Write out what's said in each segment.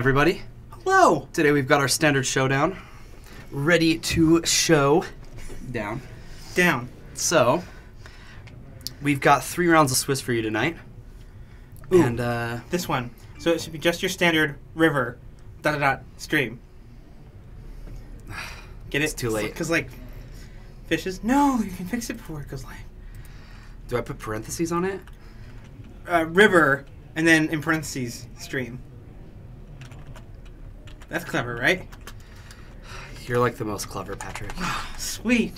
Everybody, hello. Today we've got our standard showdown ready to show down. So we've got 3 rounds of Swiss for you tonight. Ooh, and this one. So it should be just your standard river stream. Get it? It's too late. Because like fishes. No, you can fix it before it goes live. Do I put parentheses on it? River and then in parentheses stream. That's clever, right? You're like the most clever, Patrick. Sweet.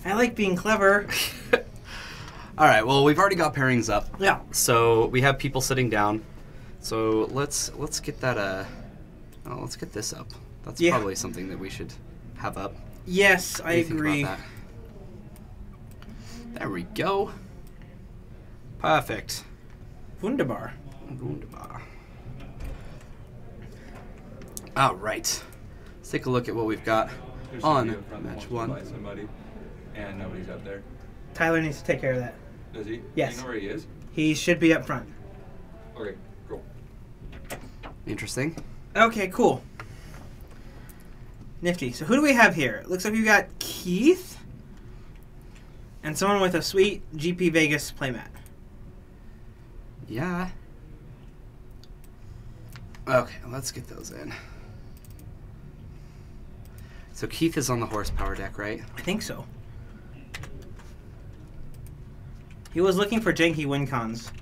I like being clever. All right. Well, we've already got pairings up. Yeah. So we have people sitting down. So let's get that. Let's get this up. That's probably something that we should have up. Yes, What I do you think agree. about that? There we go. Perfect. Wunderbar. Wunderbar. All right. Let's take a look at what we've got on match 1. Somebody, and nobody's up there. Tyler needs to take care of that. Does he? Yes. Do you know where he is? He should be up front. Okay, cool. Interesting. Okay, cool. Nifty. So who do we have here? It looks like we've got Keith and someone with a sweet GP Vegas playmat. Yeah. Okay, let's get those in. So Keith is on the horsepower deck, right? I think so. He was looking for janky win cons.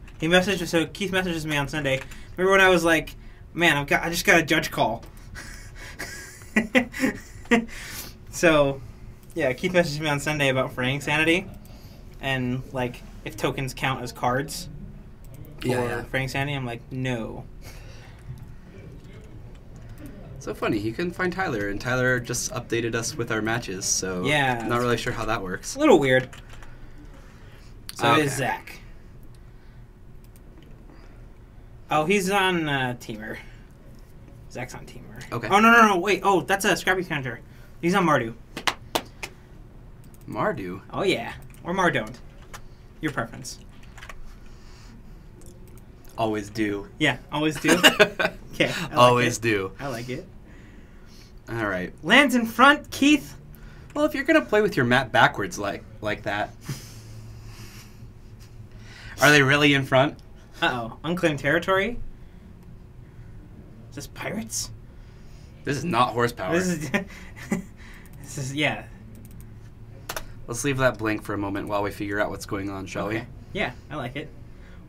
So Keith messages me on Sunday. Remember when I was like, man, I just got a judge call. So, yeah, Keith messaged me on Sunday about fraying sanity and like if tokens count as cards for fraying sanity. I'm like, no. So funny, he couldn't find Tyler, and Tyler just updated us with our matches, so yeah, not really sure how that works. A little weird. So Okay. it is Zach. Oh, he's on Teamer. Zach's on Teamer. Okay. Oh, no, wait. Oh, that's a Scrappy counter. He's on Mardu. Mardu? Oh, yeah. Or Mardoned. Your preference. Always do. Yeah, always do. Okay. Always do. I like it. All right. Lands in front, Keith. Well, if you're going to play with your map backwards like that. Are they really in front? Uh-oh. Unclaimed territory? Is this pirates? This is not horsepower. This is, yeah. Let's leave that blank for a moment while we figure out what's going on, shall we? Yeah, I like it.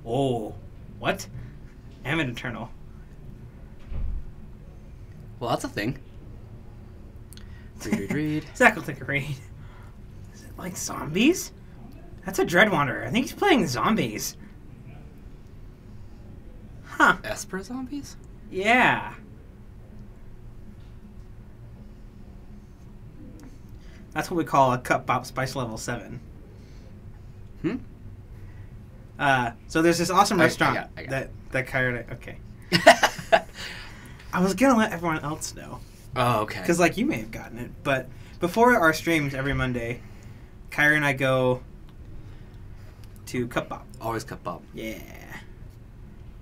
Oh, what? Ammon Eternal. Well, that's a thing. Read. Zach will take a read. Is it like zombies? That's a Dread Wanderer. I think he's playing zombies. Huh. Esper zombies? Yeah. That's what we call a Cup Bop Spice level 7. So there's this awesome restaurant I got that Kyra... Okay. I was going to let everyone else know. Oh, okay. Because, like, you may have gotten it. But before our streams every Monday, Kyra and I go to Cup Bop. Always Cup Bop. Yeah.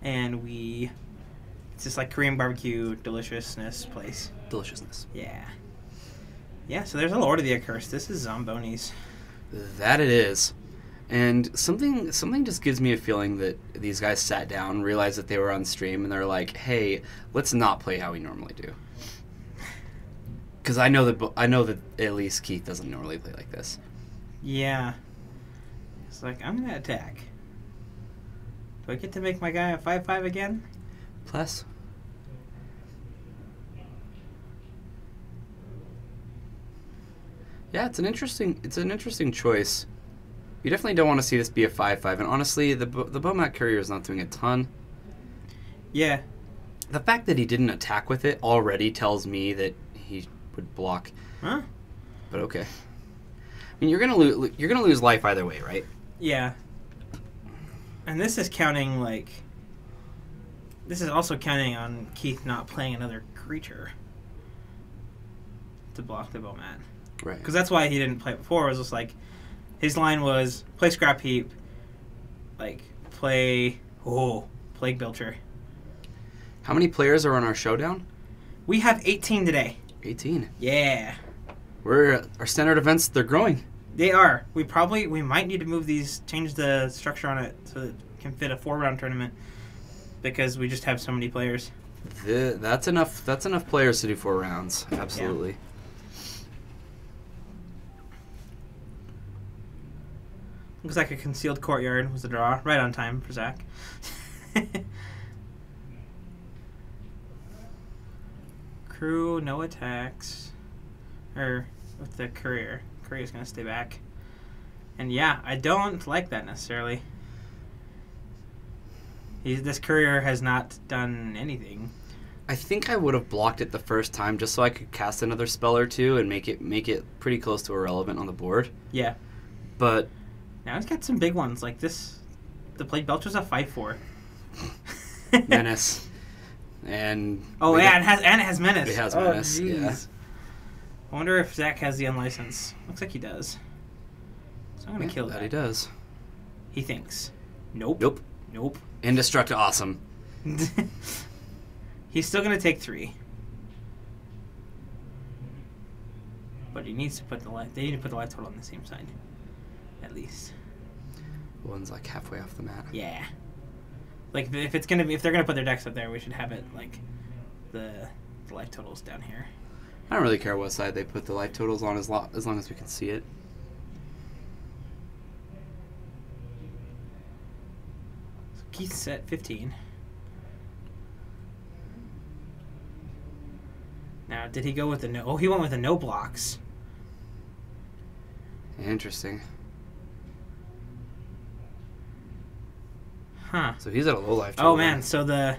And it's just like Korean barbecue deliciousness place. Deliciousness. Yeah. Yeah, so there's a Lord of the Accursed. This is Zombonis. That it is. And something just gives me a feeling that these guys sat down, realized that they were on stream, and they're like, hey, let's not play how we normally do. Because I know that at least Keith doesn't normally play like this. Yeah. It's like, I'm going to attack. Do I get to make my guy a 5/5 again? Plus. Yeah, it's an interesting choice. You definitely don't want to see this be a 5/5, and honestly, the Bomat Courier is not doing a ton. Yeah. The fact that he didn't attack with it already tells me that he would block. Huh? But okay. I mean, you're gonna lose life either way, right? Yeah. And this is counting, like... This is also counting on Keith not playing another creature to block the Bomat. Right. Because that's why he didn't play it before. It was just like... His line was, play Scrap Heap, like, play Plague Belcher. How many players are on our showdown? We have 18 today. 18. Yeah. Our standard events, they're growing. They are. We might need to move these, change the structure on it so that it can fit a 4-round tournament because we just have so many players. That's enough players to do 4 rounds. Absolutely. Yeah. Looks like a concealed courtyard was the draw. Right on time for Zach. Crew, no attacks. Or with the courier. Courier's going to stay back. And yeah, I don't like that necessarily. This courier has not done anything. I think I would have blocked it the first time just so I could cast another spell or two and make it pretty close to irrelevant on the board. Yeah. But now he's got some big ones like this. The Plague Belcher's a 5/4. Menace. And yeah, it has Menace. It has Menace. Yeah. I wonder if Zach has the unlicensed. Looks like he does. So I'm gonna kill that. He does. He thinks. Nope. Nope. Indestruct awesome. He's still gonna take 3. But he needs to put the life. They need to put the life total on the same side. At least. One's like halfway off the mat. Yeah. Like if they're gonna put their decks up there, we should have it like the life totals down here. I don't really care what side they put the life totals on as long as we can see it. So Keith's set 15. Now, did he go with the no? Oh, he went with the no blocks. Interesting. Huh. So he's at a low life total. Oh man, so the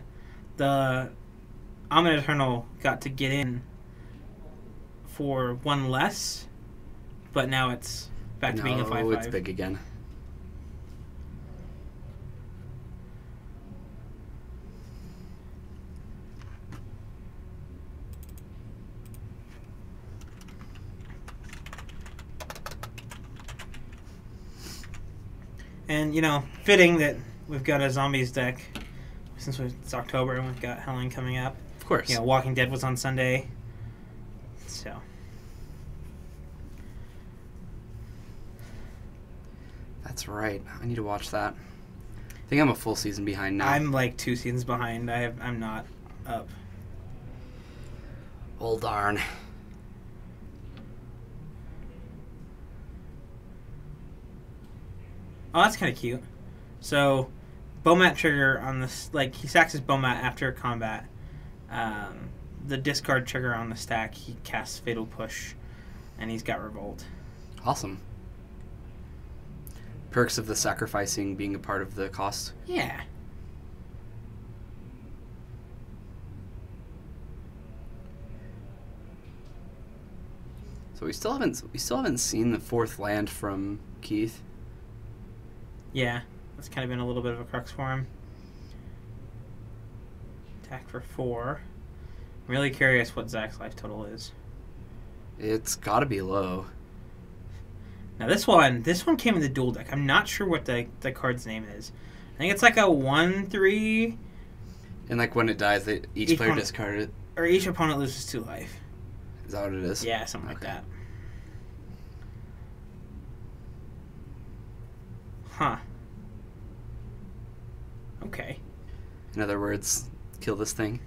Omni Eternal got to get in for 1 less, but now it's back to being a 5/5. It's big again. And, fitting that we've got a zombies deck since it's October and we've got Helen coming up. Of course. Walking Dead was on Sunday. So. That's right. I need to watch that. I think I'm a full season behind now. I'm like 2 seasons behind. I'm not up. Oh, darn. Oh, that's kind of cute. So, Bowmat trigger on this, he sacks his Bowmat after combat. The discard trigger on the stack, he casts Fatal Push, and he's got Revolt. Awesome. Perks of the sacrificing being a part of the cost. Yeah. So we still haven't seen the 4th land from Keith. Yeah, that's kind of been a little bit of a crux for him. Attack for 4. I'm really curious what Zach's life total is. It's got to be low. Now this one came in the dual deck. I'm not sure what the card's name is. I think it's like a 1/3. And when it dies, each player discards it. Or each opponent loses 2 life. Is that what it is? Yeah, something like that. Huh. Okay. In other words, kill this thing.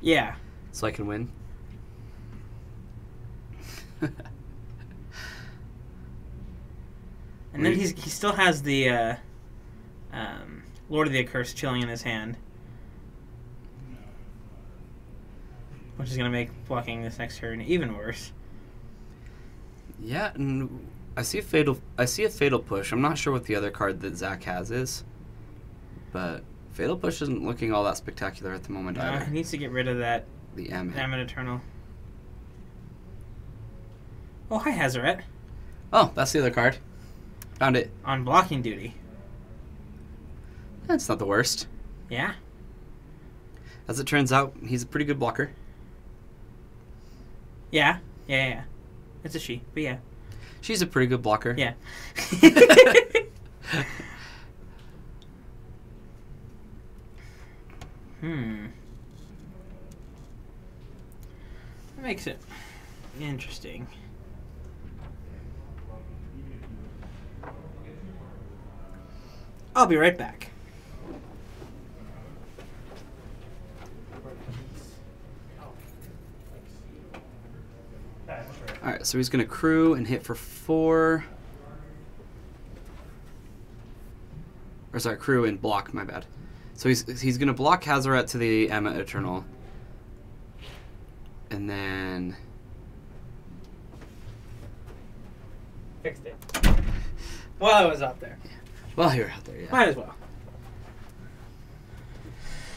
Yeah. So I can win. And then he still has the Lord of the Accursed chilling in his hand, which is going to make blocking this next turn even worse. Yeah, and I see a fatal push. I'm not sure what the other card that Zach has is, but Fatal Push isn't looking all that spectacular at the moment either. He needs to get rid of that. The M. Ammon Eternal. Oh, hi, Hazaret. Oh, that's the other card. Found it. On blocking duty. That's not the worst. Yeah. As it turns out, he's a pretty good blocker. Yeah. It's a she, but yeah. She's a pretty good blocker. Yeah. That makes it interesting. I'll be right back. Alright, so he's going to crew and hit for 4. Or sorry, crew and block, my bad. So he's going to block Hazoret to the Emma Eternal. And then... Fixed it. While I was out there. Well, you're out there, yeah. Might as well.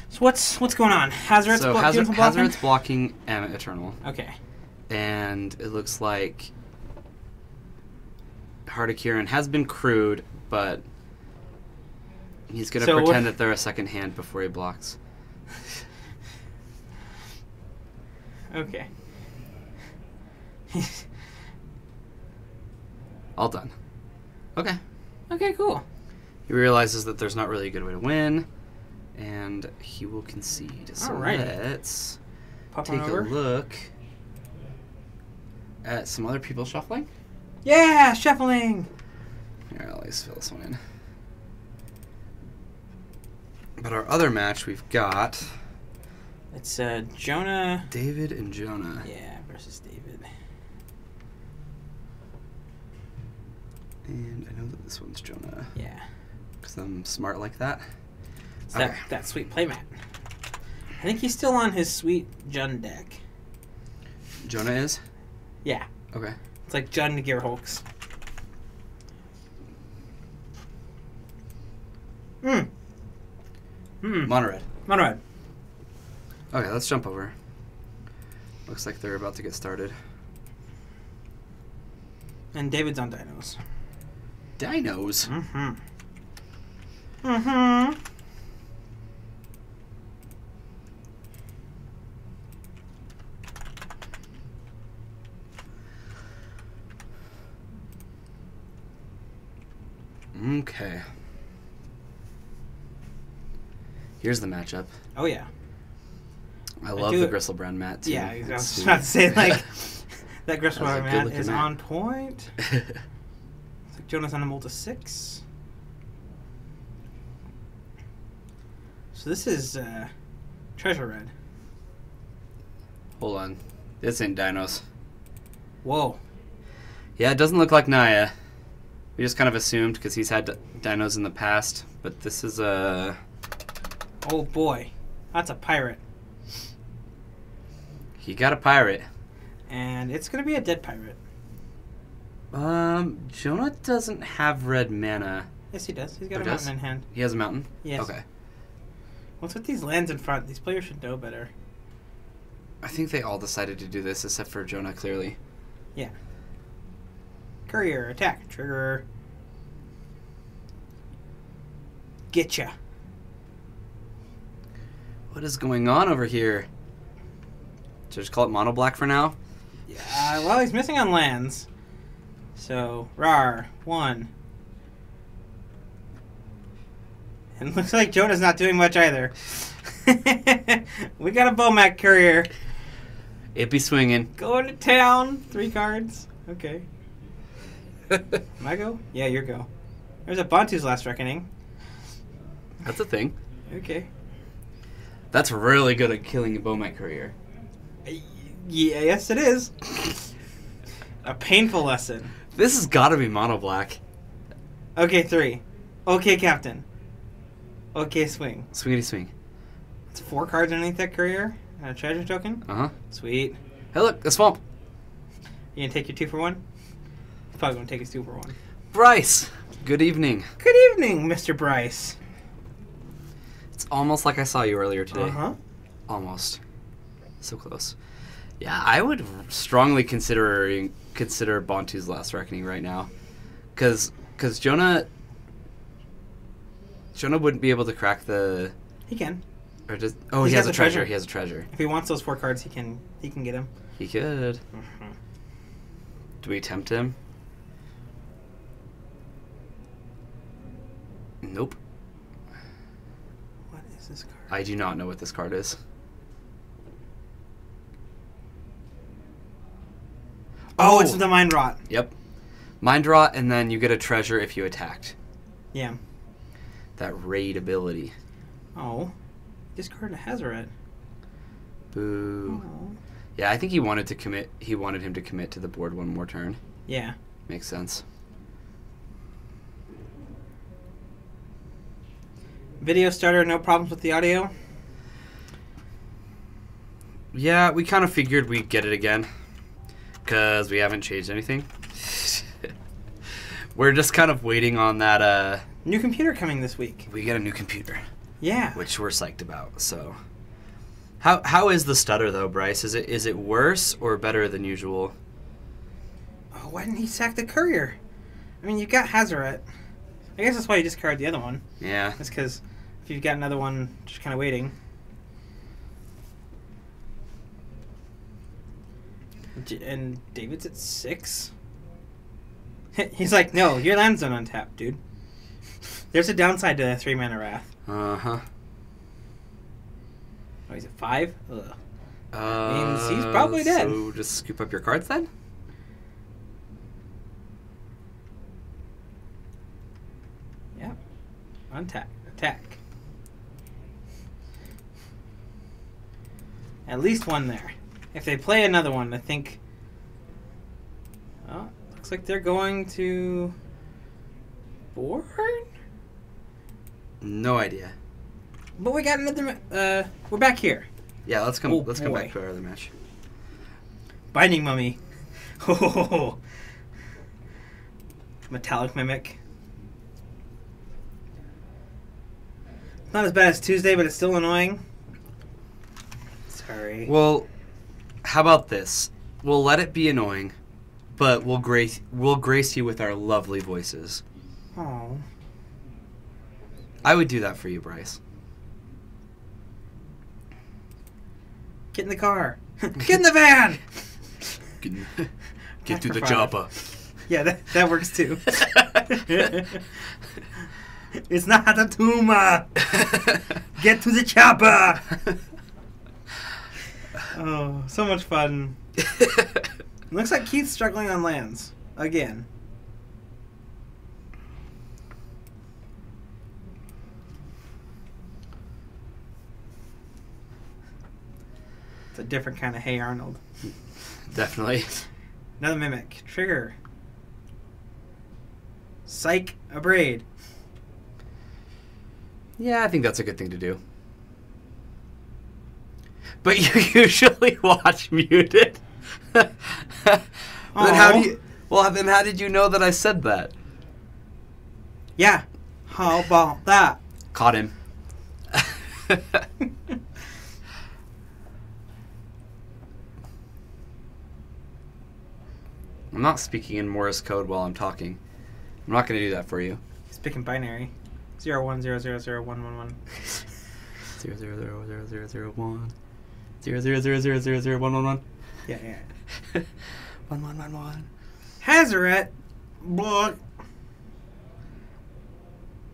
So what's going on? Hazoret's So blocking? Hazoret's blocking Emma Eternal. Okay. And it looks like Heart of Kieran has been crewed, but he's going to pretend that they're a second hand before he blocks. Okay. All done. Okay. Okay, cool. He realizes that there's not really a good way to win, and he will concede. So Alrighty. let's Pop take on a over. look at some other people shuffling. Yeah, shuffling. Here, I'll just fill this one in. But our other match, we've got It's Jonah. David and Jonah. Yeah, versus David. And I know that this one's Jonah. Yeah. Because I'm smart like that. It's Okay. that sweet playmat. I think he's still on his sweet Jun deck. Jonah is? Yeah. Okay. It's like Jun Gearhulks. Mono red. Mono red. Okay, let's jump over. Looks like they're about to get started. And David's on dinos. Dinos? Mm-hmm. Mm-hmm. Okay. Here's the matchup. Oh, yeah. I love the Gristlebrand mat, too. Yeah, I was It's just about to say, like, that That's a Gristlebrand good mat looking is mat. on point. It's like Jonah's on a Multi 6. So this is Treasure Red. Hold on. This ain't Dinos. Whoa. Yeah, it doesn't look like Naya. We just kind of assumed because he's had Dinos in the past, but this is a... Oh, boy. That's a pirate. He got a pirate. And it's going to be a dead pirate. Jonah doesn't have red mana. Yes, he does. He's got Oh, a does? mountain in hand. He has a mountain? Yes. Okay. What's with these lands in front? These players should know better. I think they all decided to do this except for Jonah, clearly. Yeah. Courier, attack, trigger. Getcha. What is going on over here? Should I just call it mono black for now? Yeah, well, he's missing on lands. So, rar, 1. And looks like Jonah's not doing much either. We got a Bomac courier. It be swinging. Going to town. 3 cards. Okay. My go? Yeah, your go. There's a Bantu's Last Reckoning. That's a thing. Okay. That's really good at killing a Bomac courier. Yeah, yes it is. A painful lesson. This has got to be mono black. Okay, 3. Okay, Captain. Okay, swing. Swingity swing. It's 4 cards underneath that courier. And a treasure token. Uh-huh. Sweet. Hey, look, a swamp. You gonna take your 2 for 1? He's probably gonna take his 2 for 1. Bryce, good evening. Good evening, Mr. Bryce. It's almost like I saw you earlier today. Uh-huh. Almost. So close. Yeah, I would strongly consider Bantu's Last Reckoning right now. Because Jonah wouldn't be able to crack the... He can. Or just, He's he has got a the treasure. treasure. He has a treasure. If he wants those 4 cards, he can get them. He could. Do we tempt him? Nope. What is this card? I do not know what this card is. Oh, it's the Mind Rot. Yep. Mind Rot, and then you get a treasure if you attacked. Yeah. That raid ability. Oh. Discard a Hazoret. Boo. Oh. Yeah, I think he wanted to commit. He wanted him to commit to the board one more turn. Yeah. Makes sense. Video starter, no problems with the audio? Yeah, we kind of figured we'd get it again. Because we haven't changed anything. We're just kind of waiting on that, New computer coming this week. we get a new computer. Yeah. Which we're psyched about, so... How is the stutter, though, Bryce? Is it worse or better than usual? Oh, why didn't he sack the courier? I mean, you've got Hazoret. I guess that's why you discard the other one. Yeah. That's because if you've got another one just kind of waiting. And David's at 6? He's like, no, your land's not untapped, dude. There's a downside to 3 mana Wrath. Uh-huh. Oh, he's at 5? Ugh. Means he's probably dead. So just scoop up your cards then? Yeah. Untap. Attack. At least one there. If they play another one, I think... Oh, looks like they're going to... board? No idea. But we got another... we're back here. Yeah, let's come Oh, let's come boy. back to our other match. Binding Mummy. Oh, Metallic Mimic. Not as bad as Tuesday, but it's still annoying. Sorry. Well, how about this? We'll let it be annoying, but we'll grace you with our lovely voices. Oh. I would do that for you, Bryce. Get in the car. Get in the van. Get to the Microphone. chopper. Yeah, that works too. It's not a tumor. Get to the chopper. Oh, so much fun. Looks like Keith's struggling on lands. Again. It's a different kind of Hey Arnold. Definitely. Another Mimic. Trigger. Psych a braid. Yeah, I think that's a good thing to do. But you usually watch muted. Then how do you? Well, then how did you know that I said that? Yeah. How about that? Caught him. I'm not speaking in Morse code while I'm talking. I'm not going to do that for you. He's picking binary. 010001111. 0000001 000000111 Yeah, yeah. 1111. Hazoret. Blah.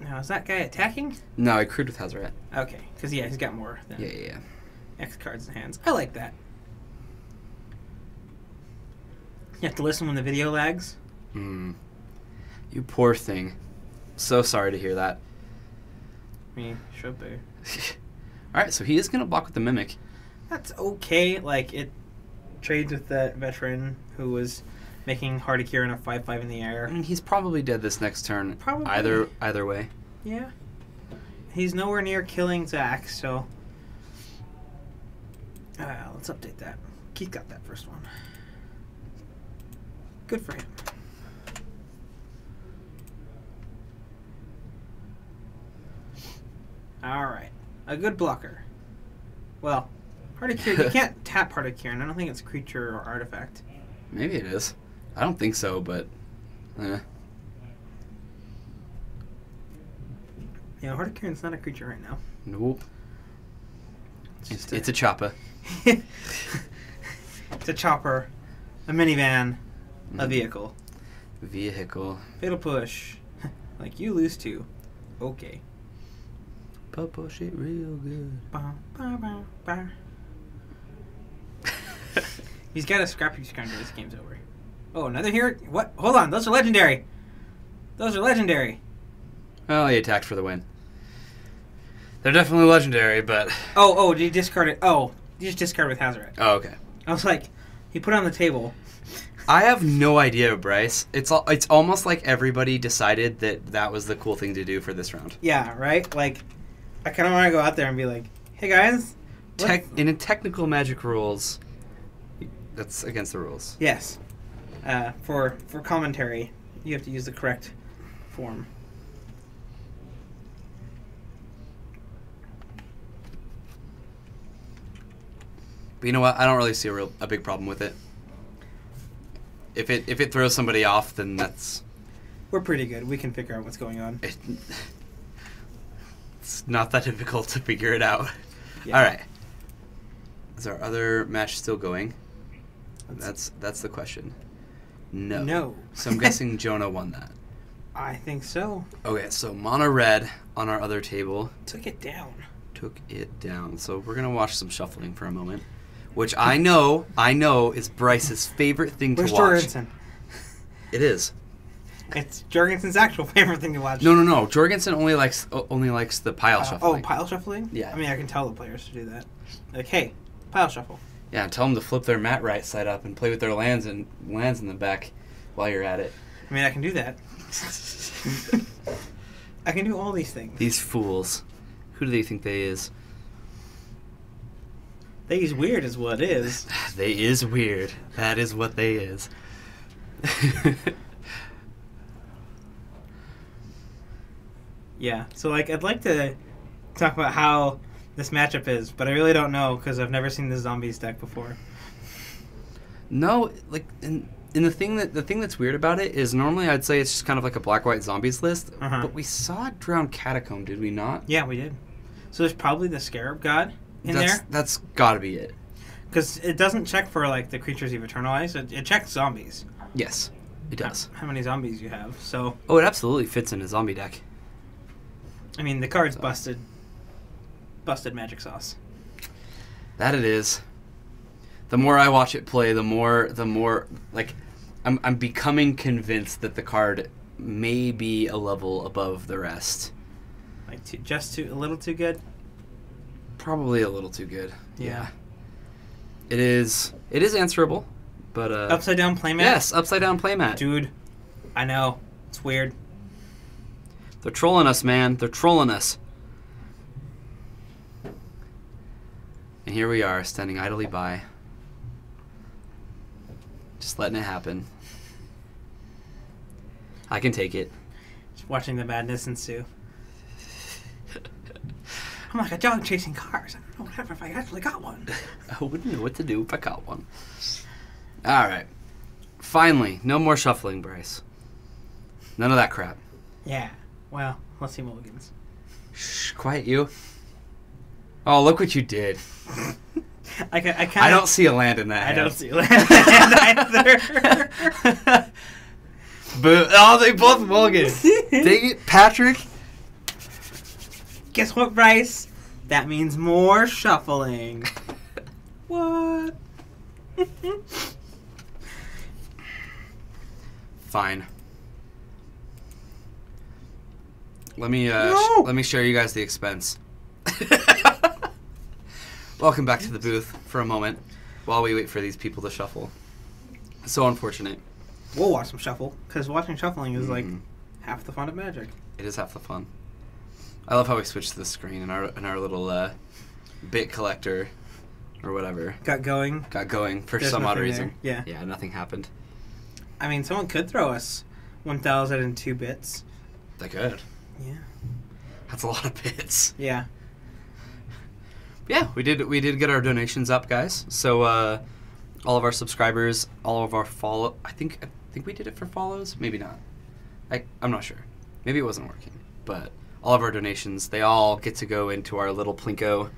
Now, is that guy attacking? No, I crewed with Hazoret. Okay, because, yeah, he's got more than Yeah. X cards in hands. I like that. You have to listen when the video lags. You poor thing. So sorry to hear that. I mean, should be. Alright, so he is going to block with the Mimic. That's okay. Like, it trades with that veteran who was making Hardikier and a 5/5 in the air. I mean, he's probably dead this next turn. Probably. Either way. Yeah. He's nowhere near killing Zach, so... let's update that. Keith got that first one. Good for him. Alright. A good blocker. Well, Hardikier, you can't tap Hardikier, and I don't think it's creature or artifact. Maybe it is. I don't think so, but... Yeah, Hardikiern's not a creature right now. Nope. It's It's a chopper. It's a chopper, a minivan, a vehicle. Vehicle. Fatal push. Like, you lose too. Okay. Push it real good. Bah, bah, bah, bah. He's got a scrappy scrounger. This game's over. Oh, another hero? What? Hold on, those are legendary. Those are legendary. Well, he attacked for the win. They're definitely legendary, but... Oh, did you discard it? Oh, you just discard with Hazoret. Oh, okay. I was like, he put it on the table. I have no idea, Bryce. It's almost like everybody decided that was the cool thing to do for this round. Yeah, right? Like, I kind of want to go out there and be like, hey guys. In technical Magic rules, that's against the rules. Yes. For commentary, you have to use the correct form. But you know what? I don't really see a big problem with it. If it throws somebody off, then that's... We're pretty good. We can figure out what's going on. It's not that difficult to figure it out. Yeah. All right. Is our other match still going? That's the question. No. No. So I'm guessing Jonah won that. I think so. Okay, so mono red on our other table Took it down. took it down. So we're gonna watch some shuffling for a moment, which I know is Bryce's favorite thing to Where's watch. Jorgensen? It is. It's Jorgensen's actual favorite thing to watch. No. Jorgensen only likes the pile shuffling. Oh, pile shuffling? Yeah. I mean, I can tell the players to do that. Like, hey, pile shuffle. Yeah, tell them to flip their mat right side up and play with their lands in the back while you're at it. I mean, I can do that. I can do all these things. These fools. Who do they think they is? They's weird is what it is. They is weird. That is what they is. Yeah, so, like, I'd like to talk about how this matchup is, but I really don't know because I've never seen the zombies deck before. No, like, and the thing that's weird about it is normally I'd say it's just kind of like a black-white zombies list, but we saw it drown Catacomb, did we not? Yeah, we did. So there's probably the Scarab God in there. That's got to be it. Because it doesn't check for, like, the creatures you've eternalized. It checks zombies. Yes, it does. How many zombies you have. So, Oh, it absolutely fits in a zombie deck. I mean, the card's busted. Busted magic sauce. That it is. The more I watch it play, the more like I'm becoming convinced that the card may be a level above the rest. Like a little too good. Probably a little too good. Yeah. It is answerable, but Upside down playmat. Yes, upside down playmat. Dude, I know it's weird. They're trolling us, man. They're trolling us. And here we are, standing idly by. Just letting it happen. I can take it. Just watching the madness ensue. I'm like a dog chasing cars. I don't know what happened if I actually got one. I wouldn't know what to do if I caught one. All right. Finally, no more shuffling, Bryce. None of that crap. Yeah. Well, let's see mulligans. Shh, quiet you. Oh, look what you did. I don't see a land in that I hand. don't see land either. But oh, they both mulligans. Dang it, Patrick. Guess what, Bryce? That means more shuffling. What? Fine. Let me No. let me share you guys the expense. Welcome back to the booth for a moment while we wait for these people to shuffle. So unfortunate. We'll watch them shuffle, because watching shuffling is like half the fun of Magic. It is half the fun. I love how we switched to the screen and our little bit collector or whatever Got going. for There's some odd nothing reason. there. Yeah, nothing happened. I mean, someone could throw us 1,002 bits. They could. Yeah. That's a lot of bits. Yeah. Yeah, we did get our donations up, guys. So all of our subscribers, all of our follow. I think we did it for follows. Maybe not. I'm not sure. Maybe it wasn't working. But all of our donations, they all get to go into our little Plinko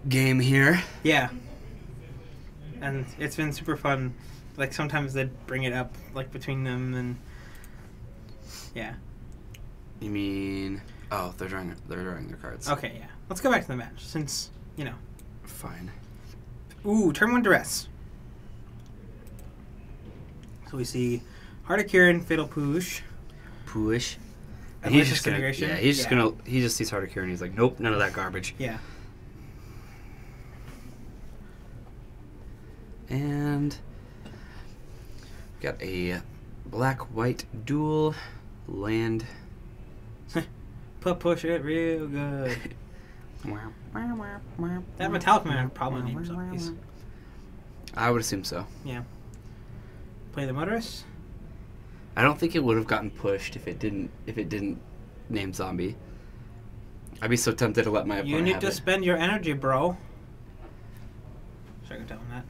game here. Yeah. And it's been super fun. Like, sometimes they bring it up, like, between them, and... Yeah. You mean... Oh, they're drawing their cards. Okay, yeah. Let's go back to the match, since, Fine. Ooh, turn 1 duress. So we see Hardikirin, Fatal Push. Push. And Unleash he's just gonna, Disintegration? yeah, he's just Yeah. gonna, he just sees Hardikirin and he's like, nope, none of that garbage. Yeah. And got a black-white dual land. Push it real good. That Metallic Man probably named some of these. I would assume so. Yeah. Play the Motorist. I don't think it would have gotten pushed if it didn't name zombie. I'd be so tempted to let my opponent You need have to it. spend your energy, bro. Should I go tell him that?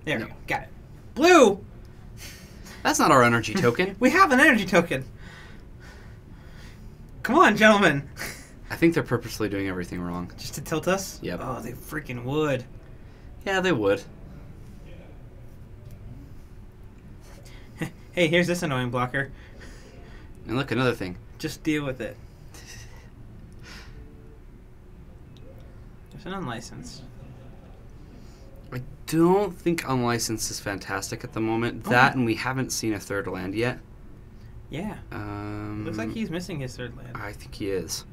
There no. we go. Got it. Blue! That's not our energy token. We have an energy token. Come on, gentlemen. I think they're purposely doing everything wrong. Just to tilt us? Yep. Oh, they freaking would. Yeah, they would. Hey, here's this annoying blocker. And look, another thing. Just deal with it. There's an unlicensed. I don't think unlicensed is fantastic at the moment. Oh. That and we haven't seen a third land yet. Yeah. Looks like he's missing his third land. I think he is.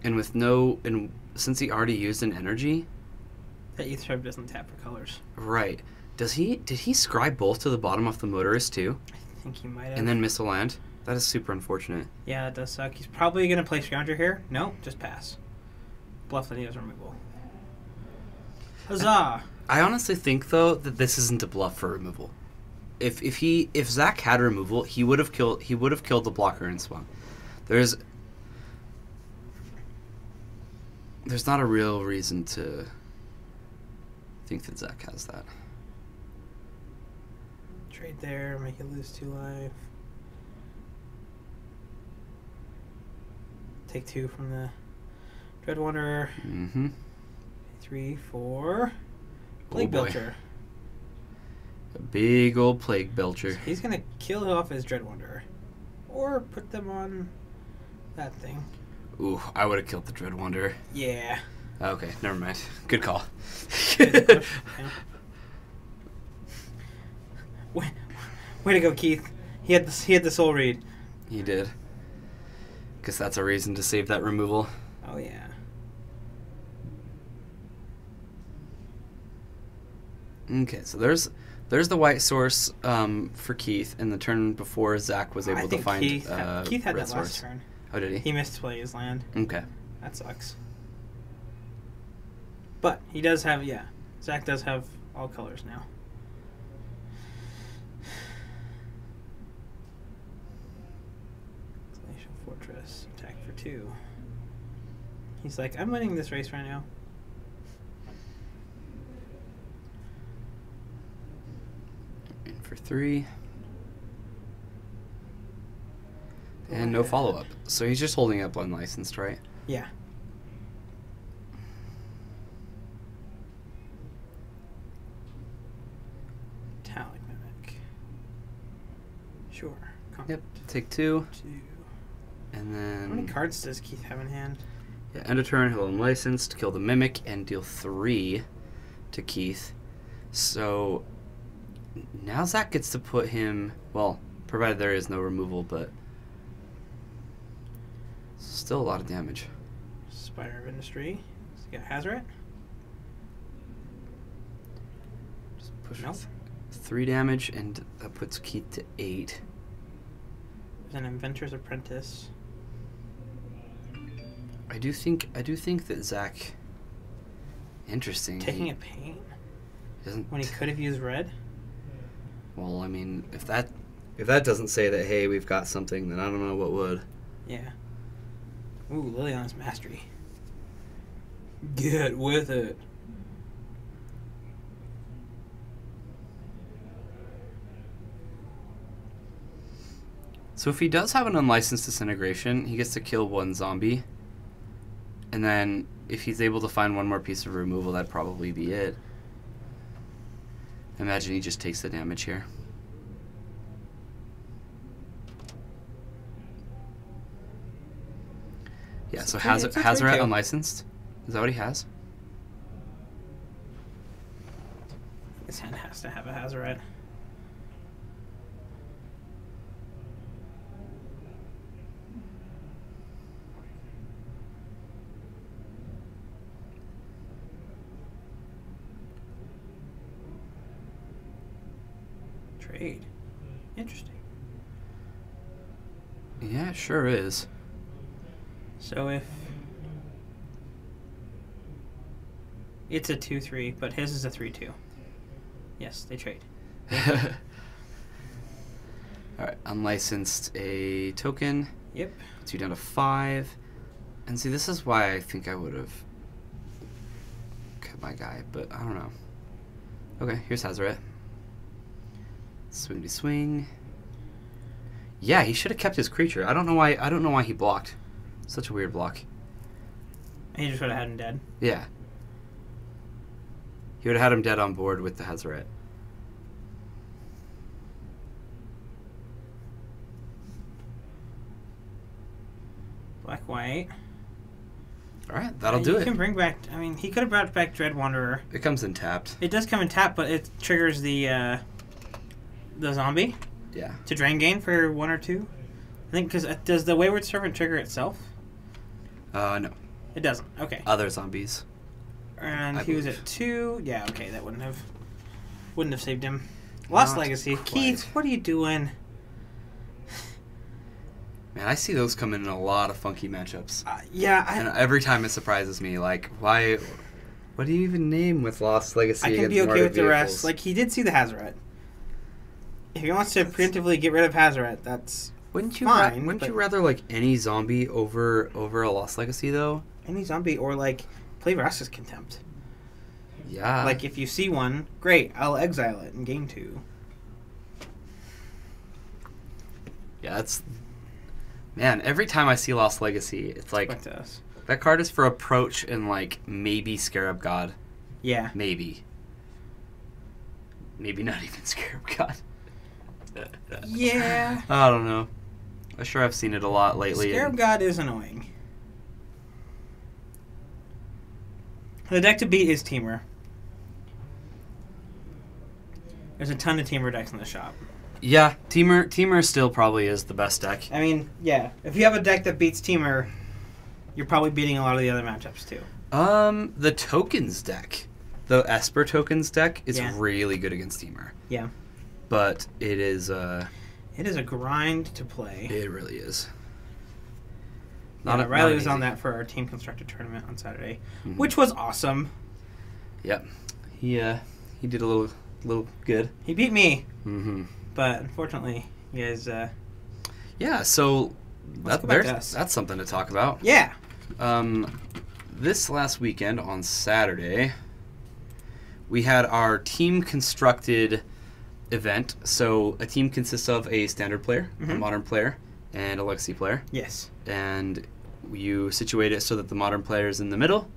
And since he already used an energy, That Ether Tribe doesn't tap for colors. right? Did he scribe both to the bottom of the Motorist too, I think he might have. and then miss a land? That is super unfortunate. Yeah, that does suck. He's probably going to play Scrounger here. No, just pass. Bluff that he has removal. Huzzah! I honestly think though that this isn't a bluff for removal. If Zach had removal, he would have killed the blocker and swung. There's not a real reason to think that Zach has that. Trade there, make it lose 2 life. Take 2 from the Dread Wanderer. Mm-hmm. 3, 4. Plague boy. Belcher. A big old plague belcher. He's going to kill off his Dread Wanderer. Or put them on that thing. Ooh, I would have killed the Dread Wanderer. Yeah. Okay, never mind. Good call. Yeah. Way to go, Keith. He had the soul read. He did. Guess that's a reason to save that removal. Oh yeah. Okay, so there's the white source for Keith, and the turn before Zach was able I to think find Keith had red that last source. turn. Oh, did he? He missed play his land. Okay. That sucks. But he does have, yeah. Zach does have all colors now. Glacial Fortress, attack for 2. He's like, I'm winning this race right now. In for 3. And no follow-up. So he's just holding up unlicensed, right? Yeah. Metallic Mimic. Sure. Yep. Take 2. 2. And then... How many cards does Keith have in hand? Yeah, end of turn, he'll unlicensed, kill the Mimic, and deal 3 to Keith. So now Zach gets to put him, well, provided there is no removal, but still a lot of damage. Spire of Industry. He's got Hazoret. Just push Nope. 3 damage, and that puts Keith to 8. There's an Inventor's Apprentice. I do think that Zach, interesting. Taking he a pain doesn't, when he could have used red. well, I mean, if that doesn't say that, hey, we've got something, then I don't know what would. Yeah. Ooh, Liliana's Mastery. Get with it. So if he does have an unlicensed disintegration, he gets to kill 1 zombie. And then if he's able to find 1 more piece of removal, that'd probably be it. Imagine he just takes the damage here. Yeah, so okay, it's okay Hazoret too. unlicensed? Is that what he has? His hand has to have a Hazoret. trade. Interesting. Yeah, it sure is. So if it's a 2-3, but his is a 3-2. Yes, they trade. Alright, unlicensed a token. Yep. 2 down to 5. And see, this is why I think I would have cut my guy, but I don't know. Okay, here's Hazaret. Swing to swing. Yeah, he should have kept his creature. I don't know why he blocked. Such a weird block. He just would have had him dead. Yeah. He would have had him dead on board with the Hazaret. Black, white. Alright, that'll do You it. can bring back... I mean, he could have brought back Dread Wanderer. It comes in tapped. It does come in tap, but it triggers the zombie Yeah. to drain gain for 1 or 2. I think, because does the Wayward Servant trigger itself? No. It doesn't. Okay. Other zombies. And I he was believe. at 2. Yeah, okay, that wouldn't have saved him. Lost Not Legacy. quite. Keith, what are you doing? Man, I see those come in a lot of funky matchups. Yeah, And every time it surprises me, like, why... What do you even name with Lost Legacy I can against be okay Martyr with the vehicles? rest. Like, he did see the Hazaret. If he wants to preemptively get rid of Hazaret, that's Wouldn't you fine, wouldn't but- you rather like any zombie over a Lost Legacy though? any zombie, or like play Vraska's Contempt. Yeah. Like, if you see one, great, I'll exile it and gain 2. Yeah, that's... Man, every time I see Lost Legacy, it's like... Back to us. That card is for Approach and, like, maybe Scarab God. Yeah. Maybe. Maybe not even Scarab God. Yeah. I don't know. I'm sure I've seen it a lot lately. Scarab and- God is annoying. The deck to beat is Teamer. There's a ton of Teamer decks in the shop. Yeah, Teamer still probably is the best deck. I mean, yeah. If you have a deck that beats Teamer, you're probably beating a lot of the other matchups too. The Tokens deck. The Esper Tokens deck is Yeah. really good against Teamer. Yeah. But it is, It is a grind to play. it really is. Riley was on easy. that for our Team Constructed tournament on Saturday, Mhm. which was awesome. Yep. He did a little good. He beat me, Mm-hmm. but unfortunately, you guys, Yeah, so Let's go back to us. that's something to talk about. yeah. This last weekend on Saturday, we had our team constructed event. So a team consists of a standard player, a Mhm. modern player, and a legacy player. Yes. And you situate it so that the modern player is in the middle,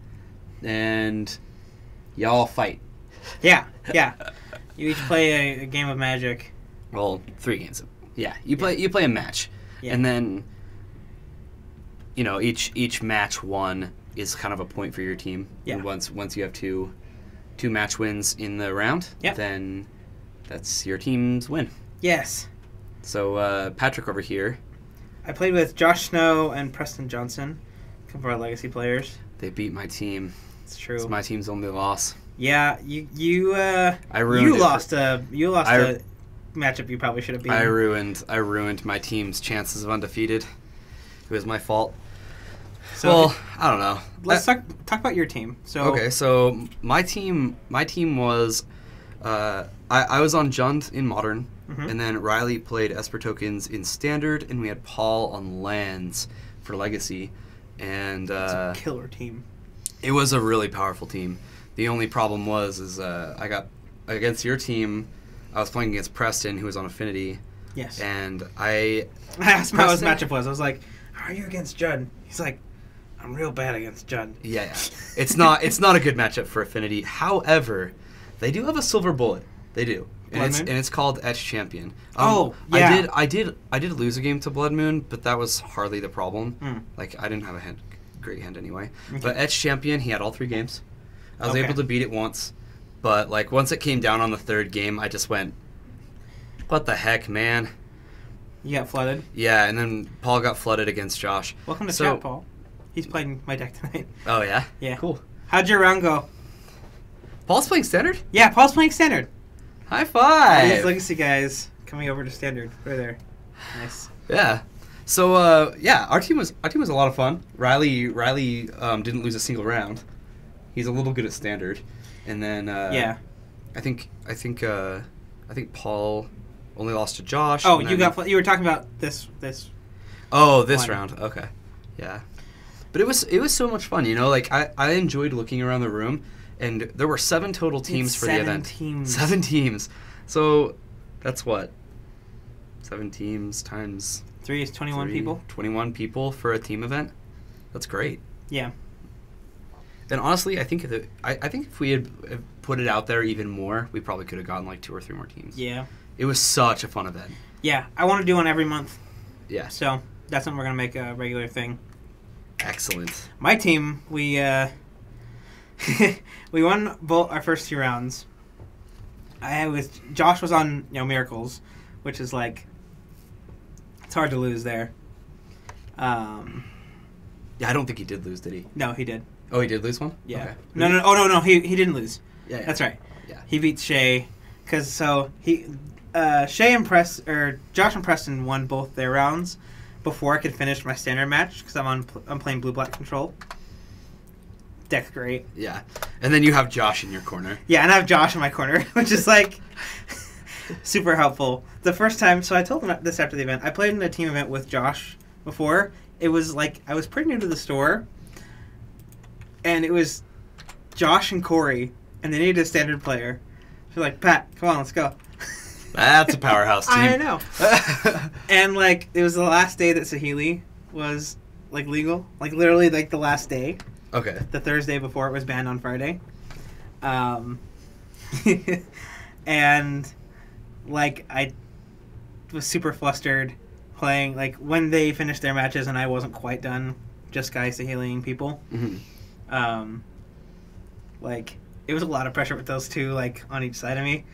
and y'all fight. Yeah, yeah. You each play a game of Magic. Well, 3 games. Yeah, you play a match, Yeah. and then each match won is kind of a point for your team. Yeah. And once you have two match wins in the round, Yep. then that's your team's win. Yes. So Patrick over here, I played with Josh Snow and Preston Johnson, a couple of our legacy players. they beat my team. It's true. It's my team's only loss. Yeah, you I ruined it lost for- a matchup you probably should have beaten. I ruined my team's chances of undefeated. It was my fault. So Well, I don't know. let's talk about your team. So Okay, so my team was, I was on Jund in Modern, Mhm. and then Riley played Esper Tokens in Standard, and we had Paul on Lands for Legacy, and it's a killer team. it was a really powerful team. The only problem was I got against your team. I was playing against Preston, who was on Affinity, Yes. and I asked him how his Preston- matchup was. I was like, "How are you against Judd?" He's like, "I'm real bad against Judd." Yeah, it's not a good matchup for Affinity. However, they do have a silver bullet. They do, Blood Moon? and it's called Etch Champion. Oh, yeah. I did lose a game to Blood Moon, but that was hardly the problem. Mm. Like I didn't have a great hand anyway. Okay. But Etch Champion, he had all 3 games. I was Okay. able to beat it once, but like once it came down on the 3rd game, I just went, "What the heck, man?" You got flooded. Yeah, and then Paul got flooded against Josh. Welcome to So- chat, Paul. He's playing my deck tonight. Oh yeah, Yeah. cool. How'd your round go? Paul's playing Standard. Yeah, Paul's playing Standard. High five! These legacy guys coming over to standard. Right there. Nice. Yeah. So our team was a lot of fun. Riley didn't lose a single round. He's a little good at standard, and then I think Paul only lost to Josh. Oh, you were talking about this. Oh, this one. round. Okay. Yeah. But it was so much fun, you know. Like I enjoyed looking around the room, and there were 7 total teams for the event. 7 teams. So that's what. 7 teams times 3 is 21 people. 21 people for a team event. That's great. Yeah. And honestly, I think if we had put it out there even more, we probably could have gotten like 2 or 3 more teams. Yeah. It was such a fun event. Yeah, I want to do one every month. Yeah. So that's when we're gonna make a regular thing. Excellent. My team, we we won both our first 2 rounds. Josh was on Miracles, which is like it's hard to lose there. Yeah, I don't think he did lose, did he? No, he did. Oh, he did lose one? Yeah. Okay. No. He didn't lose. Yeah. That's right. Yeah. He beats Shay, Josh and Preston won both their rounds before I could finish my standard match because I'm playing blue-black control. Deck's great. Yeah. And then you have Josh in your corner. Yeah, and I have Josh in my corner, which is like super helpful. The first time, so I told him this after the event, I played in a team event with Josh before. It was like, I was pretty new to the store, and it was Josh and Corey, and they needed a standard player. So like, Pat, come on, let's go. That's a powerhouse team. I know. And like, it was the last day that Sahili was like legal. Like literally like the last day. Okay. The Thursday before it was banned on Friday. And like I was super flustered playing like when they finished their matches and I wasn't quite done just guys healing people. Mm-hmm. Like it was a lot of pressure with those two like on each side of me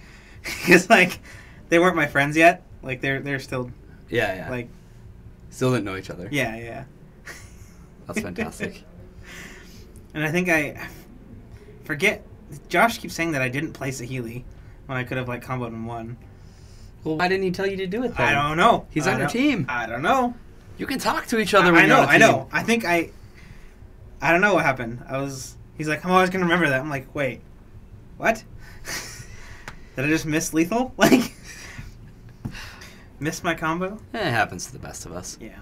because like they weren't my friends yet. Like they're still yeah like still didn't know each other. Yeah. That's fantastic. And I think I forget. Josh keeps saying that I didn't play Sahili when I could have like comboed and won. Well, why didn't he tell you to do it then? I don't know. He's on your team. I don't know. You can talk to each other when I you're know. on a team. I know. I think I don't know what happened. He's like, I'm always gonna remember that. I'm like, wait, what? Did I just miss lethal? Like, miss my combo? It happens to the best of us. Yeah.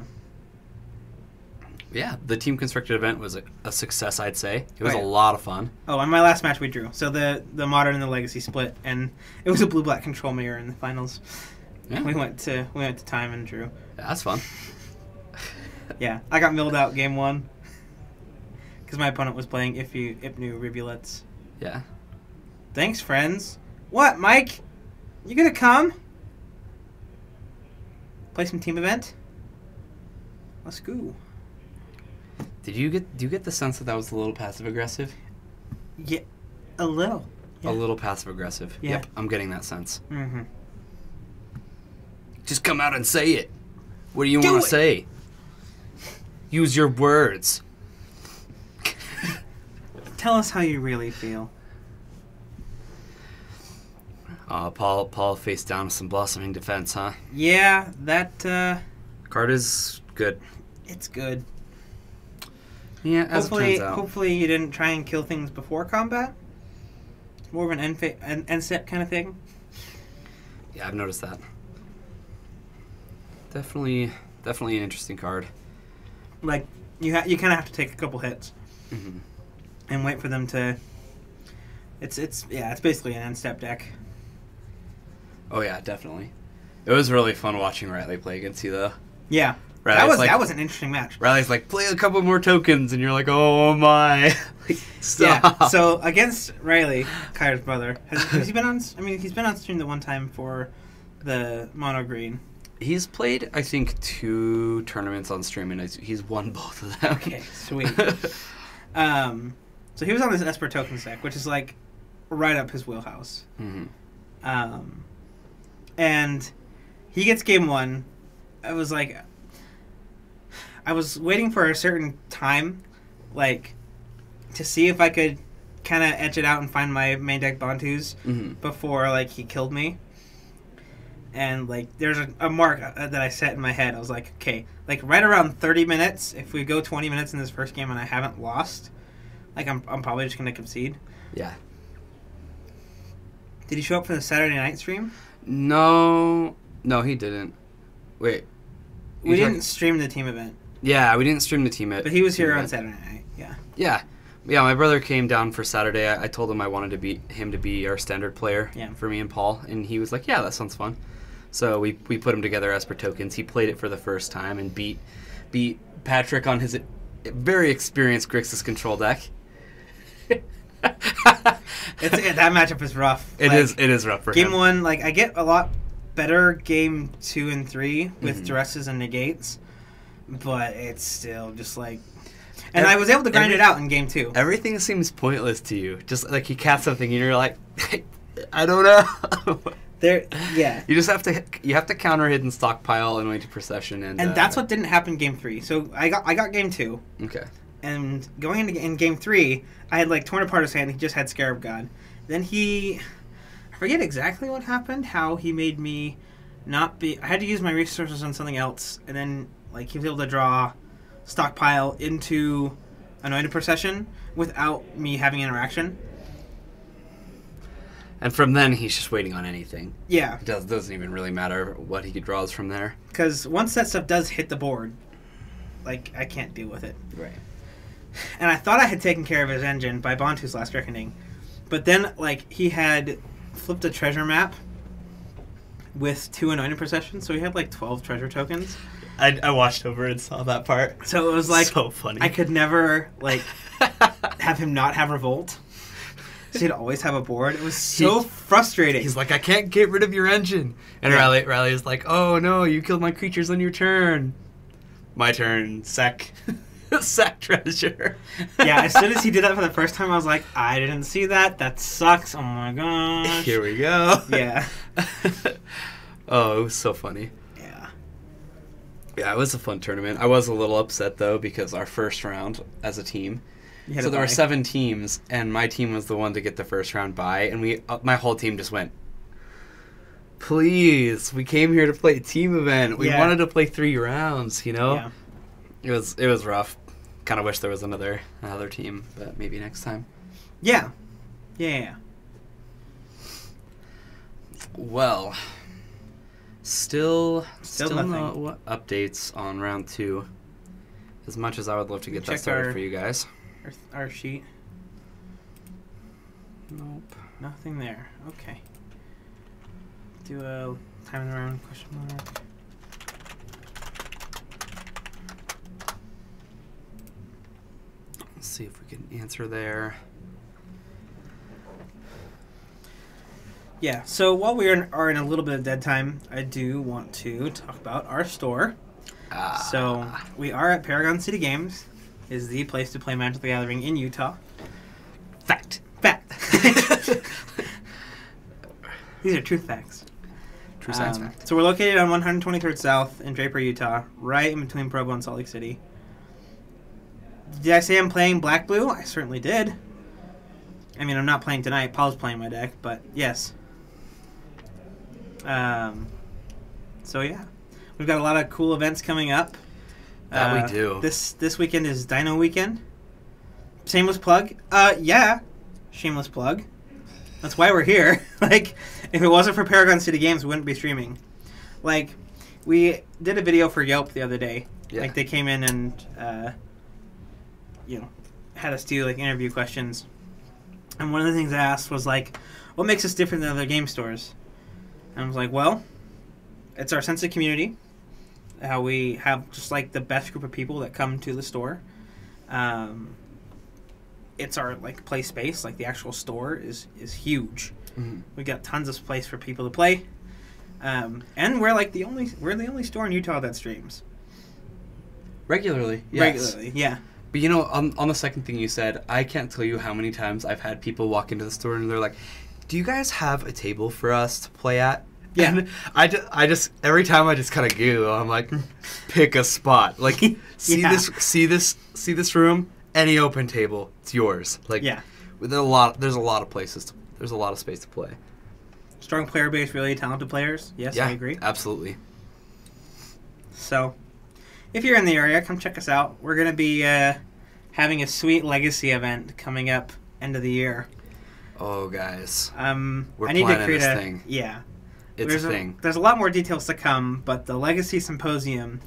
Yeah, the team constructed event was a success, I'd say. It was Oh, yeah. a lot of fun. Oh, and my last match we drew. So the modern and the legacy split, and it was a blue-black control mirror in the finals. Yeah. We went to time and drew. Yeah, that's fun. Yeah, I got milled out game 1 because my opponent was playing Ipnu Rivulets. Yeah. Thanks, friends. What, Mike? You gonna come? Play some team event? Let's go. Do you get the sense that was a little passive aggressive? Yeah, a little. Yeah. A little passive aggressive. Yeah. Yep, I'm getting that sense. Mm-hmm. Just come out and say it. What do you Do want it. to say? Use your words. Tell us how you really feel. Paul faced down with some blossoming defense, huh? Yeah, that Card is good. it's good. Yeah, as it turns out. Hopefully you didn't try and kill things before combat. It's more of an end step kind of thing. Yeah, I've noticed that. Definitely an interesting card. Like you kind of have to take a couple hits Mm-hmm. and wait for them to. It's basically an end step deck. Oh yeah, definitely. It was really fun watching Riley play against you, though. Yeah, Riley's that was an interesting match. Riley's like, play a couple more tokens, and you're like, oh my. Stop. Yeah. So against Riley, Kyra's brother, has he been on? I mean, he's been on stream the one time for the mono green. He's played, I think, 2 tournaments on stream, and he's won both of them. Okay, sweet. So he was on this Esper tokens deck, which is like right up his wheelhouse. Mm-hmm. And he gets game 1. I was waiting for a certain time, like, to see if I could kind of edge it out and find my main deck Bantus before like he killed me. And like there's a mark that I set in my head. I was like, okay, like right around 30 minutes. If we go 20 minutes in this first game and I haven't lost, like I'm probably just gonna concede. Yeah. Did he show up for the Saturday night stream? No, he didn't. Wait. We didn't stream the team event. Yeah, we didn't stream the team event. But he was here on Saturday night. Yeah. Yeah, my brother came down for Saturday. I told him I wanted him to be our standard player for me and Paul, and he was like, "Yeah, that sounds fun." So we put him together as per tokens. He played it for the first time and beat Patrick on his very experienced Grixis control deck. That matchup is rough. It is rough for him. Game 1, like I get a lot better game 2 and 3 with duresses and negates, but it's still just like. And I was able to grind it out in game 2. Everything seems pointless to you. Just like you cast something and you're like, I don't know. You just have to counter hidden stockpile and wait to procession and that's what didn't happen in game 3. So I got game 2. Okay. And going in game 3, I had like torn apart his hand. He just had Scarab God. Then I forget exactly what happened. How he made me not be. I had to use my resources on something else, and then like he was able to draw stockpile into Anointed Procession without me having interaction. And from then, he's just waiting on anything. Yeah. It doesn't even really matter what he draws from there. Because once that stuff does hit the board, like, I can't deal with it. Right. And I thought I had taken care of his engine by Bantu's Last Reckoning. But then, like, he had flipped a treasure map with 2 Anointed Processions, so he had, like, 12 treasure tokens. I watched over and saw that part. So it was, like... So funny. I could never, like, have him not have Revolt. So he'd always have a board. It was so frustrating. He's like, I can't get rid of your engine. And Riley is like, oh no, you killed my creatures on your turn. My turn, sack treasure. Yeah, as soon as he did that for the first time, I was like, I didn't see that. That sucks. Oh my gosh. Here we go. Yeah. Oh, it was so funny. Yeah, it was a fun tournament. I was a little upset though because our first round as a team. So there were 7 teams, and my team was the one to get the first round bye, and my whole team just went, please, we came here to play a team event. We wanted to play 3 rounds, you know? Yeah. It was rough. Kind of wish there was another team, but maybe next time. Yeah. Well, still no updates on round 2. As much as I would love to get that started for you guys. Our sheet. Nope. Nothing there. Okay. Do a time around question mark. Let's see if we can answer there. Yeah, so while we are in a little bit of dead time, I do want to talk about our store. So we are at Paragon City Games. Is the place to play Magic the Gathering in Utah. Fact. These are truth facts. True science fact. So we're located on 123rd South in Draper, Utah, right in between Provo and Salt Lake City. Did I say I'm playing Black Blue? I certainly did. I mean, I'm not playing tonight. Paul's playing my deck, but yes. So yeah, we've got a lot of cool events coming up. That we do. This weekend is Dino Weekend. Shameless plug. Shameless plug. That's why we're here. Like, if it wasn't for Paragon City Games, we wouldn't be streaming. Like, we did a video for Yelp the other day. Yeah. Like, they came in and, had us do, like, interview questions. And one of the things I asked was, like, what makes us different than other game stores? And I was like, well, it's our sense of community. How we have just like the best group of people that come to the store. It's our like play space, like the actual store is huge. Mm-hmm. We got tons of space for people to play, and we're like the only store in Utah that streams regularly. Yes. Regularly, yeah. But you know, on the second thing you said, I can't tell you how many times I've had people walk into the store and they're like, "Do you guys have a table for us to play at?" Yeah, and I just every time I just kind of giggle. I'm like, pick a spot. Like, see this room, any open table, it's yours. Like, There's a lot of places. There's a lot of space to play. Strong player base, really talented players. Yes, Yeah, I agree. absolutely. So, if you're in the area, come check us out. We're going to be having a sweet legacy event coming up end of the year. Oh, guys. We're We're planning this thing. Yeah. It's a thing. There's a lot more details to come, but the Legacy Symposium,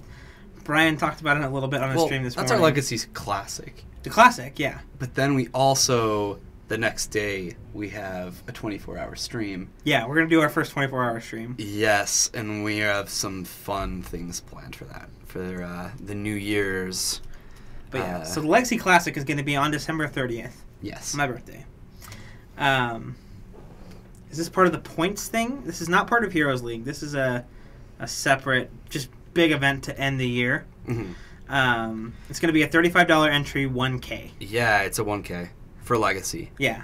Brian talked about it a little bit on his stream this morning. That's our Legacy Classic. The Classic, yeah. But then we also, the next day, we have a 24-hour stream. Yeah, we're going to do our first 24-hour stream. Yes, and we have some fun things planned for that, for the New Year's. But yeah, so the Legacy Classic is going to be on December 30th. Yes. My birthday. Is this part of the points thing? This is not part of Heroes League. This is a separate, just big event to end the year. Mm-hmm. It's going to be a $35 entry, 1K. Yeah, it's a 1K for Legacy. Yeah.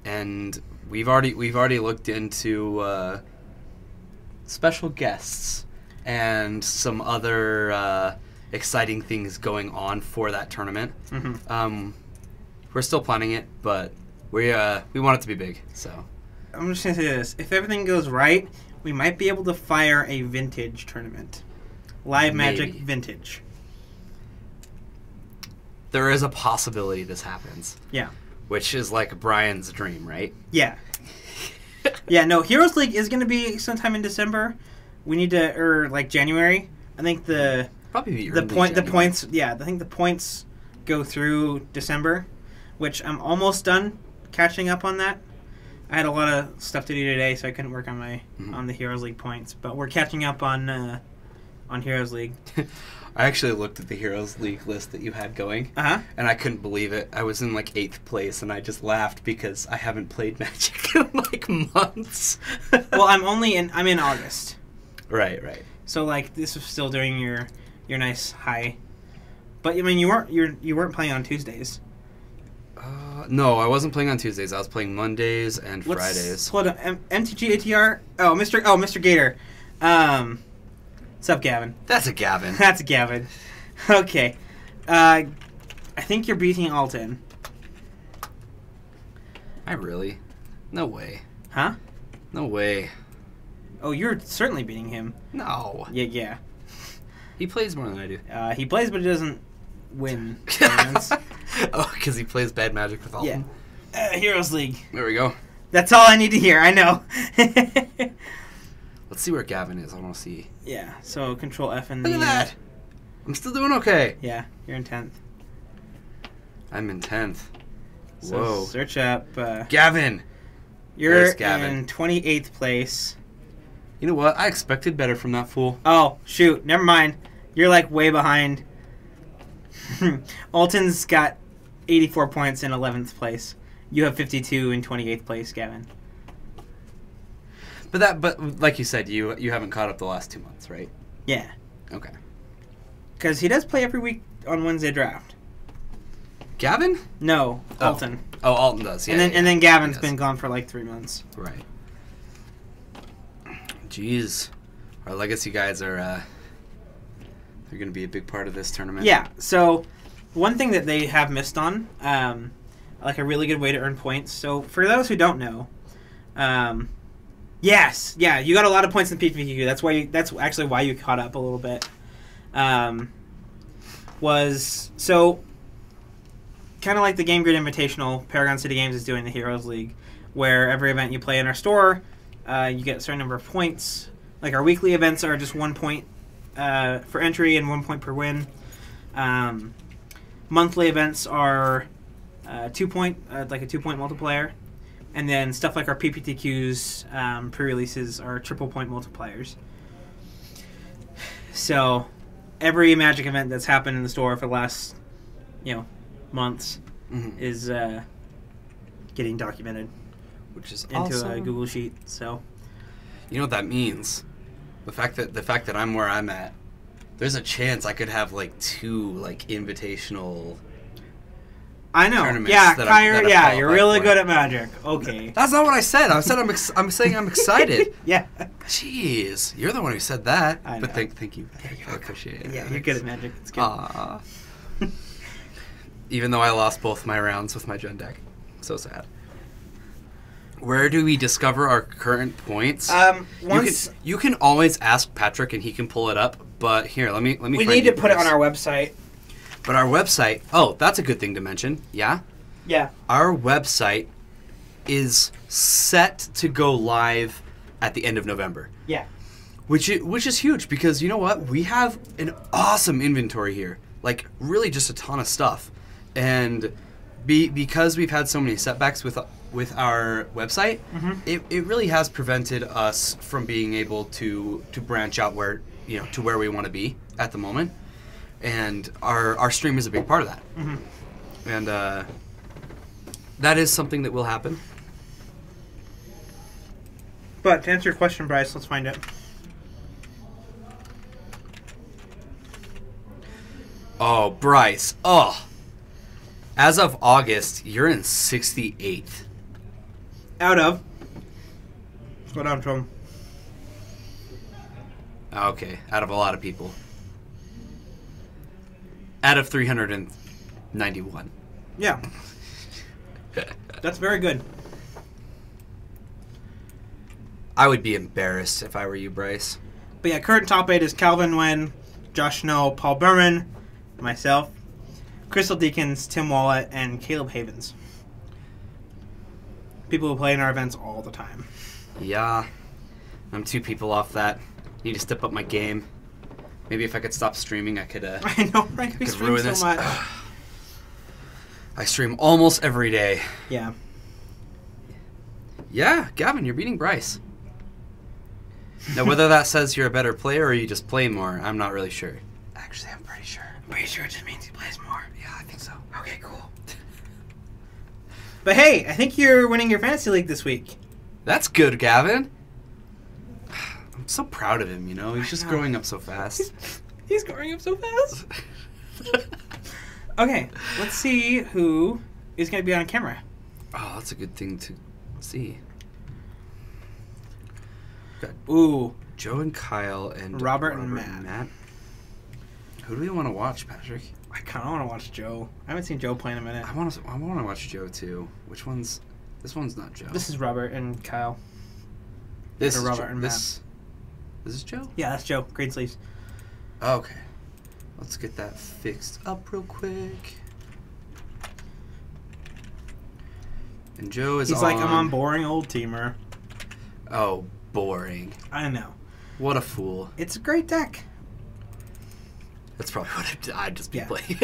And we've already looked into special guests and some other exciting things going on for that tournament. Mm-hmm. We're still planning it, but we want it to be big. So I'm just going to say this. If everything goes right, we might be able to fire a vintage tournament. Live Magic Vintage. There is a possibility this happens. Yeah. Which is like Brian's dream, right? Yeah. Yeah, no, Heroes League is going to be sometime in December. We need to, or like January. I think probably the points, yeah, I think the points go through December, which I'm almost done catching up on that. I had a lot of stuff to do today, so I couldn't work on my on the Heroes League points, but we're catching up on Heroes League. I actually looked at the Heroes League list that you had going, and I couldn't believe it. I was in like 8th place, and I just laughed because I haven't played Magic in like months. Well, I'm in August. Right. So like this is still doing your nice high, but I mean you weren't playing on Tuesdays. No, I wasn't playing on Tuesdays. I was playing Mondays and Fridays. Hold on, MTG ATR. Oh, Mr. Gator. What's up, Gavin? That's a Gavin. That's a Gavin. Okay. I think you're beating Alton. I really? No way. Huh? No way. Oh, you're certainly beating him. No. Yeah. He plays more than I do. He plays, but he doesn't win. Oh, because he plays bad Magic with Alton? Yeah. Heroes League. There we go. That's all I need to hear. I know. Let's see where Gavin is. I want to see. Yeah, so Control F and Look at that. I'm still doing okay. Yeah, you're in 10th. I'm in 10th. So Whoa. Search up. Gavin. You're Gavin. in 28th place. You know what? I expected better from that fool. Oh, shoot. Never mind. You're like way behind. Alton's got 84 points in 11th place. You have 52 in 28th place, Gavin. But like you said, you haven't caught up the last 2 months, right? Yeah. Okay. Because he does play every week on Wednesday draft. Gavin? No, Alton. Oh, Alton does. Yeah. And then Gavin's been gone for like 3 months. Right. Jeez, our legacy guys are they're going to be a big part of this tournament. Yeah. So one thing that they have missed on, like a really good way to earn points. So for those who don't know, yes, yeah, you got a lot of points in PPQ. That's actually why you caught up a little bit. Was so kind of like the Game Grid Invitational. Paragon City Games is doing the Heroes League, where every event you play in our store, you get a certain number of points. Like our weekly events are just 1 point for entry and 1 point per win. Monthly events are 2 point, like a 2 point multiplier. And then stuff like our PPTQs, pre-releases are triple point multipliers. So every Magic event that's happened in the store for the last, months is getting documented, which is into awesome. a Google Sheet. So you know what that means? The fact that I'm where I'm at, there's a chance I could have like 2 like invitational. I know. Yeah, Kyra, you're really good at Magic. Okay. That's not what I said. I said I'm saying I'm excited. Yeah. Jeez, you're the one who said that. I know. But thank you. I appreciate it. Yeah, you're good at Magic. It's good. Aww. Even though I lost both my rounds with my Gen deck. So sad. Where do we discover our current points? Once you can always ask Patrick and he can pull it up. But here, let me. we need to put it on our website. But our website. Oh, that's a good thing to mention. Yeah. Yeah. Our website is set to go live at the end of November. Yeah. Which is huge because you know what? We have an awesome inventory here. Like really just a ton of stuff. And because we've had so many setbacks with our website, it really has prevented us from being able to branch out where to where we want to be at the moment. And our stream is a big part of that. And that is something that will happen. But to answer your question, Bryce, let's find it. Oh, Bryce. Oh. As of August, you're in 68th. Out of. Let's go down to him. Okay, out of a lot of people. Out of 391. Yeah. That's very good. I would be embarrassed if I were you, Bryce. But yeah, current top 8 is Calvin Nguyen, Josh Snow, Paul Berman, myself, Crystal Deakins, Tim Wallet, and Caleb Havens. People who play in our events all the time. Yeah. I'm 2 people off that. Need to step up my game. Maybe if I could stop streaming, I could I know, right? We could stream ruin so this. much. I stream almost every day. Yeah. Yeah, Gavin, you're beating Bryce. Now, whether that says you're a better player or you just play more, I'm not really sure. Actually, I'm pretty sure. I'm pretty sure it just means he plays more. Yeah, I think so. Okay, cool. But hey, I think you're winning your fantasy league this week. That's good, Gavin. I'm so proud of him, He's just know. growing up so fast. He's growing up so fast. Okay, let's see who is going to be on camera. Oh, that's a good thing to see. Got Ooh, Joe and Kyle and Robert and Matt. Who do we want to watch, Patrick? I kind of want to watch Joe. I haven't seen Joe play in a minute. I want to watch Joe too. Which one's? This one's not Joe. This is Robert and Kyle. This or is Robert Joe. and This is Joe. Yeah, that's Joe. Green sleeves. Okay. Let's get that fixed up real quick. And Joe is He's on... like, I'm on boring old teamer. Oh, boring. I know. What a fool. It's a great deck. That's probably what I'd just be Yeah. playing.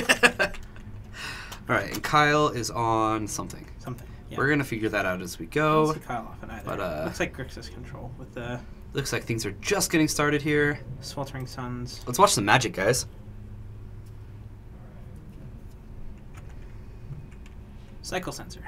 Alright, and Kyle is on something. Something. Yeah. We're going to figure that out as we I go. don't see Kyle off in either. But, Looks like Grixis control with the Looks like things are just getting started here. sweltering suns. Let's watch some Magic, guys. Cycle sensor.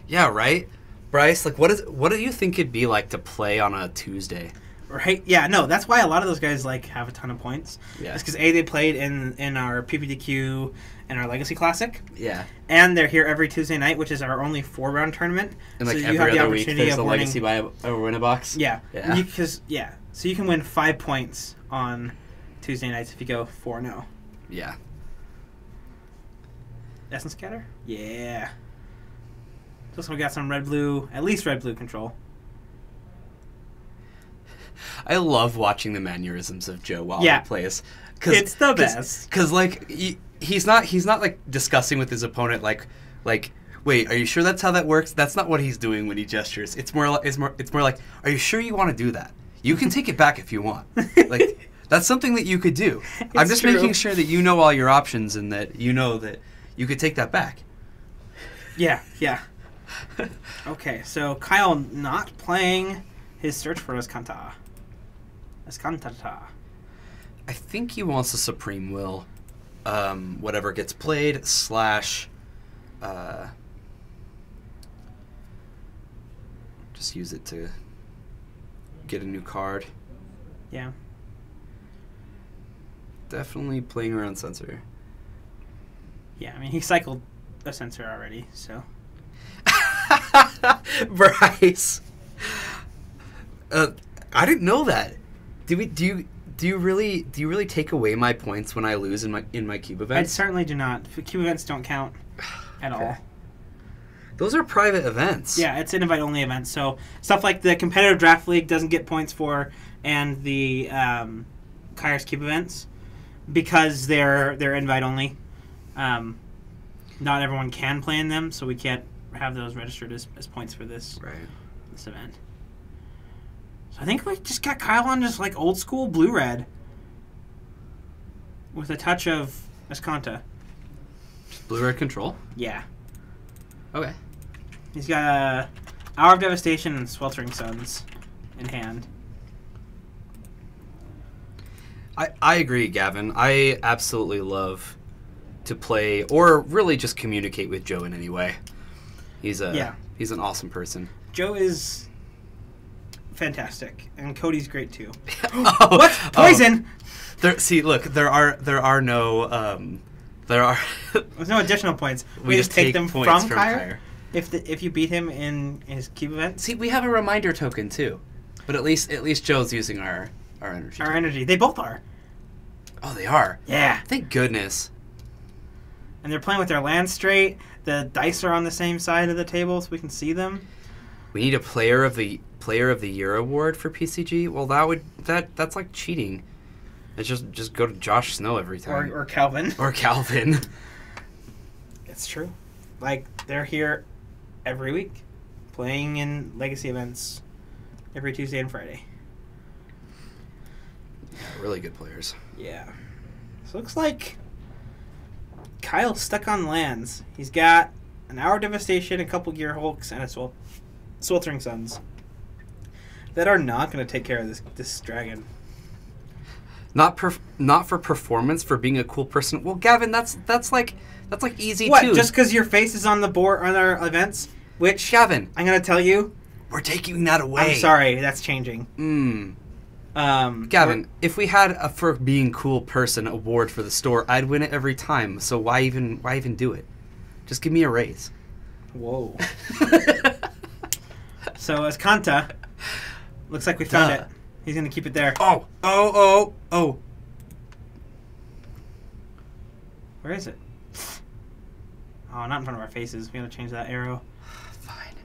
Yeah, right? Bryce, like, what do you think it'd be like to play on a Tuesday? Right? Yeah, no, that's why a lot of those guys like have a ton of points. Yeah. It's because they played in our PPDQ and our Legacy Classic, Yeah. and they're here every Tuesday night, which is our only 4-round tournament. And like so every you have the other week, opportunity there's of a winning. Legacy buy a win a box. Yeah, Yeah. So you can win 5 points on Tuesday nights if you go 4-0. Yeah. Essence Scatter? Yeah. Plus we got some red-blue, at least red-blue control. I love watching the mannerisms of Joe while Yeah. he plays. It's the best. Because like he's not like discussing with his opponent like wait, are you sure that's how that works? That's not what he's doing when he gestures. It's more like, are you sure you want to do that? You can take it back if you want. Like that's something that you could do. I'm just true. making sure that you know all your options and that you know that you could take that back. Yeah. Okay, so Kyle not playing his search for Escantata. I think he wants a Supreme Will. Whatever gets played / just use it to get a new card. Yeah. Definitely playing around Sensor. Yeah, I mean, he cycled a sensor already, so. Bryce. I didn't know that. Do Do you really take away my points when I lose in my cube I events? certainly do not. Cube events don't count at all. Those are private events. Yeah, it's an invite-only event. So stuff like the competitive draft league doesn't get points for, and the Kairos Cube events, because they're invite-only. Not everyone can play in them, so we can't have those registered as points for this event. So I think we just got Kyle on just like old school blue-red with a touch of Escanta. Blue-red control? Yeah. Okay. He's got a Hour of Devastation and Sweltering Suns in hand. I agree, Gavin. I absolutely love to play or really just communicate with Joe in any way. He's an awesome person. Joe is fantastic, and Cody's great too. Oh, what? Poison! There are no There's no additional points. We just take them from Kyre. If you beat him in his cube event. See, we have a reminder token too, but at least Joe's using our energy. Our energy. They both are. Oh, they are. Yeah. Thank goodness. And they're playing with their land straight. The dice are on the same side of the table, so we can see them. We need a Player of the Year award for PCG. Well, that's like cheating. It's just go to Josh Snow every time. Or Calvin. Or Calvin. It's true. Like, they're here every week, playing in Legacy events every Tuesday and Friday. Yeah, really good players. Yeah. So it looks like Kyle's stuck on lands. He's got an Hour of Devastation, a couple Gear Hulks, and a Sweltering Suns that are not going to take care of this dragon. Not for performance, for being a cool person. Well, Gavin, that's like easy what, too. What? Just because your face is on the board on our events, which Gavin, I'm going to tell you, we're taking that away. I'm sorry, that's changing. Gavin, if we had a for being cool person award for the store, I'd win it every time. So why even do it? Just give me a raise. Whoa. So as Kanta, looks like we found it. He's going to keep it there. Oh. Where is it? Oh, not in front of our faces. We got to change that arrow. Fine.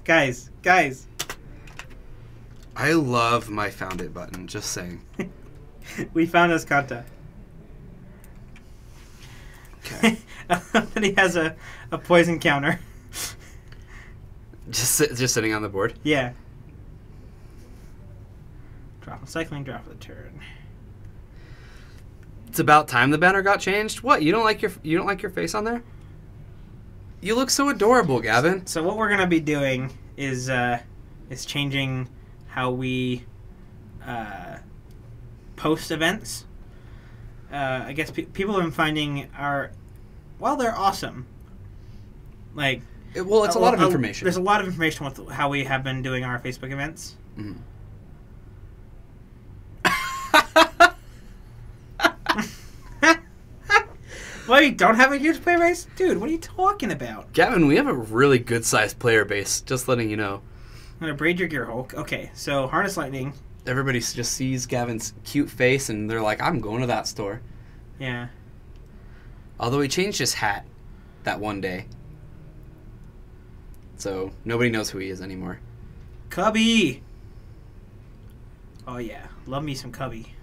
Guys. I love my found it button, just saying. We found Escanta. Okay. And he has a poison counter. Just sitting on the board? Yeah. Drop a cycling, drop of the turn. It's about time the banner got changed. What? You don't like your face on there? You look so adorable, Gavin. So what we're gonna be doing is changing how we post events. I guess people have been finding they're awesome. Like, well, it's a lot of information. There's a lot of information with how we have been doing our Facebook events. Mm. Well, you don't have a huge player base? Dude, what are you talking about? Gavin, we have a really good-sized player base, just letting you know. I'm going to braid your Gear Hulk. Okay, so Harness Lightning. Everybody just sees Gavin's cute face, and they're like, I'm going to that store. Yeah. Although he changed his hat that one day. So nobody knows who he is anymore. Cubby! Oh, yeah. Love me some Cubby.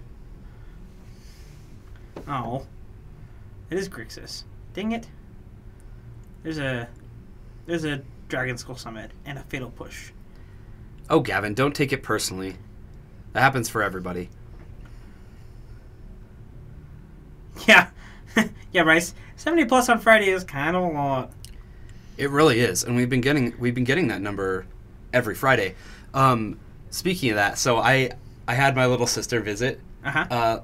Oh. It is Grixis. Dang it. There's a Dragon Skull Summit and a Fatal Push. Oh, Gavin, don't take it personally. That happens for everybody. Yeah. Yeah, Bryce. 70 plus on Friday is kind of a lot. It really is, and we've been getting that number every Friday. Speaking of that, so I had my little sister visit. Uh-huh.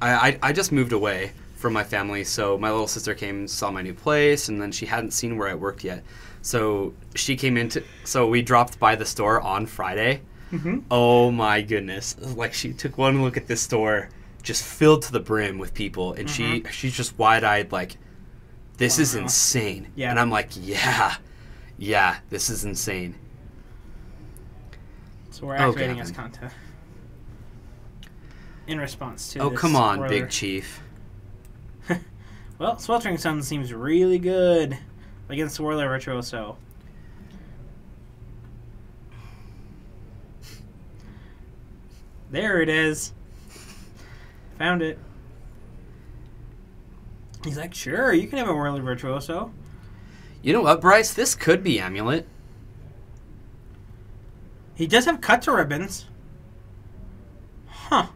I just moved away from my family, so my little sister came, saw my new place, and then she hadn't seen where I worked yet. So she came so we dropped by the store on Friday. Mm-hmm. Oh my goodness. Like, she took one look at this store, just filled to the brim with people, and she's just wide-eyed like, this is insane. Yeah. And I'm like, yeah, this is insane. So we're Oh, activating Gavin. Escanta. In response to Oh, this come on, Swirler. Big Chief. Well, Sweltering Sun seems really good against Swirler Virtuoso. There it is. Found it. He's like, sure, you can have a Whirly Virtuoso. You know what, Bryce? This could be Amulet. He does have cut to ribbons. Huh.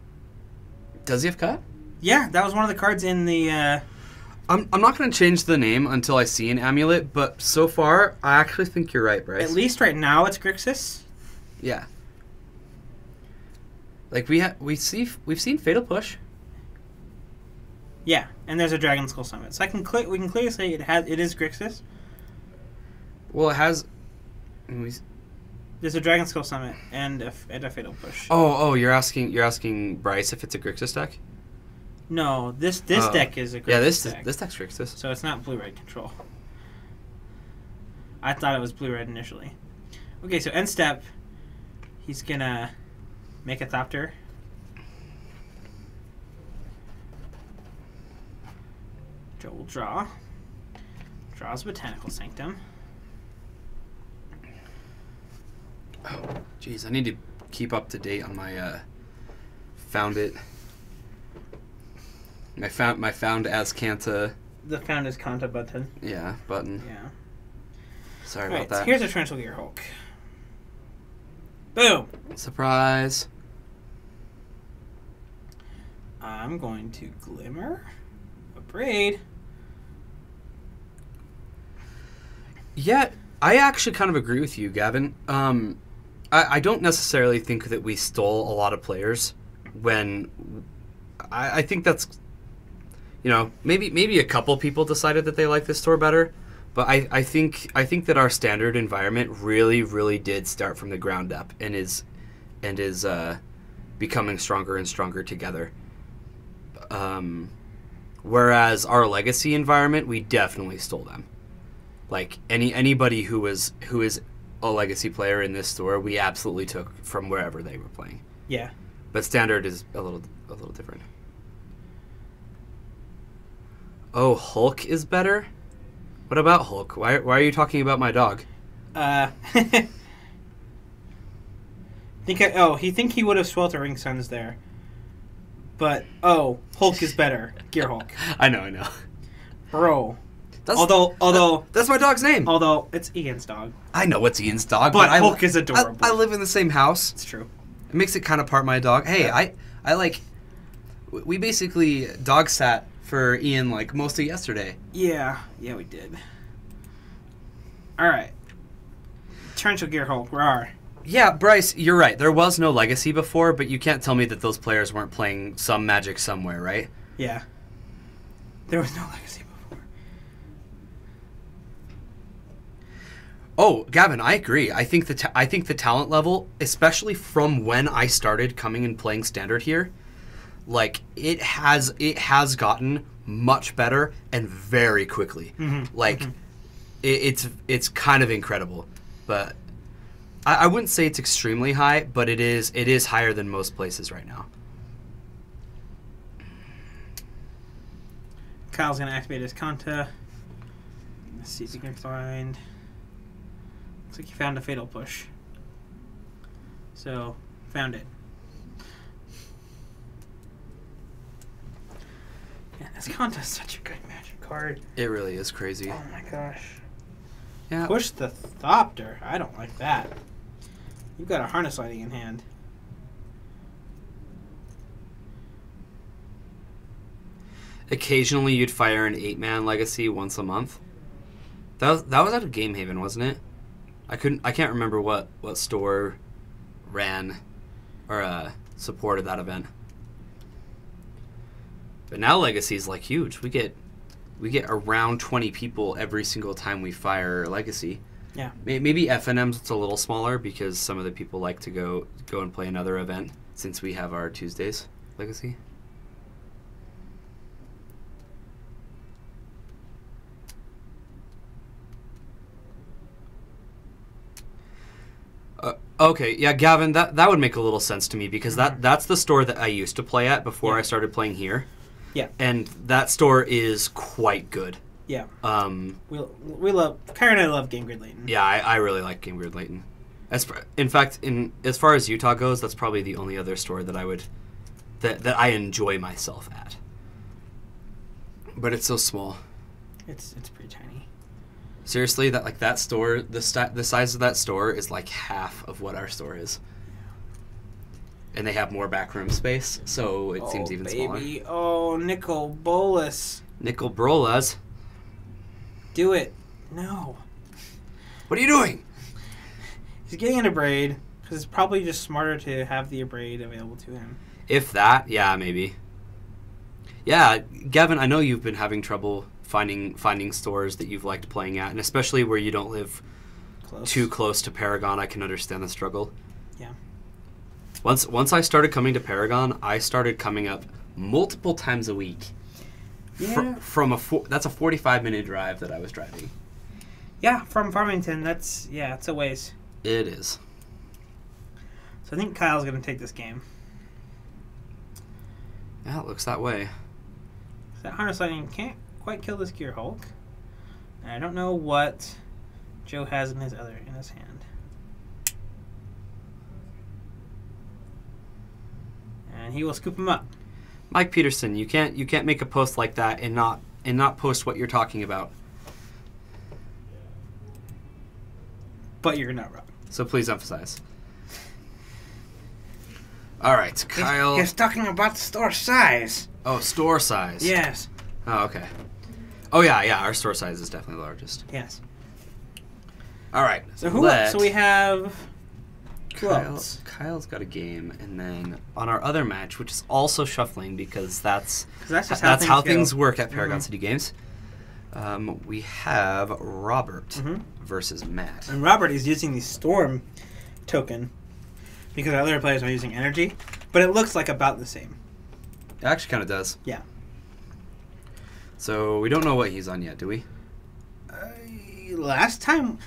Does he have cut? Yeah, that was one of the cards in the... I'm not going to change the name until I see an Amulet, but so far, I actually think you're right, Bryce. At least right now it's Grixis. Yeah. Like, we've seen Fatal Push. Yeah, and there's a Dragon Skull Summit. So we can clearly say it is Grixis. Well, it has... There's a Dragon Skull Summit and a Fatal Push. Oh, you're asking Bryce if it's a Grixis deck? No, this deck is a Grixis yeah, this deck. deck's Grixis. So it's not blue-red control. I thought it was blue-red initially. Okay, so end step, he's gonna make a Thopter. Joe will draw. Draws Botanical Sanctum. Oh, jeez, I need to keep up to date on my found it. My found Azcanta. The found is Kanta button. Yeah, button. Yeah. Sorry Alright, about that. so here's a Torrential Gear Hulk. Boom! Surprise. I'm going to Glimmer. A Braid. Yeah, I actually kind of agree with you, Gavin. I don't necessarily think that we stole a lot of players when I think that's, you know, maybe a couple people decided that they like this store better, but I think that our standard environment really did start from the ground up and is becoming stronger and stronger together. Whereas our legacy environment, we definitely stole them. Like anybody who is a legacy player in this store, we absolutely took from wherever they were playing. Yeah. But standard is a little different. Oh, Hulk is better? What about Hulk? Why are you talking about my dog? He think he would have Sweltering Suns there. But Hulk is better. Gear Hulk. I know. Bro. That's, Although that's my dog's name. Although it's Ian's dog. I know it's Ian's dog, But Hulk is adorable. I live in the same house. It's true. It makes it kind of part my dog. Hey, Yeah. I like. We basically dog sat for Ian like most of yesterday. Yeah, we did. Alright. Torrential Gear Hulk, rawr. Yeah, Bryce, you're right. There was no legacy before, but you can't tell me that those players weren't playing some Magic somewhere, right? Yeah. There was no legacy before. Oh, Gavin, I agree. I think the talent level, especially from when I started coming and playing Standard here, like it has gotten much better and very quickly. Mm-hmm. Like it's kind of incredible, but I wouldn't say it's extremely high, but it is higher than most places right now. Kyle's gonna activate his Kanta. Let's see if he can find. Looks like he found a Fatal Push. So, found it. Yeah, this Kanta is such a good Magic card. It really is crazy. Oh my gosh. Yeah. Push the Thopter. I don't like that. You've got a Harness Lighting in hand. Occasionally, you'd fire an 8-man legacy once a month. That was out of Game Haven, wasn't it? I can't remember what store ran or supported that event. But now Legacy's like huge. We get around 20 people every single time we fire Legacy. Yeah. Maybe FNM's it's a little smaller because some of the people like to go and play another event since we have our Tuesdays Legacy. Okay, yeah, Gavin, that would make a little sense to me because that's the store that I used to play at before I started playing here. Yeah. And that store is quite good. Yeah. We love Kyra and I love Game Grid Layton. Yeah, I really like Game Grid Layton. In fact, as far as Utah goes, that's probably the only other store that I enjoy myself at. But it's so small. It's pretty tiny. Seriously, that store, the size of that store is like half of what our store is. And they have more backroom space, so it seems even smaller. Oh, Nicol Bolas. Nicol Bolas. Do it. No. What are you doing? He's getting an abrade, because it's probably just smarter to have the abrade available to him. If that, yeah, maybe. Yeah, Gavin, I know you've been having trouble finding stores that you've liked playing at, and especially where you don't live too close to Paragon. I can understand the struggle. Yeah. Once I started coming to Paragon, I started coming up multiple times a week. Yeah. That's a 45-minute drive that I was driving. Yeah, from Farmington, it's a ways. It is. So I think Kyle's going to take this game. Yeah, it looks that way. That Harness Lightning can't quite kill this Gear Hulk. And I don't know what Joe has in his hand. And he will scoop him up. Mike Peterson, you can't make a post like that and not post what you're talking about. But you're not wrong. So please emphasize. All right, Kyle. He's talking about the store size. Oh, store size. Yes. Oh, okay. Oh yeah, our store size is definitely the largest. Yes. All right. So so we have who else? Kyle's got a game, and then on our other match, which is also shuffling because that's just how things work at Paragon City Games. We have Robert versus Matt. And Robert is using the Storm token because our other players are using Energy, but it looks like about the same. It actually kind of does. Yeah. So we don't know what he's on yet, do we? Last time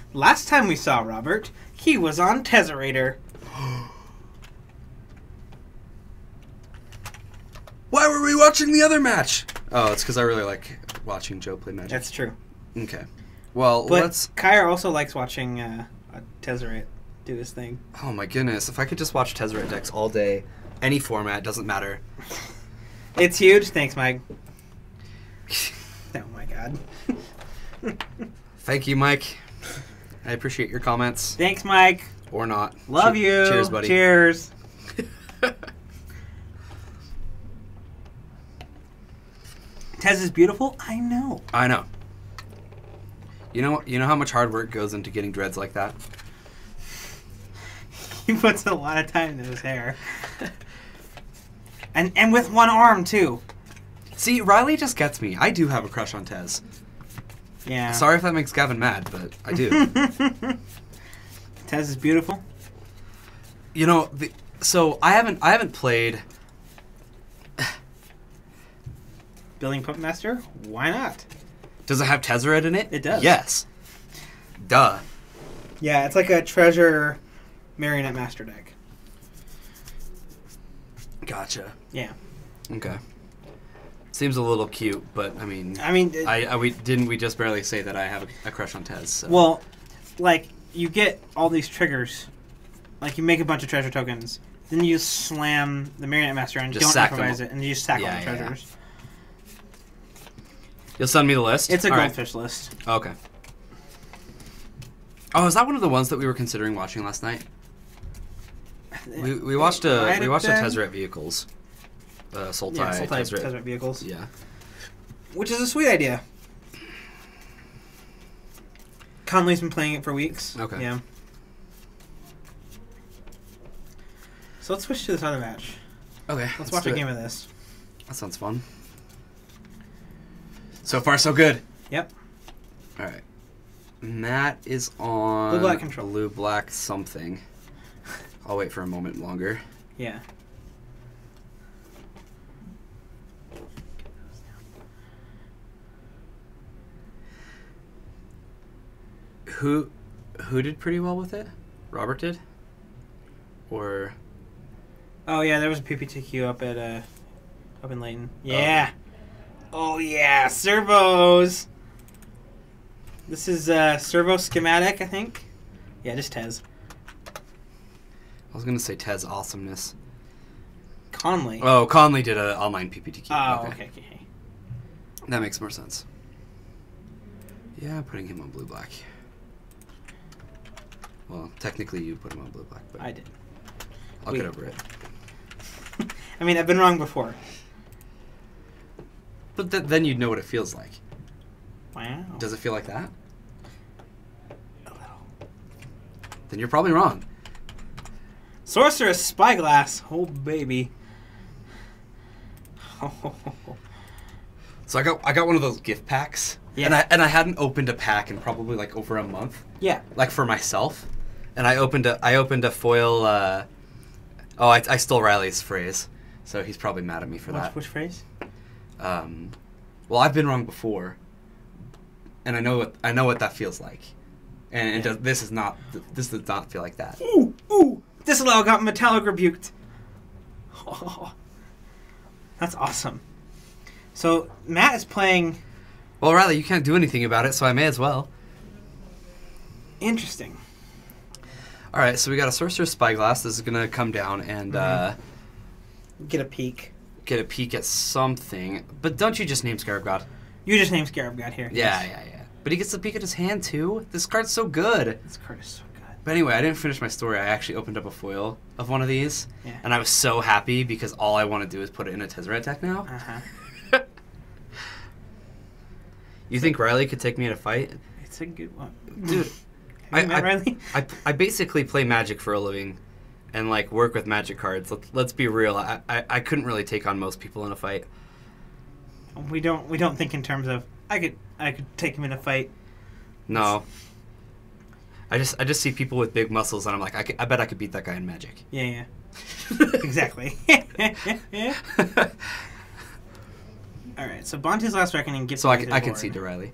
we saw Robert, he was on Tesserator. Why were we watching the other match? Oh, it's because I really like watching Joe play Magic. That's true. Okay. Well, but let's... Kyra also likes watching Tesseract do his thing. Oh my goodness. If I could just watch Tesseract decks all day, any format, doesn't matter. It's huge. Thanks, Mike. Oh my god. Thank you, Mike. I appreciate your comments. Thanks, Mike. Or not. Love you. Cheers, buddy. Cheers. Tez is beautiful? I know. I know. You know how much hard work goes into getting dreads like that? He puts a lot of time into his hair. And with one arm, too. See, Riley just gets me. I do have a crush on Tez. Yeah. Sorry if that makes Gavin mad, but I do. Tez is beautiful. You know, so I haven't played... Building Puppet Master? Why not? Does it have Tezzeret in it? It does. Yes. Duh. Yeah, it's like a treasure Marionette Master deck. Gotcha. Yeah. Okay. Seems a little cute, but I mean, we just barely say that I have a crush on Tez. So. Well, like you get all these triggers, like you make a bunch of treasure tokens, then you slam the Marionette Master and just don't improvise it, and you sack all the treasures. Yeah. You'll send me the list? It's a goldfish list. Okay. Oh, is that one of the ones that we were considering watching last night? We watched a Tezzeret Vehicles. Sultai Tezzeret Vehicles. Yeah. Which is a sweet idea. Conley's been playing it for weeks. Okay. Yeah. So let's switch to this other match. Okay. Let's watch a game of this. That sounds fun. So far, so good. Yep. All right. Matt is on Blue-black control. Blue-black something. I'll wait for a moment longer. Yeah. Who did pretty well with it? Robert did? Or Oh yeah, there was a PPTQ up in Layton. Yeah. Oh yeah, servos. This is servo schematic, I think. Yeah, just Tez. I was gonna say Tez awesomeness. Conley. Oh, Conley did an online PPTQ. Oh, okay. That makes more sense. Yeah, putting him on blue-black. Well, technically you put him on blue-black, but I did. I'll get over it. I mean, I've been wrong before. But then you'd know what it feels like. Wow. Does it feel like that? A little. Then you're probably wrong. Sorceress Spyglass. Oh, baby. So I got one of those gift packs. Yeah. And I hadn't opened a pack in probably like over a month. Yeah. Like for myself. And I opened a foil I stole Riley's phrase. So he's probably mad at me for that. Which phrase? Well, I've been wrong before. And I know what that feels like. And Yeah. this does not feel like that. Ooh! Disallow got metallic rebuked. Oh, that's awesome. So Matt is playing. Well, Riley, you can't do anything about it, so I may as well. Interesting. All right, so we got a Sorcerer's Spyglass. This is going to come down and Get a peek. get a peek at something. But don't you just name Scarab God? You just named Scarab God here. Yeah, Yes. yeah. But he gets to peek at his hand, too. This card's so good. This card is so good. But anyway, I didn't finish my story. I actually opened up a foil of one of these. Yeah. And I was so happy because all I want to do is put it in a Tezzeret deck now. Uh-huh. You think Riley could take me in a fight? It's a good one. Dude, Have you met Riley? I basically play Magic for a living and like work with Magic cards. Let's be real. I couldn't really take on most people in a fight. We don't think in terms of I could take him in a fight. No. I just see people with big muscles and I'm like, I bet I could beat that guy in Magic. Yeah. Exactly. All right, so Bonte's Last Reckoning gets So me to the I board. concede to Riley.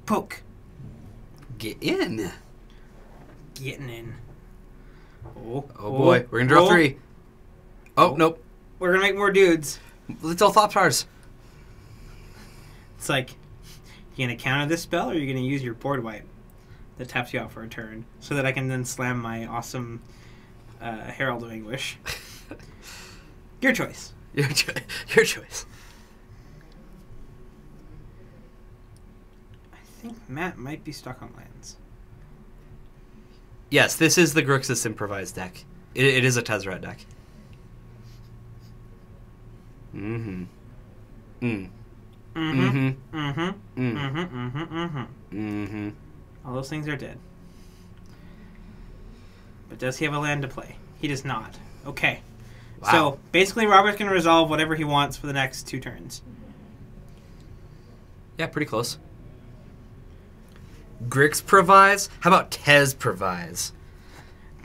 Poke. Get in. Getting in. Oh Boy, we're gonna draw 3. Oh, nope. We're gonna make more dudes. Let's all Thought Stars. It's like, you gonna counter this spell, or are you gonna use your board wipe that taps you out for a turn, so that I can then slam my awesome Herald of Anguish? Your choice. Your choice. I think Matt might be stuck on lands. Yes, this is the Grixis improvised deck. It is a Tezzeret deck. Mm-hmm. Mm. Mm-hmm. Mm-hmm. Mm-hmm. Mm. Mm-hmm. Mm-hmm. Mm-hmm. All those things are dead. But does he have a land to play? He does not. Okay. Wow. So, basically, Robert's going to resolve whatever he wants for the next 2 turns. Yeah, pretty close. Grix provides? How about Tez provides?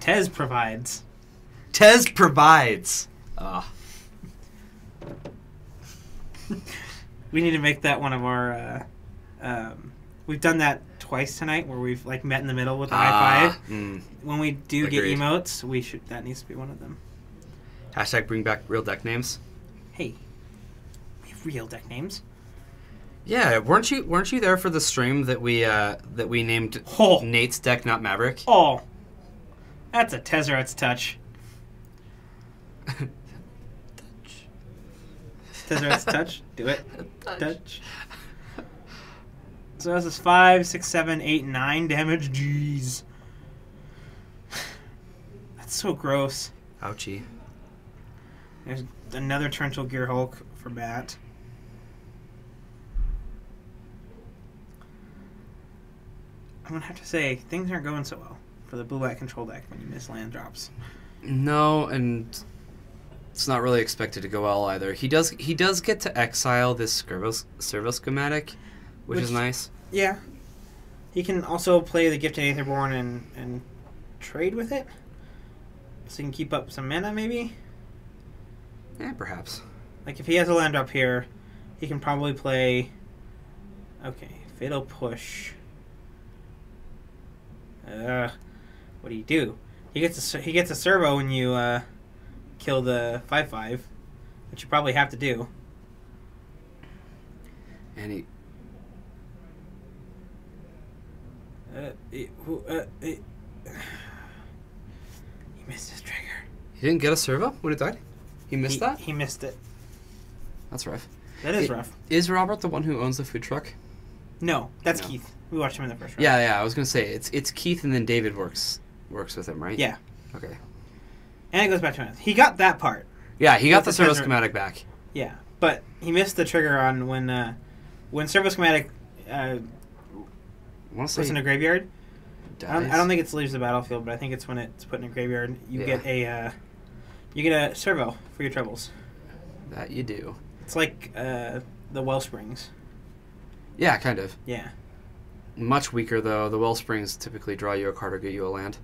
Tez provides. Tez provides. Ah. We need to make that one of our... we've done that twice tonight, where we've like met in the middle with a high five. When we do Agreed. get emotes, that needs to be one of them. Hashtag bring back real deck names. Hey, we have real deck names. Yeah, weren't you there for the stream that we named Oh. Nate's deck, not Maverick? Oh, that's a Tezzeret's touch. Tezzeret's touch. Do it. Touch. So this is 5, 6, 7, 8, 9 damage. Jeez. That's so gross. Ouchie. There's another Torrential Gear Hulk for Bat. I'm going to have to say, things aren't going so well for the blue-white control deck when you miss land drops. No, and it's not really expected to go well either. He does get to exile this servo schematic, which is nice. Yeah. He can also play the Gifted Aetherborn and trade with it. So he can keep up some mana, maybe? Yeah, perhaps. Like, if he has a land drop here, he can probably play... Okay, Fatal push. What do? He gets a servo when you kill the 5/5, which you probably have to do. And he He missed his trigger. He didn't get a servo when it died? He missed that? He missed it. That's rough. That is rough. Is Robert the one who owns the food truck? No, that's No. Keith. We watched him in the first round. Yeah, I was gonna say it's Keith and then David works with him, right? Yeah. Okay. And it goes back to him. He got that part. Yeah, he got With the the servo sensor- schematic back. Yeah, but he missed the trigger on when servo schematic I want to was say in a graveyard. dies. I don't think it leaves the battlefield, but I think it's when it's put in a graveyard. You Yeah. get a servo for your troubles. That you do. It's like the Wellsprings. Yeah, kind of. Yeah. Much weaker though. The Wellsprings typically draw you a card or get you a land.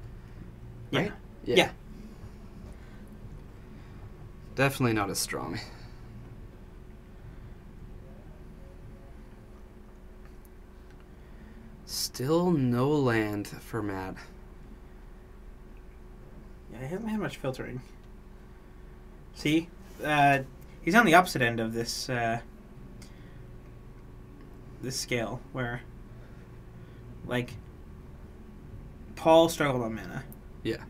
Right? Yeah. Definitely not as strong. Still no land for Matt. Yeah, he hasn't had much filtering. See? He's on the opposite end of this this scale, where, like, Paul struggled on mana. Yeah.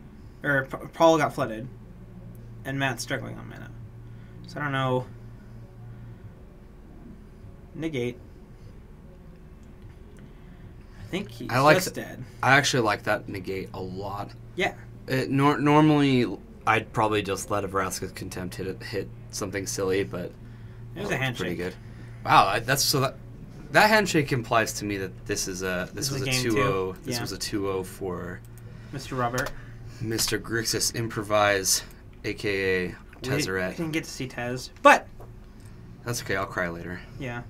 Or Paul got flooded, and Matt's struggling on mana. So I don't know. Negate. I think he's just dead. I actually like that negate a lot. Yeah. Normally, I'd probably just let a Vraska's Contempt hit something silly, but It was a handshake. pretty good. Wow, that handshake implies to me that this was a game 2-0. two. This Yeah. was a 2-0 for Mr. Robert. Mr. Grixis Improvise, aka We Tezzeret. didn't get to see Tez, but That's okay, I'll cry later. yeah.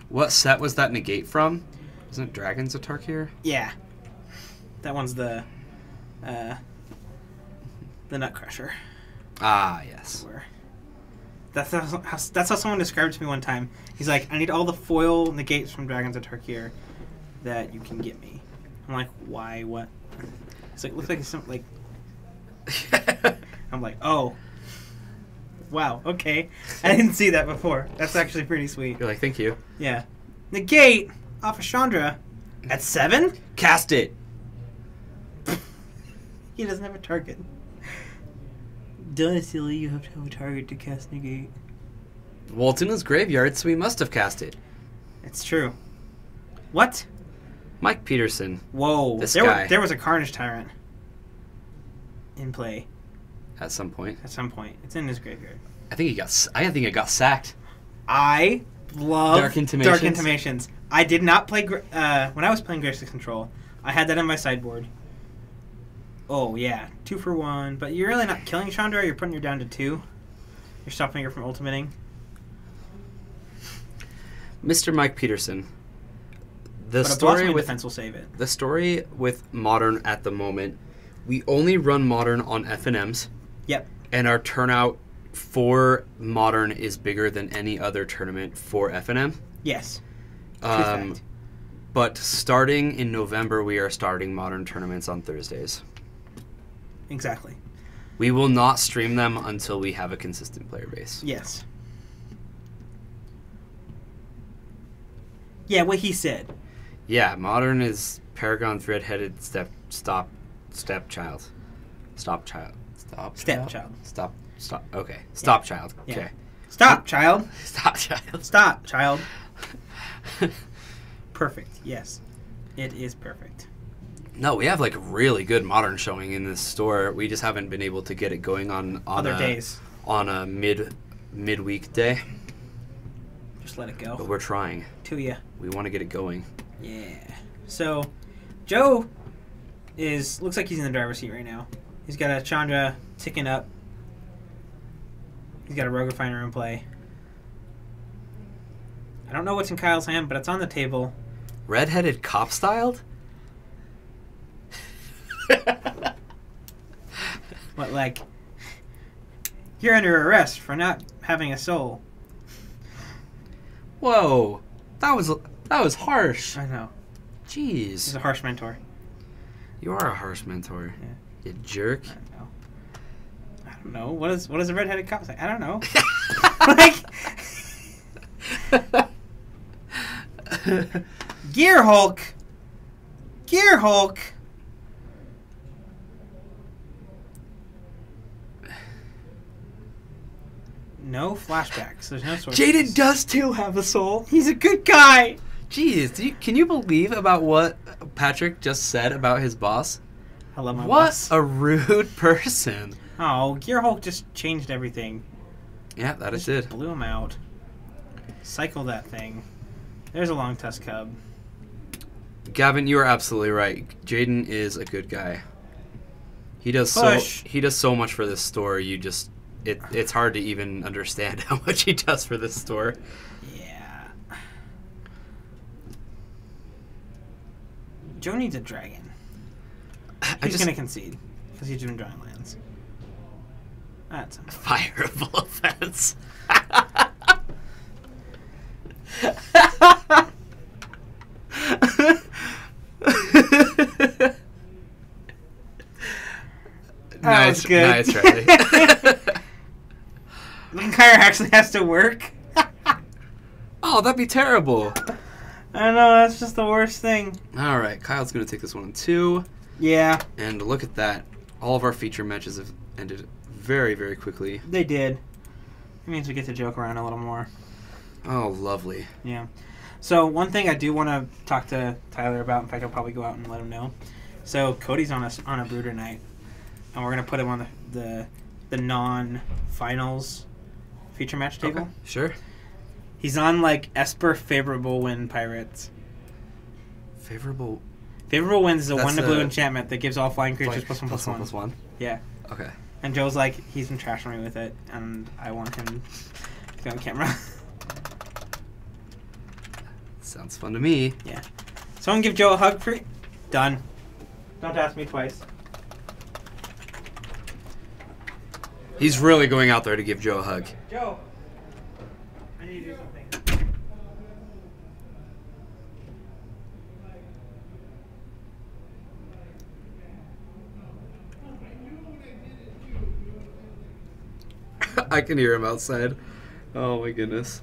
What set was that negate from? Wasn't it Dragons of Tarkir? Yeah. That one's the Nutcrusher. Ah, yes. Where that's how someone described it to me one time. He's like, I need all the foil negates from Dragons of Tarkir that you can get me. I'm like, why? What? It's like, looks like it's something like. I'm like, oh. Wow, okay. I didn't see that before. That's actually pretty sweet. You're like, thank you. Yeah. Negate off of Chandra at 7? Cast it! He doesn't have a target. Duh, silly, you have to have a target to cast negate. Well, it's in his graveyard, so he must have cast it. It's true. What? Mike Peterson. Whoa. This there guy. There was a Carnage Tyrant in play At some point. at some point. It's in his graveyard. I think it got sacked. I love Dark Intimations? Intimations. I did not play... when I was playing Graceful Control, I had that on my sideboard. Oh, yeah. 2 for 1. But you're really not killing Chandra. You're putting her down to 2. You're stopping her from ultimating. Mr. Mike Peterson. But a blossoming defense will save it. The story with Modern at the moment, we only run Modern on FNMs. Yep. And our turnout for Modern is bigger than any other tournament for FNM. Yes. True fact. But starting in November, we are starting Modern tournaments on Thursdays. Exactly. We will not stream them until we have a consistent player base. Yes. Yeah, what he said. Yeah, Modern is Paragon's red-headed stepchild. Stop. Okay. Stop child. Yeah. Okay. Stop, child. Stop child. Stop, child. Perfect. Yes. It is perfect. No, we have like really good Modern showing in this store. We just haven't been able to get it going on Other days. On a midweek day. Just let it But go. we're trying. To ya. We want to get it going. Yeah. So, Joe looks like he's in the driver's seat right now. He's got a Chandra ticking up. He's got a Rogue Refiner in play. I don't know what's in Kyle's hand, but it's on the table. Red-headed cop styled? What, like, you're under arrest for not having a soul. Whoa. That was harsh. I know. Jeez. He's a harsh mentor. You are a harsh mentor. Yeah. You jerk. I don't know. What does a redheaded cop say? I don't know. Like, Gear Hulk. Gear Hulk. No flashbacks. There's no sources. Jaden does too have a soul. He's a good guy. Jeez, can you believe about what Patrick just said about his boss? I love my What boss. a rude person. Oh, Gear Hulk just changed everything. Yeah, that it Just did. blew him out. Cycle that thing. There's a long tusk cub. Gavin, you are absolutely right. Jaden is a good guy. He does Push. so much for this store. It's hard to even understand how much he does for this store. Yeah. Joe needs a dragon. He's gonna concede because he's doing drawing lands. That's Fireable offense. was good. Nice, Riley. Kyra actually has to work. Oh, that'd be terrible. I know, that's just the worst thing. All right, Kyle's going to take this one on 2. Yeah, And look at that. All of our feature matches have ended very, very quickly. they did. It means we get to joke around a little more. Oh, lovely. Yeah. So one thing I do want to talk to Tyler about, in fact, I'll probably go out and let him know. So Cody's on a Brooder night, and we're gonna put him on the non-finals feature match table. Okay, sure. He's on like Esper favorable win Pirates. Favorable. Favorable wins is a That's 1 to blue a- enchantment that gives all flying creatures Like, +1/+1. Yeah. Okay. And Joe's like, he's been trashing me with it, and I want him to be on camera. Sounds fun to me. Yeah. Someone give Joe a hug for... Done. Don't ask me twice. He's really going out there to give Joe a hug. Joe, I need to do something. I can hear him outside. Oh my goodness.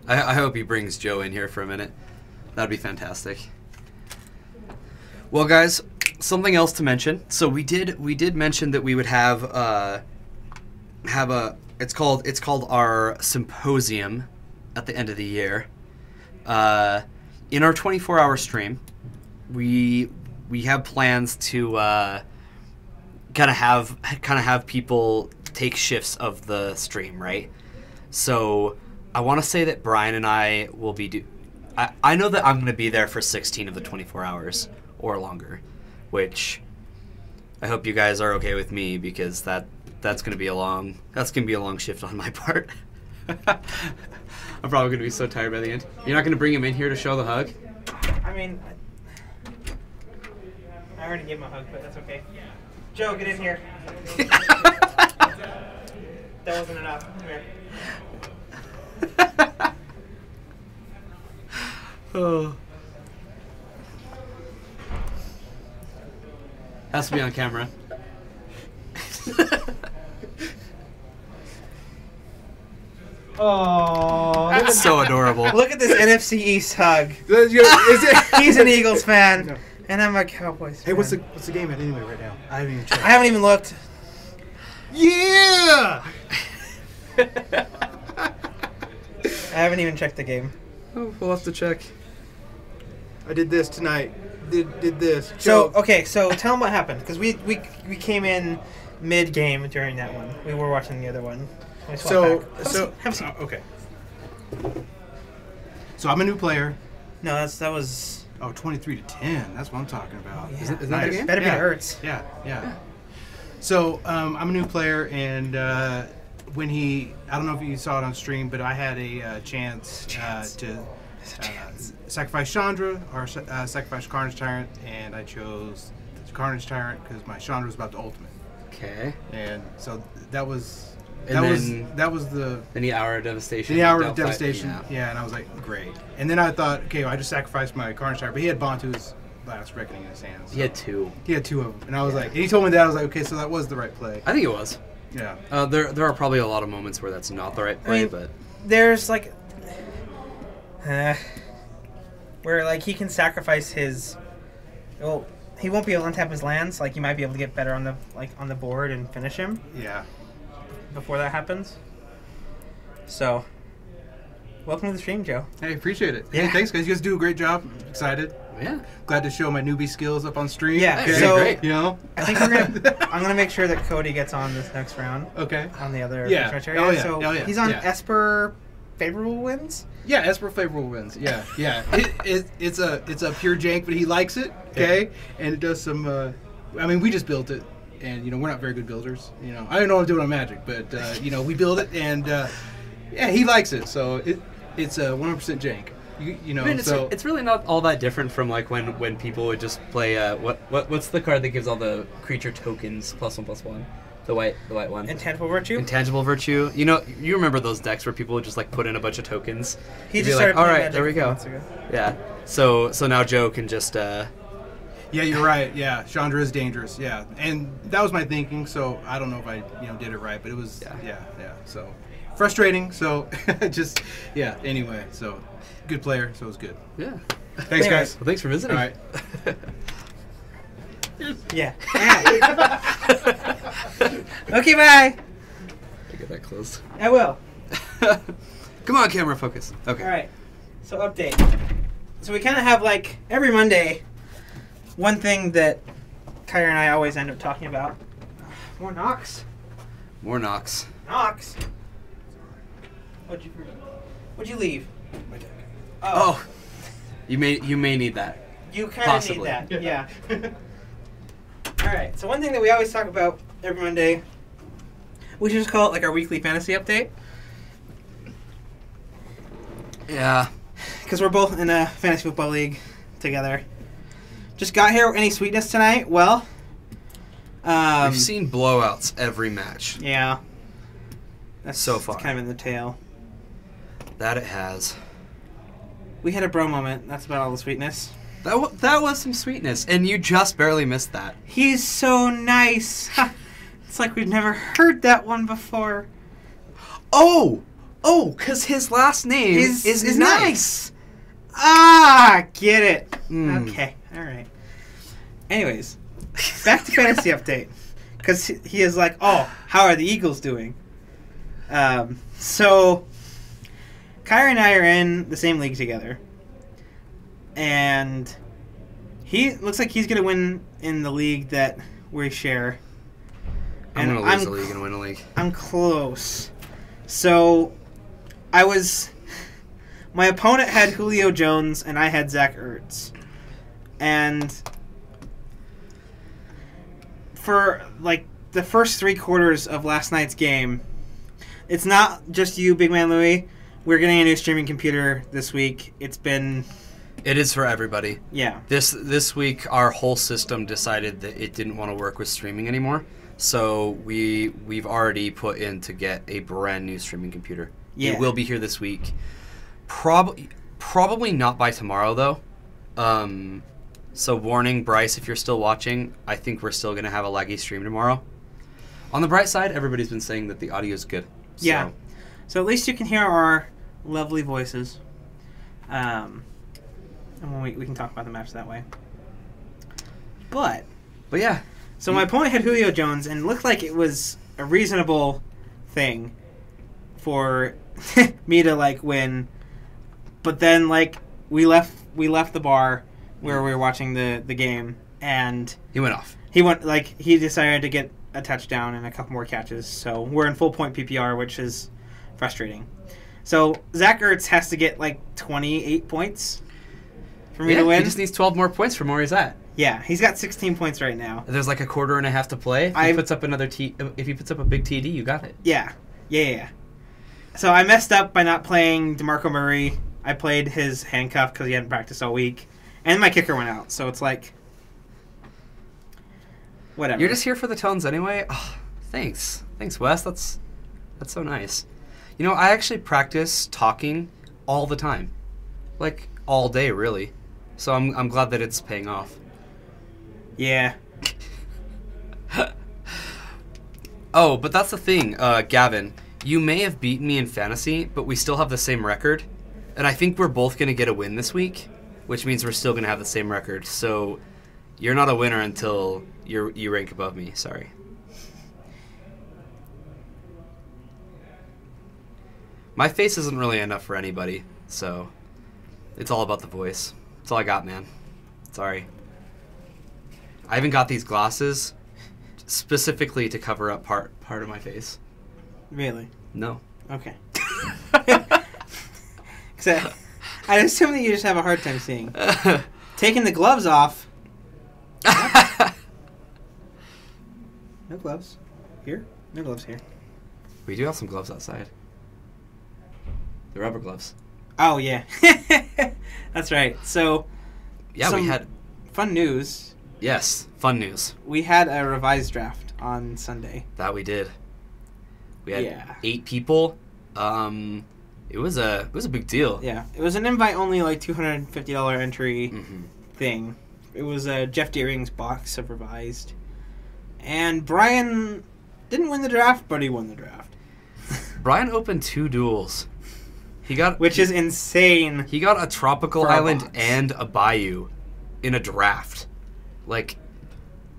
I hope he brings Joe in here for a minute. That'd be fantastic. Well, guys, something else to mention. So we did mention that we would have a it's called our symposium at the end of the year. In our 24-hour stream, we have plans to kind of have people take shifts of the stream, right? So I want to say that Brian and I will be I know that I'm going to be there for 16 of the 24 hours or longer, which I hope you guys are okay with me, because that's going to be a long shift on my part. I'm probably going to be so tired by the end. You're not going to bring him in here to show the hug? I mean, I already gave him a hug, but that's okay. Joe, get in here. That wasn't enough. Come here. Oh. Has to be on camera. Oh, That's so adorable. look at this NFC East hug. Is it? He's an Eagles fan, and I'm a Cowboys fan. Hey, what's the game at anyway right now? I haven't even checked. I haven't even looked. Yeah! I haven't even checked the game. Oh, we'll have to check. I did this tonight. Did this. So Joe. okay, so tell them what happened, because we came in mid game during that one. We were watching the other one. We swapped back. Have a seat. Okay. So I'm a new player. No, that was. Oh, 23-10. That's what I'm talking about. Yeah. Is that the Nice. game? Better be Yeah. Hurts. Yeah. So I'm a new player, and when I don't know if you saw it on stream, but I had a chance to sacrifice Chandra or sacrifice Carnage Tyrant, and I chose the Carnage Tyrant because my Chandra was about to ultimate. Okay. And so that was And that was the Hour of Devastation. of Devastation. Yeah, and I was like, great. And then I thought, okay, well, I just sacrificed my Carnage Tiger, but he had Bantu's Last Reckoning in his hands. So. He had two. He had two of them, and I was like, and he told me that. I was like, okay, so that was the right play. I think it was. Yeah. There are probably a lot of moments where that's not the right play, but there's like where like he can sacrifice his. Well, he won't be able to untap his lands. Like you might be able to get better on the board and finish him. Yeah. Before that happens. So, welcome to the stream, Joe. Hey, appreciate it. Yeah. Hey, thanks, guys. You guys do a great job. Excited. yeah. Glad to show my newbie skills up on stream. Yeah. Hey, So great. You know. I think I'm gonna make sure that Cody gets on this next round Okay. on the other Yeah. area. Oh, yeah. So Oh, yeah. he's on Yeah. Esper favorable wins. Yeah, Esper favorable wins. Yeah, yeah. It's a pure jank, but he likes it. Okay, and it does some. I mean, we just built it, and we're not very good builders. I don't know what I'm doing on Magic, but we build it, and yeah, he likes it. So it's a 100% jank. I mean, it's really not all that different from like when people would just play what's the card that gives all the creature tokens +1/+1, the white one. Intangible Virtue. Intangible Virtue. You remember those decks where people would just like put in a bunch of tokens. He You'd just be like, started all playing right, Magic there we a few go. months ago. Yeah. So now Joe can just. Yeah, you're right. Yeah, Chandra is dangerous. Yeah, and that was my thinking. So I don't know if I did it right, but it was yeah. So frustrating. So just Anyway, so good player. So it was good. Yeah. Thanks, guys. Well, thanks for visiting. All right. Yeah. Okay, bye. Get that closed. I will. Come on, camera, focus. Okay. All right. So update. So we kind of have like every Monday, one thing that Kyra and I always end up talking about. More Nox. More Nox. Nox. What'd you leave? Oh. You may need that. You kind of need Possibly. that. Yeah. All right. So one thing that we always talk about every Monday, we should just call it like our weekly fantasy update. Yeah. Because we're both in a fantasy football league together. Just got here. Any sweetness tonight? Well, We've seen blowouts every match. yeah. That's So far. kind of in the tail. That it has. We had a bro moment. That's about all the sweetness. That was some sweetness, and you just barely missed that. He's so nice. It's like we've never heard that one before. Oh, because his last name is nice. Ah, get it. Mm. Okay, all right. Anyways, back to fantasy update. Because he is like, oh, how are the Eagles doing? So, Kyra and I are in the same league together. And he looks like he's going to win in the league that we share. I'm going to lose a league and win a league. I'm close. So, my opponent had Julio Jones and I had Zach Ertz. And for like the first 3 quarters of last night's game, it's not just you, Big Man Louie. We're getting a new streaming computer this week. It is for everybody. Yeah. This week, our whole system decided that it didn't want to work with streaming anymore. So we've already put in to get a brand new streaming computer. Yeah. It will be here this week. Probably not by tomorrow though. So warning, Bryce, if you're still watching, I think we're still gonna have a laggy stream tomorrow. On the bright side, everybody's been saying that the audio is good. So. Yeah. So at least you can hear our lovely voices. And we can talk about the match that way. But yeah. So my opponent had Julio Jones, and it looked like it was a reasonable thing for me to like win. But then like we left the bar where we were watching the game, and He went off. He decided to get a touchdown and a couple more catches. So we're in full point PPR, which is frustrating. So Zach Ertz has to get like 28 points for me to win. He just needs 12 more points from where he's at. Yeah, he's got 16 points right now. There's like a quarter and a half to play. If he puts up a big TD, you got it. Yeah. So I messed up by not playing DeMarco Murray. I played his handcuff because he hadn't practiced all week. And my kicker went out, so it's like... Whatever. You're just here for the tones anyway? Oh, thanks. Thanks, Wes. That's That's so nice. You know, I actually practice talking all the time. Like, all day, really. So I'm glad that it's paying off. Yeah. Oh, but that's the thing, Gavin. You may have beaten me in fantasy, but we still have the same record. And I think we're both going to get a win this week, which means we're still going to have the same record. So you're not a winner until you rank above me. Sorry. My face isn't really enough for anybody, so it's all about the voice. That's all I got, man. Sorry. I even got these glasses specifically to cover up part of my face. Really? No. Okay. I assume that you just have a hard time seeing. Taking the gloves off. No gloves. Here? No gloves here. We do have some gloves outside. The rubber gloves. Oh, yeah. That's right. So, Yeah, we had... fun news. Yes, fun news. We had a revised draft on Sunday. That we did. We had Yeah. 8 people. It was a big deal. Yeah. It was an invite-only, like, $250 entry Mm-hmm. thing. It was a Jeff Deering's box of revised. And Brian didn't win the draft, but he won the draft. Brian opened 2 duels. He got Which is insane. He got a tropical For a island box. and a bayou in a draft. Like,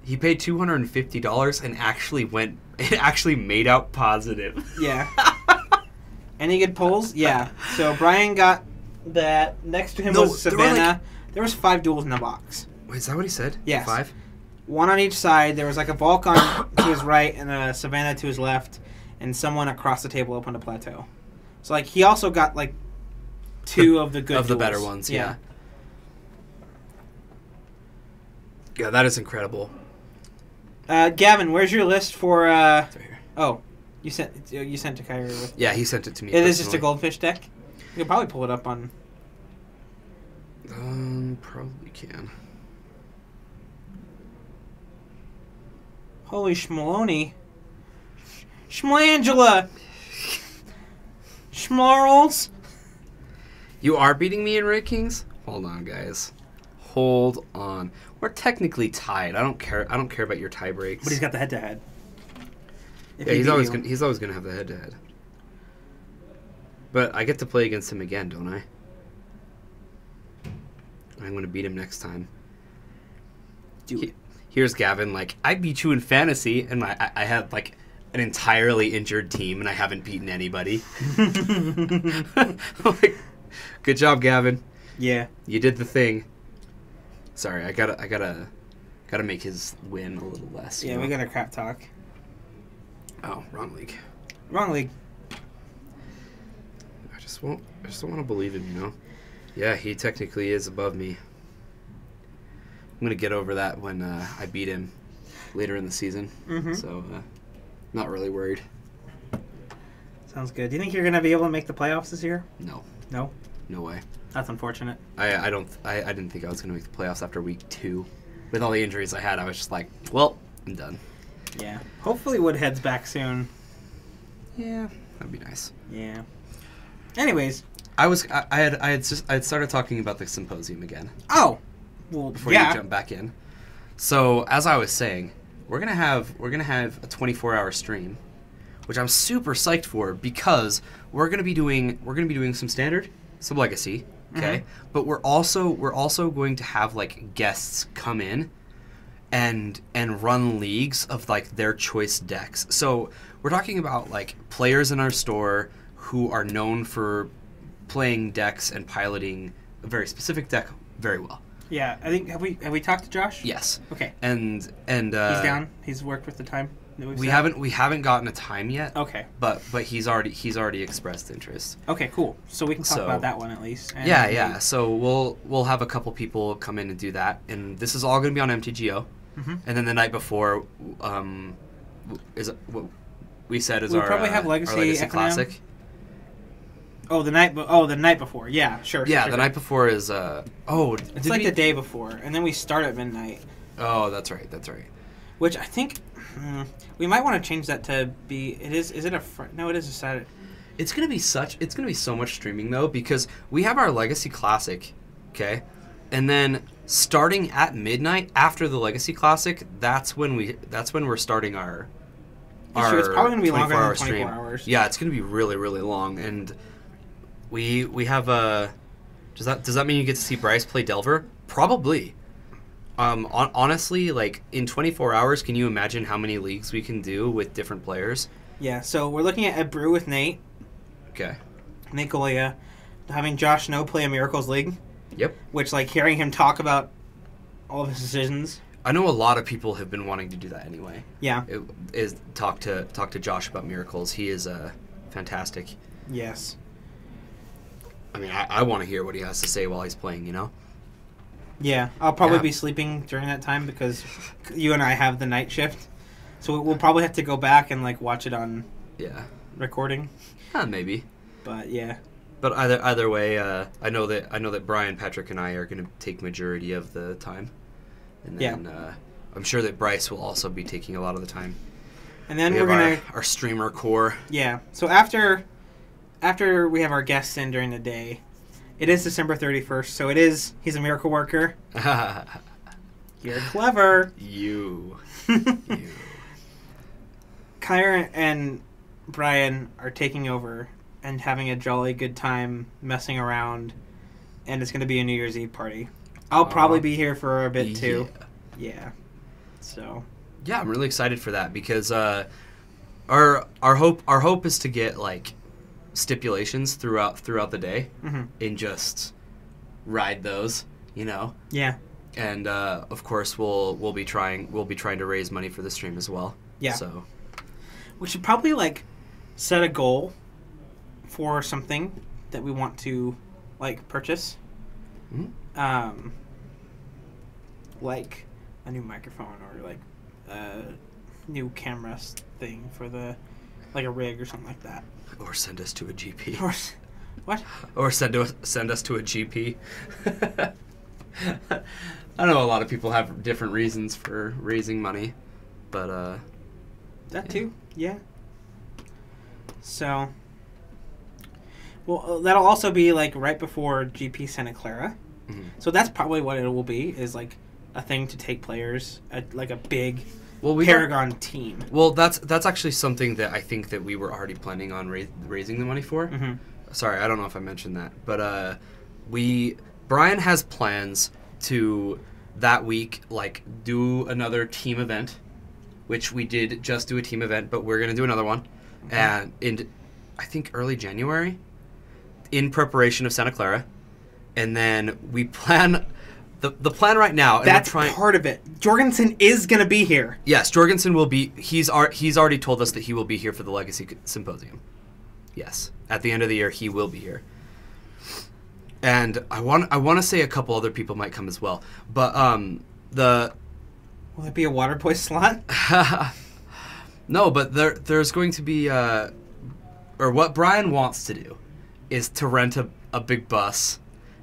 he paid $250 and actually made out positive. Yeah. Any good polls? Yeah. So Brian got that. Next to him No, was there were, Savannah. There was 5 duels in the box. Wait, is that what he said? Yes. 5? 1 on each side. There was like a Vulcan to his right and a Savannah to his left, and someone across the table opened a plateau. So like he also got like 2 of the good of the duels. better ones. Yeah. Yeah, that is incredible. Gavin, where's your list for? It's right here. Oh, you sent to Kyrie with. Yeah, he sent it to me. It is just a personally. goldfish deck. You could probably pull it up on. Probably can. Holy schmaloni. Schmlangela. Schmarls. You are beating me in rankings? Hold on, guys. Hold on. We're technically tied. I don't care about your tie breaks. But he's got the head-to-head. Yeah, he's always gonna have the head-to-head. But I get to play against him again, don't I? I'm gonna beat him next time. Here's Gavin. Like, I beat you in fantasy, and I had like an entirely injured team, and I haven't beaten anybody. Like, good job, Gavin. Yeah. You did the thing. Sorry, I gotta make his win a little less. Yeah, we got a crap talk. Oh, wrong league. Wrong league. I just don't want to believe him, you know. Yeah, he technically is above me. I'm gonna get over that when I beat him later in the season. Mm-hmm. So, not really worried. Sounds good. Do you think you're going to be able to make the playoffs this year? No, No? no way. That's unfortunate. I didn't think I was gonna make the playoffs after week 2. With all the injuries I had, I was just like, well, I'm done. Yeah. Hopefully Woodhead's back soon. Yeah, that'd be nice. Yeah. Anyways. I had started talking about the symposium again. Oh. Well, Before yeah. you jump back in. So, as I was saying, we're gonna have a 24-hour stream, which I'm super psyched for because we're gonna be doing some standard, some legacy, okay? Mm-hmm. But we're also going to have like guests come in and run leagues of like their choice decks. So we're talking about like players in our store who are known for playing decks and piloting a very specific deck very well. Yeah. I think have we talked to Josh? Yes. Okay. And He's down. He's worked with the time that we've we set? haven't gotten a time yet. Okay. But he's already expressed interest. Okay, cool. So we can talk So- about that one at least. And Yeah. So we'll have a couple people come in and do that, and this is all going to be on MTGO. Mhm. And then the night before, is what we said is We'll our probably have Legacy Econom. Classic. Oh, the night before. Yeah, sure. Yeah, sure, the sure. night before is It's like the day before, and then we start at midnight. Oh, that's right. which I think we might want to change that to be. It is. Is it a? No, it is a Saturday. It's gonna be so much streaming though, because we have our Legacy Classic, okay, and then starting at midnight after the Legacy Classic, that's when we're starting our. Sure, it's probably gonna be longer than 24 stream. hours. Yeah, it's gonna be really, really long, and we have a. Does that mean you get to see Bryce play Delver? Probably. Honestly, like in 24 hours, can you imagine how many leagues we can do with different players? Yeah, so we're looking at a brew with Nate. Okay. Nate Golia, having Josh Snow play a Miracles League. Yep. Which, like, hearing him talk about all of his decisions. I know a lot of people have been wanting to do that anyway. Yeah. It is talk to Josh about Miracles. He is fantastic. Yes. I mean, I want to hear what he has to say while he's playing, you know? Yeah, I'll probably be sleeping during that time because you and I have the night shift. So we'll probably have to go back and, like, watch it on recording. Maybe. But, yeah. But either way, I know that Brian, Patrick, and I are going to take majority of the time. And then I'm sure that Bryce will also be taking a lot of the time. And then we're going to... Our streamer core. Yeah. So after we have our guests in during the day, it is December 31st, so he's a miracle worker. You're clever. You. Kyra and Brian are taking over and having a jolly good time messing around, and it's going to be a New Year's Eve party. I'll probably be here for a bit too. Yeah. So. Yeah, I'm really excited for that because our hope is to get like stipulations throughout the day and just ride those, you know. Yeah. And of course we'll be trying to raise money for the stream as well. Yeah. So we should probably like set a goal for something that we want to like purchase. Mm-hmm. Like a new microphone or like a new camera thing for the like a rig or something like that. Or send us to a GP. Or what? Or send us to a GP. I know a lot of people have different reasons for raising money, but that too, yeah. So, well, that'll also be like right before GP Santa Clara. Mm-hmm. So that's probably what it will be, is like a thing to take players at like a big Paragon team. Well, that's actually something that I think that we were already planning on raising the money for. Mm-hmm. Sorry, I don't know if I mentioned that, but Brian has plans to that week like do another team event, which we did just do a team event, but we're gonna do another one, and in I think early January, in preparation of Santa Clara, and then we plan. The plan right now, and that's part of it. Jorgensen is going to be here. Yes, Jorgensen will be. He's already told us that he will be here for the Legacy Symposium. Yes, at the end of the year, he will be here. And I want to say a couple other people might come as well. But will it be a water boy slot? No, but there's going to be or what Brian wants to do is to rent a big bus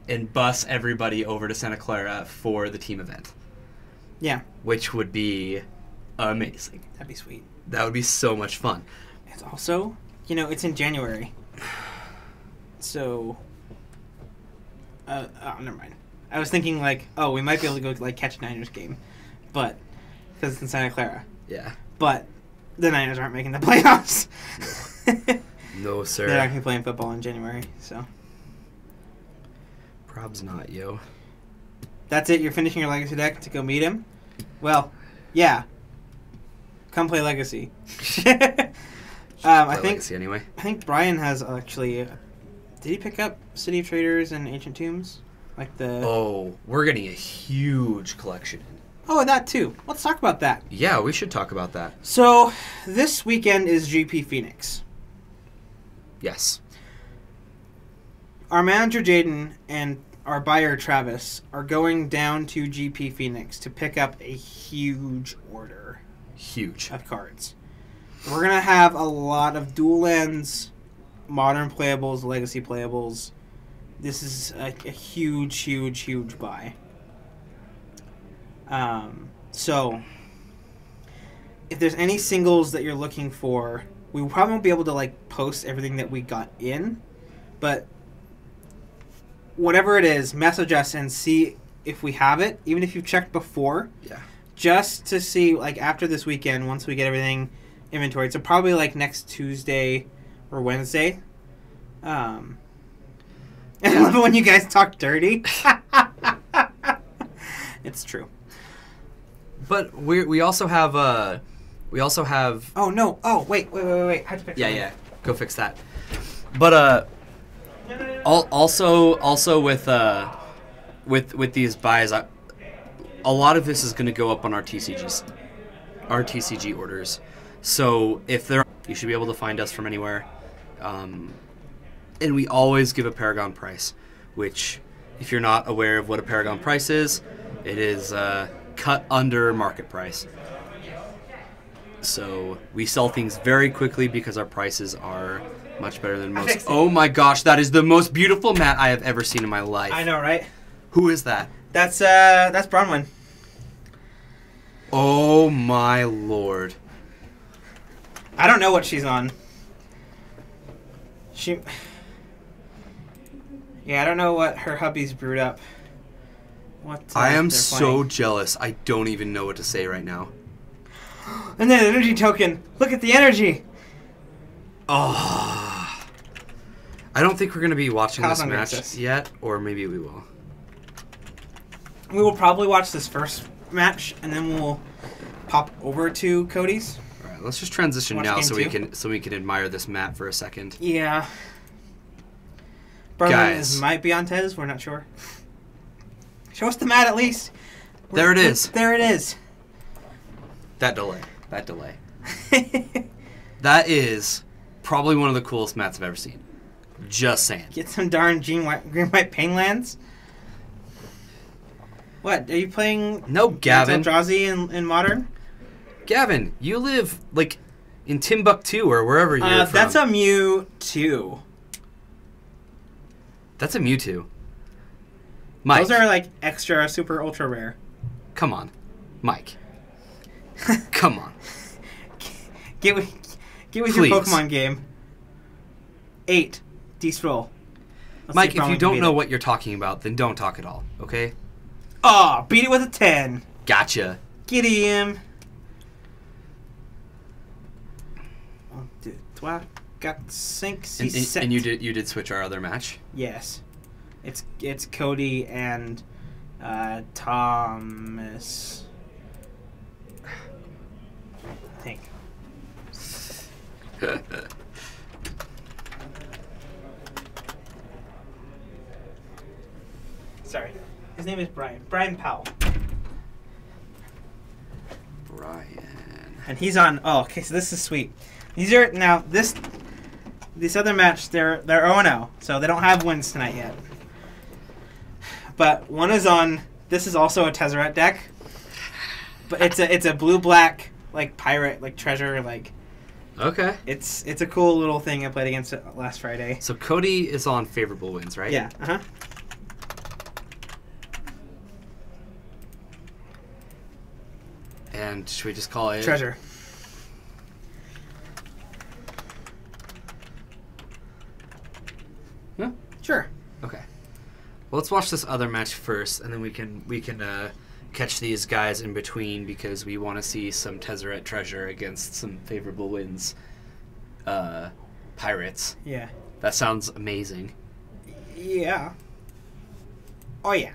and bus everybody over to Santa Clara for the team event. Yeah. Which would be amazing. That'd be sweet. That would be so much fun. It's also, it's in January. So, never mind. I was thinking we might be able to go catch a Niners game, but because it's in Santa Clara. Yeah. But the Niners aren't making the playoffs. No, sir. They're not going to be playing football in January, so. Prob's not, yo. That's it? You're finishing your Legacy deck to go meet him? Well, yeah. Come play Legacy. I think Legacy anyway. I think Brian has actually. Did he pick up City of Traders and Ancient Tombs? Oh, we're getting a huge collection. Oh, that too. Let's talk about that. Yeah, we should talk about that. So, this weekend is GP Phoenix. Yes. Our manager Jaden and our buyer Travis are going down to GP Phoenix to pick up a huge order. Huge. Of cards. We're going to have a lot of dual lands, modern playables, legacy playables. This is a huge, huge, huge buy. So, if there's any singles that you're looking for, we probably won't be able to like post everything that we got in, but whatever it is, message us and see if we have it, even if you've checked before. Yeah. Just to see, like, after this weekend, once we get everything inventoried, so probably like next Tuesday or Wednesday. And I love it when you guys talk dirty. It's true. But we also have Oh no! Oh wait! I have to fix something. yeah. Go fix that. But also with these buys, a lot of this is going to go up on our TCG orders. So you should be able to find us from anywhere. And we always give a Paragon price, which, if you're not aware of what a Paragon price is, it is cut under market price. So we sell things very quickly because our prices are much better than most. Oh my gosh, that is the most beautiful mat I have ever seen in my life. I know, right? Who is that? That's Bronwyn. Oh my lord. I don't know what she's on. Yeah, I don't know what her hubby's brewed up. What? I am they're so playing. jealous. I don't even know what to say right now. And then energy token. Look at the energy. Oh. I don't think we're going to be watching How's this on match Nexus? yet, or maybe we will. We will probably watch this first match, and then we'll pop over to Cody's. All right, let's just transition Watch now game so we can admire this map for a second. Yeah. Bronwyn Guys. might be on Tez. We're not sure. Show us the mat at least. There it is. There it is. That delay. That is probably one of the coolest mats I've ever seen. Just saying. Get some darn green white Painlands. What, are you playing No, Gavin. Eldrazi in Modern? Gavin, you live, like, in Timbuktu or wherever you're from. That's a Mewtwo. That's a Mewtwo. Mike. Those are, like, extra, super, ultra rare. Come on. Mike. Come on. Get with your Please. Pokemon game. 8. D-Scroll. Mike, if you don't know what you're talking about, then don't talk at all, okay? Oh, beat it with a 10. Gotcha. Get him. Oh, dude, do I got sync set? And you did switch our other match? Yes. It's Cody and Thomas. I think. Sorry. His name is Brian. Brian Powell. Brian. And he's on. Oh, okay. So this is sweet. These are now this other match. They're 0-0, so they don't have wins tonight yet. But one is on. This is also a Tezzeret deck, but it's a blue black like pirate like treasure like. Okay. It's a cool little thing I played against it last Friday. So Cody is on favorable wins, right? Yeah. Uh huh. And should we just call it Treasure. Yeah. Sure. Okay. Well, let's watch this other match first, and then we can catch these guys in between because we want to see some Tezzeret treasure against some favorable wins. Pirates. Yeah. That sounds amazing. Yeah. Oh yeah.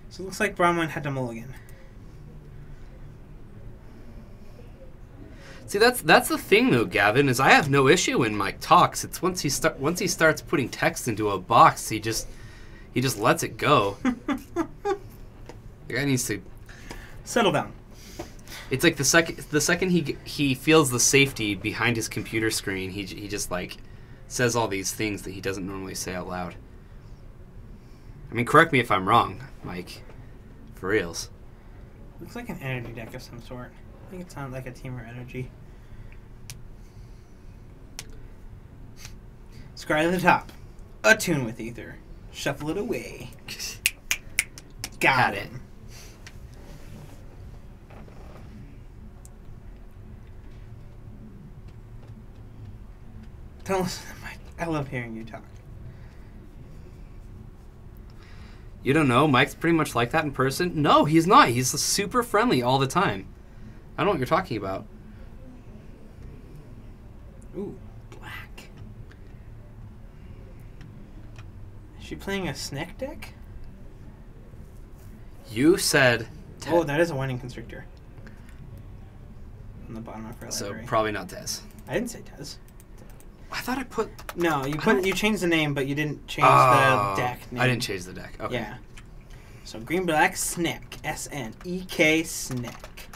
So it looks like Bronwyn had to mulligan. See, that's the thing though, Gavin, is I have no issue when Mike talks. It's once he starts putting text into a box, he just lets it go. The guy needs to Settle down. It's like the second he feels the safety behind his computer screen, he just like says all these things that he doesn't normally say out loud. I mean, correct me if I'm wrong, Mike. For reals. Looks like an energy deck of some sort. I think it sounds like a Teamer energy. Scry to the top. Attune with ether. Shuffle it away. Got Had it. it. Don't listen to Mike. I love hearing you talk. You don't know, Mike's pretty much like that in person. No, he's not. He's super friendly all the time. I don't know what you're talking about. Ooh, black. Is she playing a snack deck? You said... Oh, that is a Winding Constrictor. On the bottom of her So library. probably not Tez. I didn't say Tez. I thought I put... No, you changed the name, but you didn't change the deck name. I didn't change the deck. Okay. Yeah. So green black Sneck. S-N-E-K Sneck.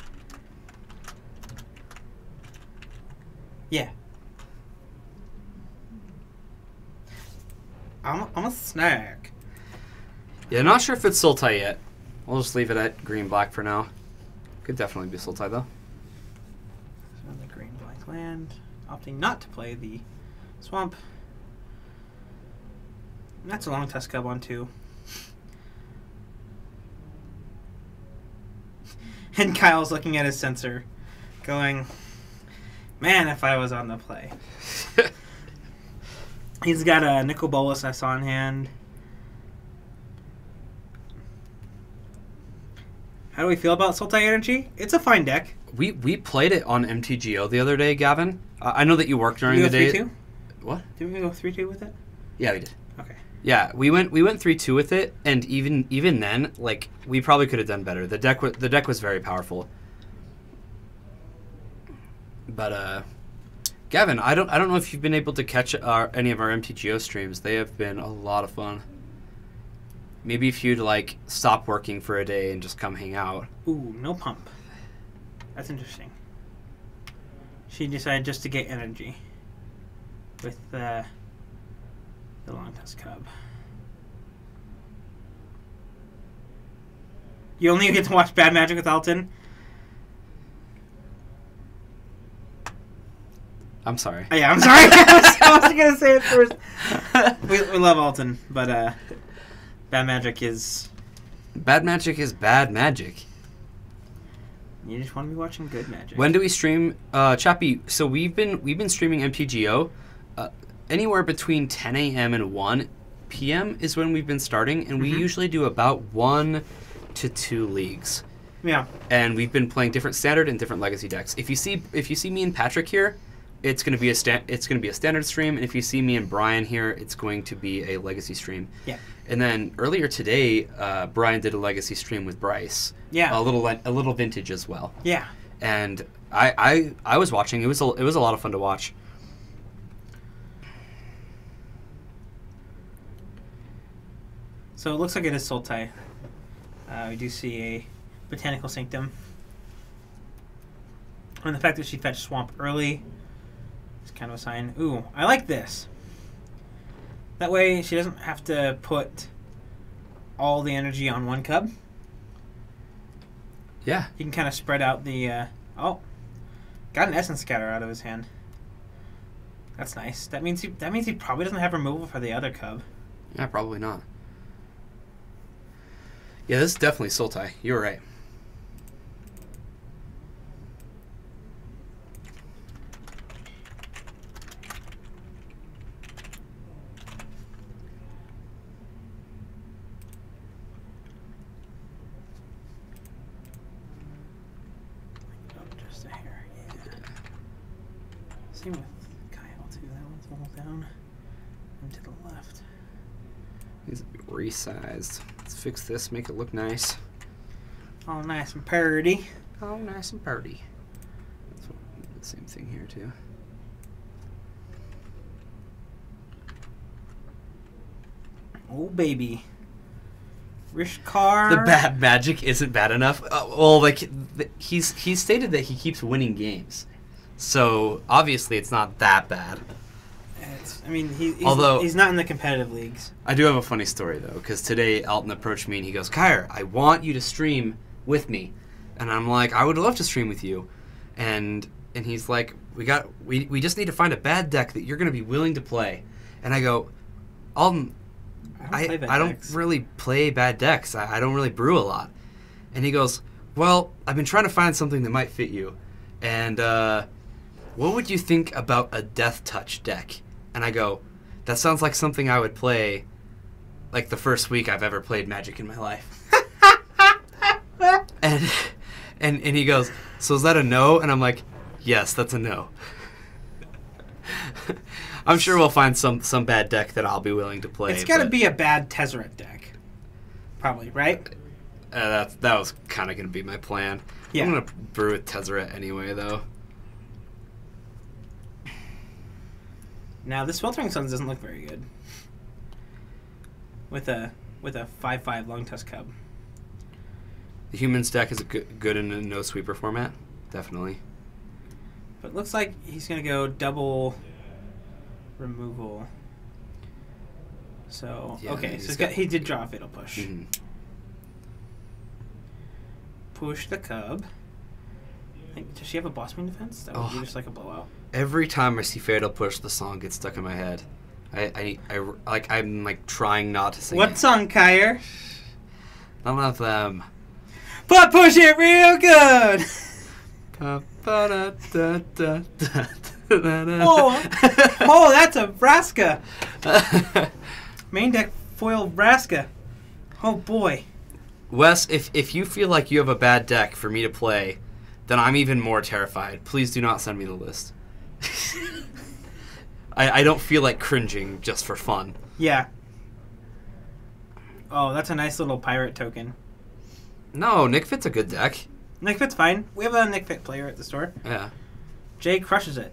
Yeah. I'm a snack. Yeah, not sure if it's Sultai yet. We'll just leave it at green-black for now. Could definitely be Sultai, though. So the green black land. Opting not to play the swamp. And that's a long tusk cub on 2. And Kyle's looking at his sensor, going, man, if I was on the play. He's got a Nicol Bolas I saw in hand. How do we feel about Sultai Energy? It's a fine deck. We played it on MTGO the other day, Gavin. I know that you worked during the day. Did we go 3-2? What? Did we go 3-2 with it? Yeah, we did. Okay. Yeah, we went 3-2 with it, and even then, like, we probably could have done better. The deck was very powerful. But Gavin, I don't know if you've been able to catch any of our MTGO streams. They have been a lot of fun. Maybe if you'd like stop working for a day and just come hang out. Ooh, no pump. That's interesting. She decided just to get energy with the long tusk cub. You only get to watch Bad Magic with Alton. I'm sorry. Oh, yeah, I'm sorry. I was going to say it first. We love Alton, but Bad Magic is... Bad Magic is bad magic. You just want to be watching good magic. When do we stream, Chappie? So we've been streaming MTGO. Anywhere between 10 a.m. and 1 p.m. is when we've been starting, and we usually do about 1 to 2 leagues. Yeah. And we've been playing different standard and different legacy decks. If you see me and Patrick here, it's going to be a standard stream, and if you see me and Brian here, it's going to be a legacy stream. Yeah. And then earlier today, Brian did a legacy stream with Bryce. Yeah. A little vintage as well. Yeah. And I was watching. It was a lot of fun to watch. So it looks like it is Sultai. We do see a Botanical Sanctum. And the fact that she fetched Swamp early is kind of a sign. Ooh, I like this. That way she doesn't have to put all the energy on one cub. Yeah. You can kind of spread out the... oh, got an Essence Scatter out of his hand. That's nice. That means he probably doesn't have removal for the other cub. Yeah, probably not. Yeah, this is definitely Sultai. You were right. Oh, just a hair, yeah. Same with Kyle, too. That one's a little down and to the left. Needs to be resized. Let's fix this, make it look nice. All nice and purty. Oh, nice and pretty. That's what, the same thing here, too. Oh, baby. Rishkar. The bad magic isn't bad enough. Well, like, he's stated that he keeps winning games. So, obviously, it's not that bad. He's not in the competitive leagues. I do have a funny story, though, because today Alton approached me and he goes, Kyra, I want you to stream with me. And I'm like, I would love to stream with you. And he's like, we just need to find a bad deck that you're going to be willing to play. And I go, Alton, I don't really play bad decks. I don't really brew a lot. And he goes, well, I've been trying to find something that might fit you. And what would you think about a Death Touch deck? And I go, that sounds like something I would play like the first week I've ever played Magic in my life. and he goes, so is that a no? And I'm like, yes, that's a no. I'm sure we'll find some bad deck that I'll be willing to play. It's got to be a bad Tezzeret deck. Probably, right? That was kind of going to be my plan. Yeah. I'm going to brew with Tezzeret anyway, though. Now, this Sweltering Suns doesn't look very good. With a 5/5 Long Tusk Cub. The Humans deck is good in a no-sweeper format. Definitely. But it looks like he's going to go double removal. So, Yeah, okay. So he did draw a Fatal Push. Mm-hmm. Push the Cub. Does she have a Boss Main defense? That would be just like a blowout. Every time I see Fatal Push, the song gets stuck in my head. I'm like trying not to sing What it. song, Kyer? None of them. But push it real good! Oh, that's a Vraska. Main deck foil Vraska. Oh boy. Wes, if you feel like you have a bad deck for me to play, then I'm even more terrified. Please do not send me the list. I don't feel like cringing just for fun. Yeah. Oh, that's a nice little pirate token. No, Nick Fit's a good deck. Nick Fit's fine. We have a Nick Fit player at the store. Yeah. Jay crushes it.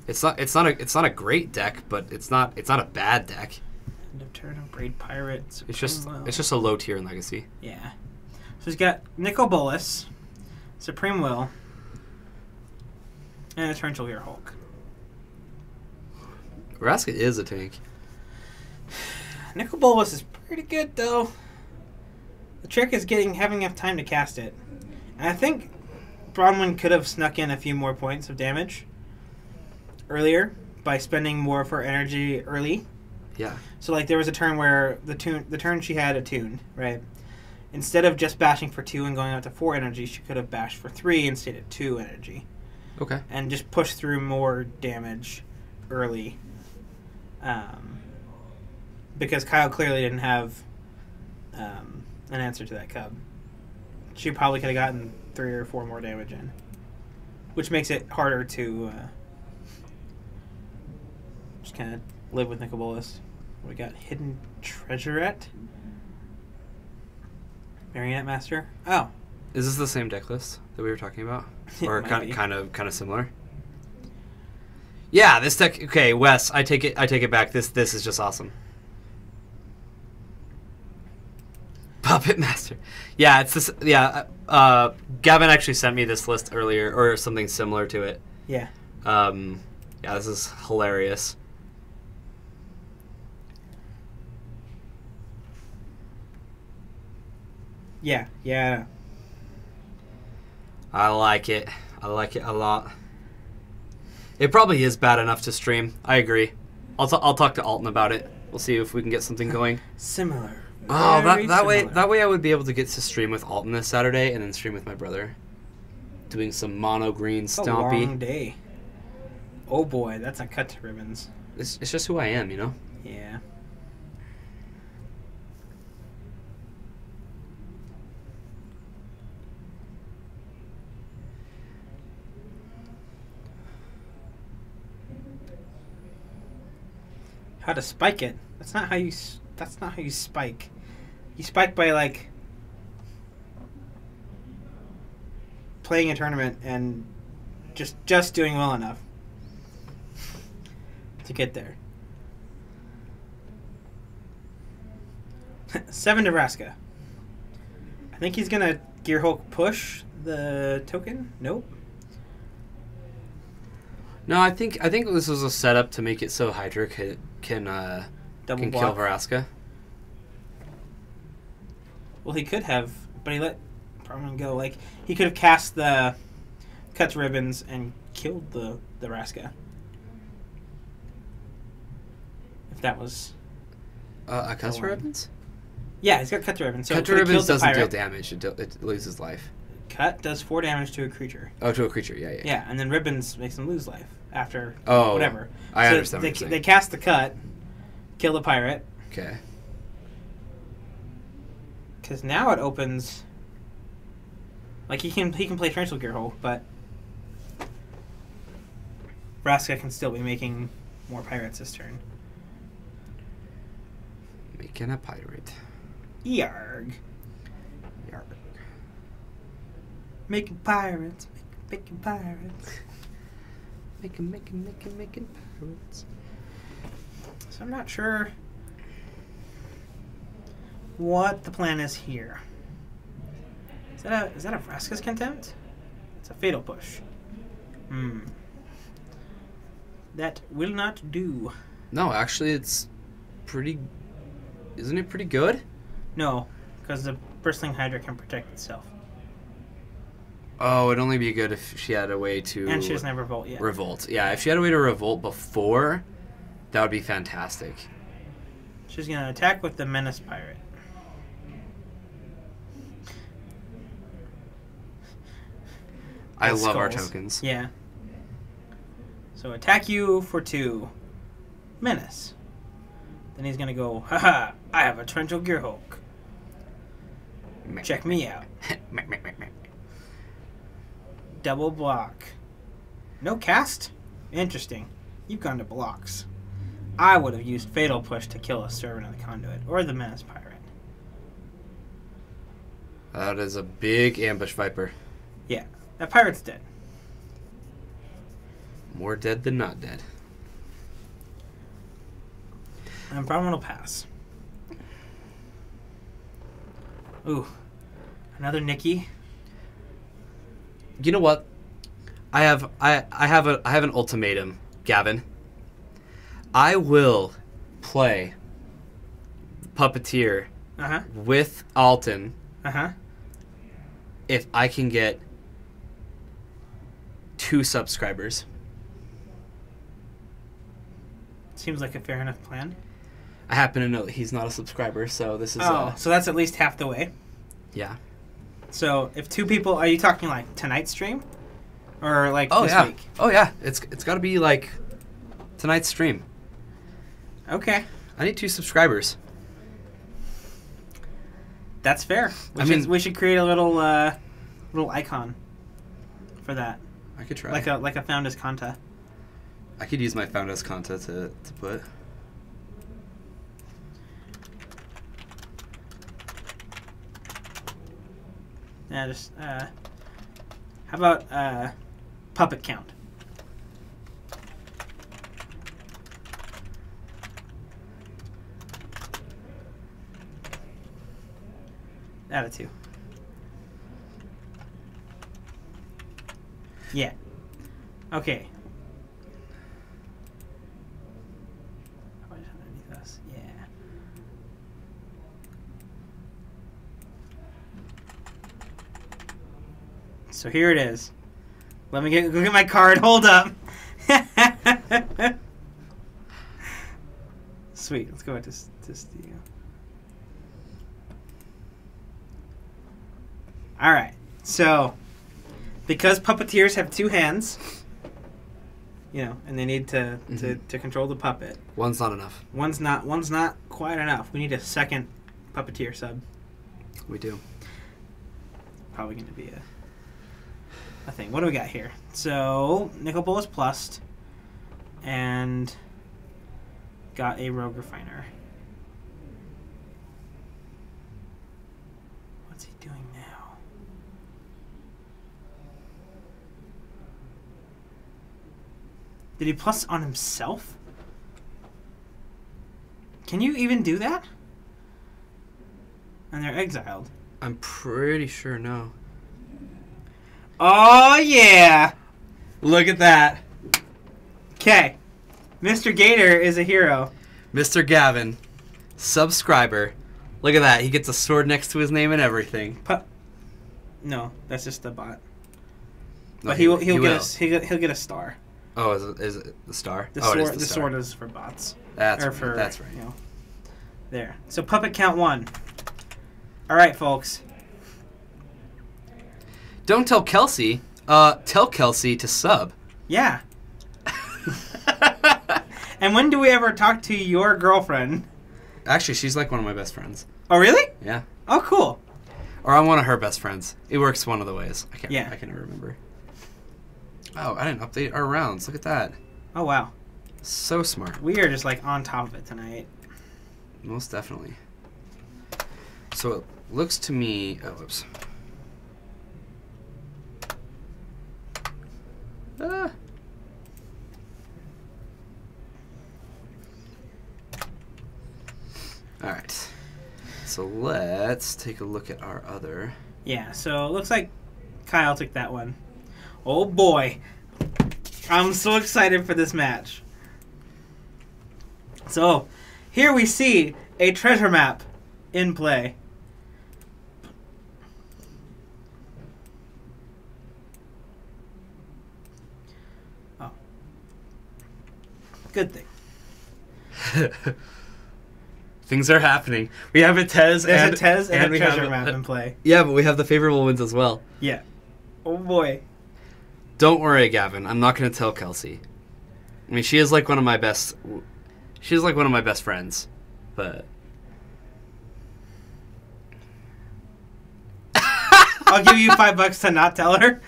It's not a great deck, but it's not a bad deck. End of turn, Braid Pirate. It's just Will. it's just a low tier in Legacy. Yeah. So he's got Nicol Bolas, Supreme Will, and a Torrential Gear Hulk. Vraska is a tank. Nicol Bolas is pretty good though. The trick is having enough time to cast it. And I think Bronwyn could have snuck in a few more points of damage earlier by spending more of her energy early. Yeah. So like there was a turn where the turn she had attuned, right? Instead of just bashing for 2 and going out to 4 energy, she could have bashed for 3 and stayed at 2 energy. Okay. And just pushed through more damage early. Because Kyle clearly didn't have an answer to that Cub. She probably could have gotten 3 or 4 more damage in. Which makes it harder to just kind of live with Nicol Bolas. We got Hidden Treasurette. Marionette Master. Oh. Is this the same deck list that we were talking about? Or kind of similar? Yeah, this deck. Okay, Wes, I take it back. This is just awesome. Puppet Master. Yeah, it's this. Yeah, Gavin actually sent me this list earlier, or something similar to it. Yeah. Yeah, this is hilarious. Yeah. Yeah. I like it. I like it a lot. It probably is bad enough to stream. I agree. I'll talk to Alton about it. We'll see if we can get something going. Similar. Oh, Very that similar. way I would be able to get to stream with Alton this Saturday and then stream with my brother, doing some mono green It's a stompy. long day. Oh boy, that's a cut to ribbons. It's just who I am, you know. Yeah. How to spike it? That's not how you spike. You spike by like playing a tournament and just doing well enough to get there. 7 Nebraska. I think he's gonna Gear Hulk push the token. Nope. No, I think this was a setup to make it so Hydra can Double kill block. Vraska. Well, he could have, but he let Parman go. Like he could have cast the cut to ribbons and killed the Raska. If that was A cut to one. ribbons? Yeah, he's got cut to ribbons. So Cut it to could've ribbons killed the doesn't deal pirate. damage. It loses life. Cut does 4 damage to a creature. Oh, to a creature. Yeah. Yeah, and then ribbons makes them lose life after Oh, whatever. I understand They, what you're saying. they cast the cut, kill the pirate, Okay. because now it opens. Like he can play Torrential Gearhole, but Vraska can still be making more pirates this turn. Making a pirate. Yarg. Yarg. Making pirates. Making pirates. Making pirates. So I'm not sure what the plan is here. Is that a Vraska's Contempt? It's a Fatal Push. That will not do. No, actually, it's pretty. Isn't it pretty good? No, because the Bristling Hydra can protect itself. Oh, it'd only be good if she had a way to. And she doesn't have Revolt yet. Revolt. Yeah, if she had a way to revolt before, that would be fantastic. She's going to attack with the Menace Pirate. I With love our skulls. tokens. Yeah. So attack you for 2. Menace. Then he's going to go, haha, I have a Torrential Gearhulk. Check me out. Double block. No cast? Interesting. You've gone to blocks. I would have used Fatal Push to kill a Servant of the Conduit, or the Menace Pirate. That is a big ambush viper. Yeah, that pirate's dead. More dead than not dead. And Brown will pass. Ooh. Another Nikki. You know what? I have an ultimatum, Gavin. I will play Puppeteer Uh-huh. with Alton Uh-huh. if I can get 2 subscribers. Seems like a fair enough plan. I happen to know that he's not a subscriber, so this is So that's at least half the way. yeah. So if 2 people, are you talking like tonight's stream? Or like Oh this yeah. week? Oh yeah. It's got to be like tonight's stream. Okay. I need 2 subscribers. That's fair. We should create a little icon for that. I could try. Like a Found as Conta. I could use my found as content to put. Yeah, just how about puppet count? Add a 2. Yeah. Okay. How about underneath us? Yeah. So here it is. Let me go get my card. Hold up. Sweet. Let's go back to Steve. All right. So, because puppeteers have 2 hands, and they need to control the puppet. One's not enough. One's not quite enough. We need a second puppeteer sub. We do. Probably going to be a thing. What do we got here? So, Nickel Bowl is plussed, and got a Rogue Refiner. What's he doing now? Did he plus on himself? Can you even do that? And they're exiled. I'm pretty sure no. Oh, yeah. Look at that. Okay. Mr. Gator is a hero. Mr. Gavin, subscriber. Look at that. He gets a sword next to his name and everything. No, that's just the bot. No, But he'll will. get a star. Oh, is it the star? The oh, sword it is the the star. sword is for bots. That's or right. for, That's right. There. So puppet count 1. All right, folks. Don't tell Kelsey. Tell Kelsey to sub. Yeah. And when do we ever talk to your girlfriend? Actually, she's like one of my best friends. Oh, really? Yeah. Oh, cool. Or I'm one of her best friends. It works one of the ways. I Yeah. can never remember. Oh, I didn't update our rounds. Look at that. Oh, wow. So smart. We are just like on top of it tonight. Most definitely. So it looks to me... Oh, whoops. Ah. Alright. So let's take a look at our other... Yeah, so it looks like Kyle took that one. Oh boy. I'm so excited for this match. So, here we see a treasure map in play. Oh. Good thing. Things are happening. We have a Tez There's a Tez and a we have treasure map in play. Yeah, but we have the favorable wins as well. Yeah. Oh boy. Don't worry, Gavin. I'm not going to tell Kelsey. I mean, she is like one of my best... She's like one of my best friends. But... I'll give you $5 to not tell her.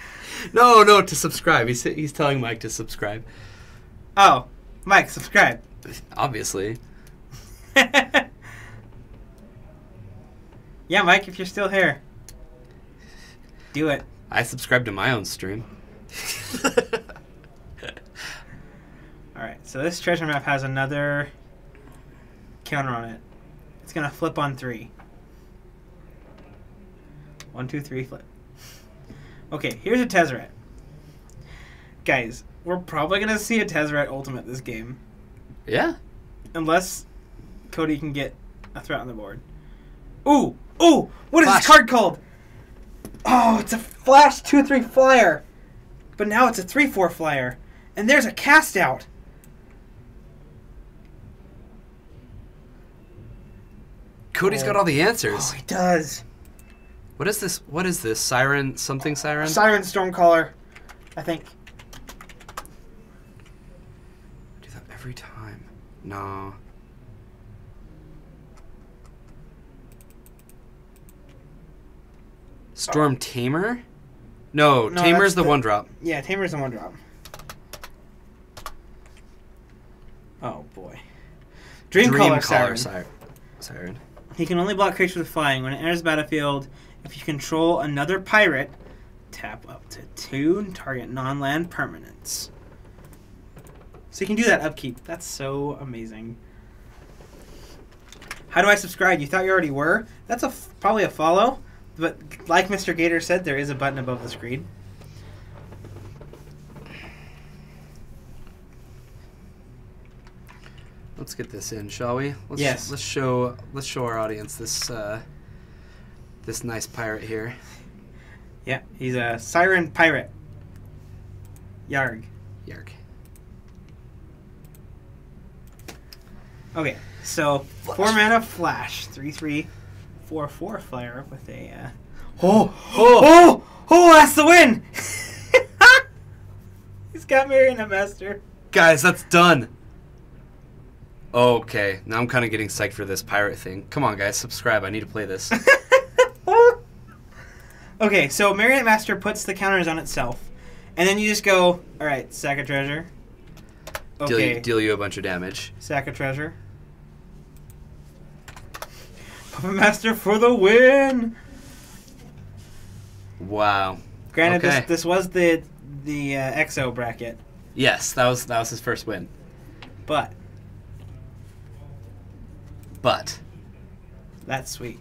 No, to subscribe. He's telling Mike to subscribe. Oh, Mike, subscribe. Obviously. Yeah, Mike, if you're still here, do it. I subscribe to my own stream. Alright, so this treasure map has another counter on it. It's going to flip on 3. 1, 2, 3, flip. Okay, here's a Tezzeret. Guys, we're probably going to see a Tezzeret Ultimate this game. Yeah. Unless Cody can get a threat on the board. Ooh! What is Flash. this card called? Oh, it's a Flash 2/3 flyer. But now it's a 3/4 flyer. And there's a cast out. Cody's got all the answers. Oh, he does. What is this? What is this? Siren? Something siren? Siren Stormcaller, I think. Do that every time. No. Storm Tamer? No, No, Tamer's that's the the- one drop. Yeah, Tamer's the 1-drop. Oh, boy. Dreamcaller Siren. Siren. He can only block creatures with flying. When it enters the battlefield, if you control another pirate, tap up to 2 target non-land permanents. So you can do that upkeep. That's so amazing. How do I subscribe? You thought you already were? That's probably a follow. But like Mr. Gator said, there is a button above the screen. Let's get this in, shall we? Yes. Let's show our audience this this nice pirate here. Yeah, he's a Siren Pirate. Yarg. Yark. Okay, so 4 mana Flash, 3/3/4/4 flyer with a. Oh! That's the win! He's got Marionette Master. Guys, that's done. Okay, now I'm kind of getting psyched for this pirate thing. Come on, guys, subscribe. I need to play this. Okay, so Marionette Master puts the counters on itself, and then you just go, all right, sack a treasure. Okay, Deal you a bunch of damage. sack a treasure. Puppet Master for the win! Wow. Granted, Okay. this was the EXO bracket, Yes, that was his first win. but But that's sweet.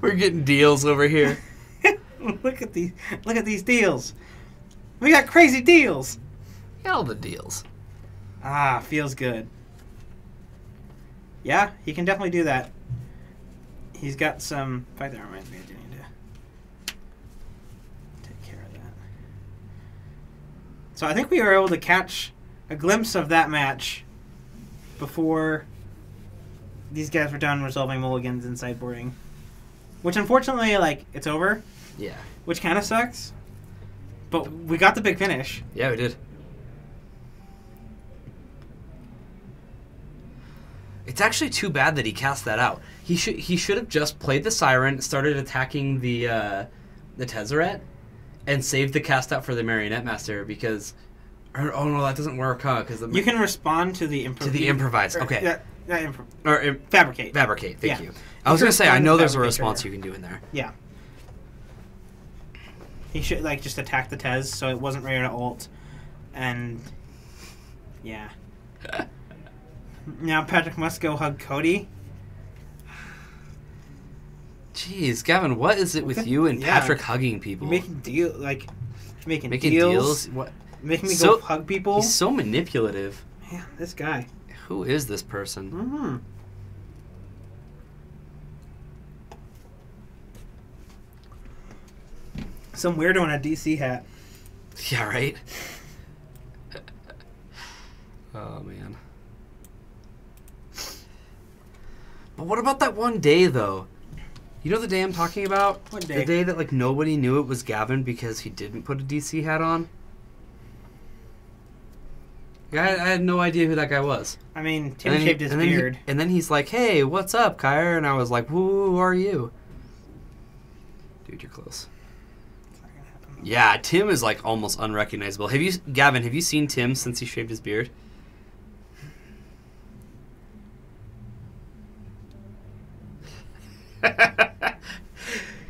we're getting deals over here. Look at these deals. We got crazy deals. All the deals. Ah, feels good. Yeah, he can definitely do that. He's got some. In fact, that reminds me, I do need to take care of that. So I think we were able to catch a glimpse of that match before these guys were done resolving mulligans and sideboarding. Which, unfortunately, like, it's over. Yeah. Which kind of sucks. But we got the big finish. Yeah, we did. It's actually too bad that he cast that out. He should have just played the Siren, started attacking the Tezzeret, and saved the cast out for the Marionette Master because... oh no, that doesn't work, huh? Because you can respond to the improvise. Okay. Fabricate. Fabricate. Thank Yeah. you. I was gonna say I know there's a Fabricate response trigger. you can do in there. Yeah. He should like just attack the Tez so it wasn't ready to ult, and yeah. Now Patrick must go hug Cody. Jeez, Gavin, what is it with you and Yeah. Patrick hugging people? Making making Making deals. What? Making me So- go hug people. He's so manipulative. Yeah, this guy. Who is this person? Mm-hmm. Some weirdo in a DC hat. Yeah, right? Oh, man. But what about that one day, though? You know the day I'm talking about? What day? The day that, like, nobody knew it was Gavin because he didn't put a DC hat on? I had no idea who that guy was. I mean, Tim And then shaved his and then beard. and then he's like, "Hey, what's up, Kyra?" And I was like, "Who are you?" Dude, you're close. Yeah, Tim is like almost unrecognizable. Gavin? Have you seen Tim since he shaved his beard?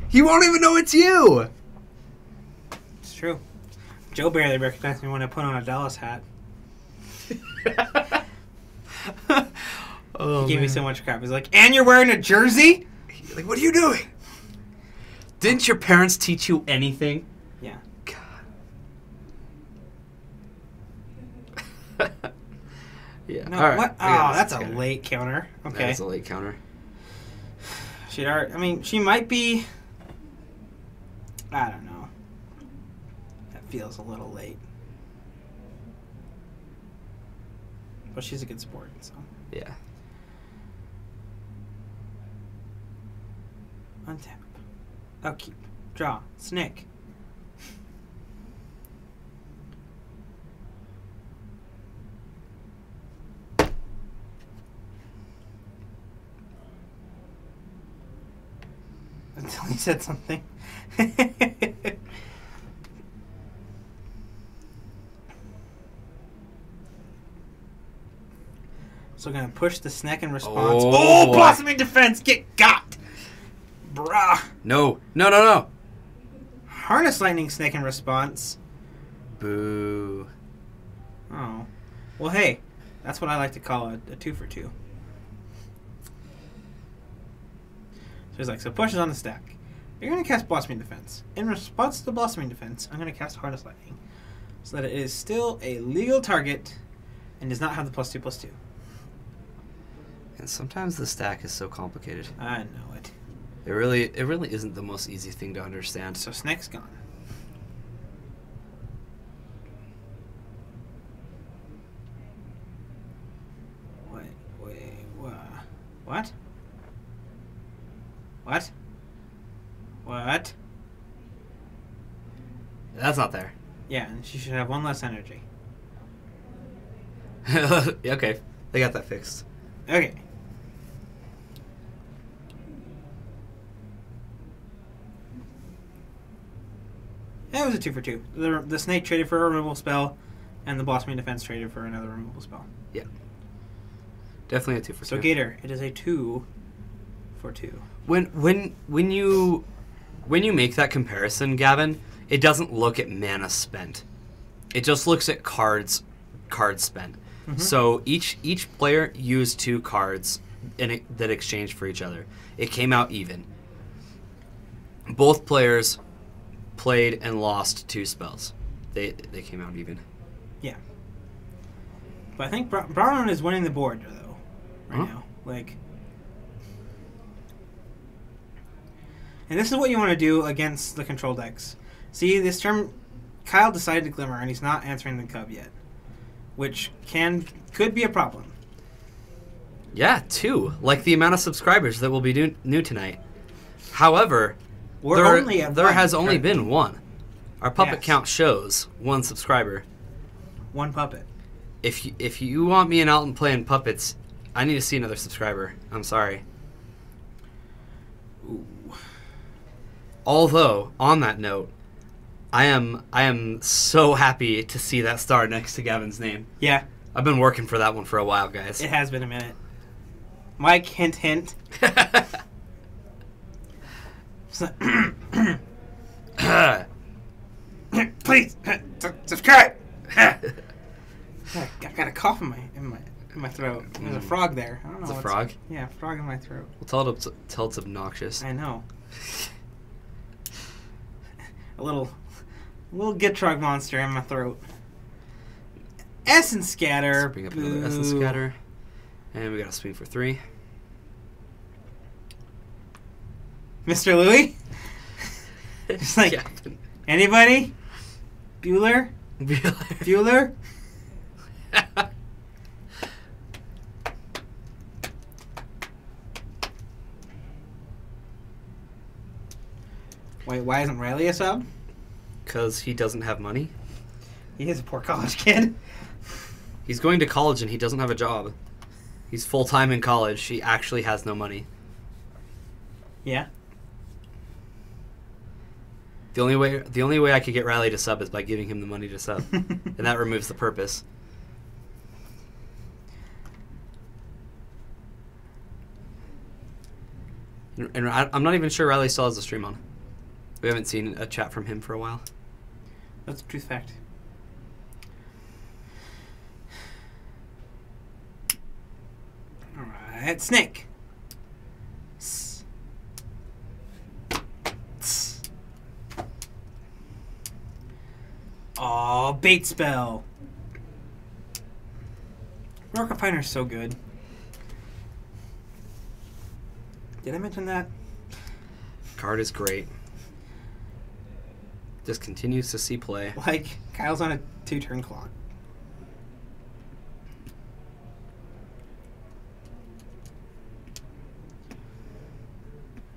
He won't even know it's you. It's true. Joe barely recognized me when I put on a Dallas hat. Oh, He gave me so much crap. He's like, "And you're wearing a jersey?" Like, what are you doing? Didn't your parents teach you anything? Yeah. God. Yeah. No, all right. what? I got Oh, this that's a counter. late counter. That Okay. is a late counter. I mean, she might be... I don't know. That feels a little late. But she's a good sport, so... Yeah. Untap. Upkeep. Draw. Snake. Until he said something. So gonna push the snack in response. Oh, Oh, boy. blossoming defense, get got! Bruh. No. No, no, no. Harness lightning snake in response. Boo. Oh. Well, hey, that's what I like to call a 2 for 2. So he's like, so pushes on the stack. You're going to cast Blossoming Defense. In response to Blossoming Defense, I'm going to cast Harness Lightning. So that it is still a legal target and does not have the +2/+2. And sometimes the stack is so complicated. I know it. It really isn't the most easy thing to understand. So Snake's gone. Wait, what? What? What? That's not there. Yeah, and she should have one less energy. Okay, they got that fixed. Okay. Yeah, it was a 2 for 2. The snake traded for a removal spell, and the blossoming defense traded for another removal spell. Yeah. Definitely a 2 for 2. So Gator, it is a 2 for 2. When you make that comparison, Gavin, it doesn't look at mana spent. It just looks at cards spent. Mhm. So each player used 2 cards that exchanged for each other. It came out even. Both players played and lost 2 spells. They came out even. Yeah. But I think Brown is winning the board, though, right Huh? now. Like... And this is what you want to do against the control decks. See, this turn, Kyle decided to Glimmer, and he's not answering the Cub yet. Which could be a problem. Yeah, 2. Like the amount of subscribers that will be new tonight. However, We're only at there one has only currently. been 1. Our puppet Yes. count shows 1 subscriber. 1 puppet. If you want me and Alton playing puppets, I need to see another subscriber. I'm sorry. Ooh. Although, on that note, I am so happy to see that star next to Gavin's name. Yeah, I've been working for that one for a while, guys. it has been a minute. Mike, hint, hint. So- Please subscribe. I've got a cough in my throat. There's a frog there. I don't know. It's a what's- frog? Yeah, frog in my throat. Well, tell it's obnoxious. I know. a little Gitrog monster in my throat. Essence scatter. Let's bring up another essence Boo. scatter. And we got a spoon for 3. Mr. Louie? Just like, Gavin. anybody? Bueller? Bueller? Wait, why isn't Riley a sub? Because he doesn't have money. He is a poor college kid. He's going to college and he doesn't have a job. He's full-time in college. He actually has no money. Yeah. The only way I could get Riley to sub is by giving him the money to sub. And that removes the purpose. And I'm not even sure Riley still has the stream on. We haven't seen a chat from him for a while. That's a truth fact. Alright, Snake. Oh, bait spell. Rock Finer's so good. Did I mention that? Card is great. Just continues to see play. Like, Kyle's on a 2-turn clock.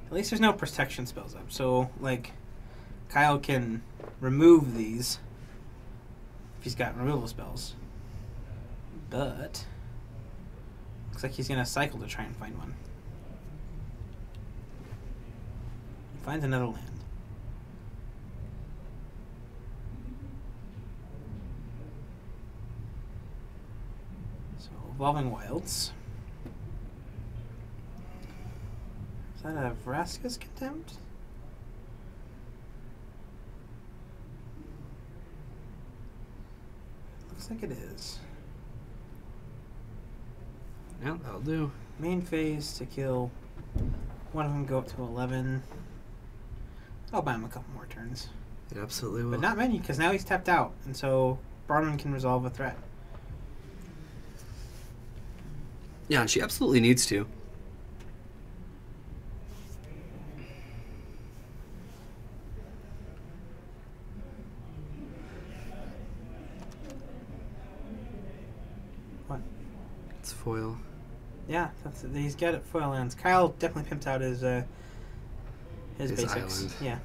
At least there's no protection spells up, so, like, Kyle can remove these if he's got removal spells. But looks like he's gonna cycle to try and find one. He finds another land. So Evolving Wilds. Is that a Vraska's Contempt? Looks like it is. Yeah, that'll do. Main phase to kill one of them, go up to 11. I'll buy him a couple more turns. It absolutely will. But not many, because now he's tapped out, and so Barman can resolve a threat. Yeah, she absolutely needs to. What? It's foil. Yeah, he's got it foil lands. Kyle definitely pimped out his His basics. island. Yeah.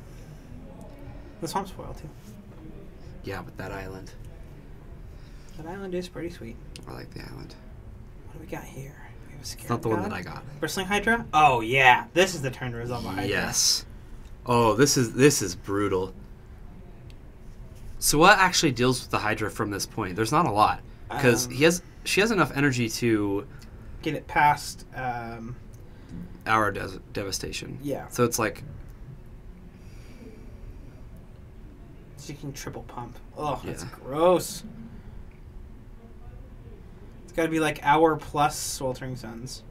The swamp's foil too. Yeah, but that island. That island is pretty sweet. I like the island. What do we got here? We have a It's not the one that I got. Bristling Hydra? Oh yeah, this is the turn to resolve a Hydra. Yes. Oh, this is brutal. So what actually deals with the Hydra from this point? There's not a lot because she has enough energy to Get it past. our devastation. Yeah. So it's like She can triple pump. Oh, that's Yeah. gross. It's got to be like hour plus Sweltering Suns.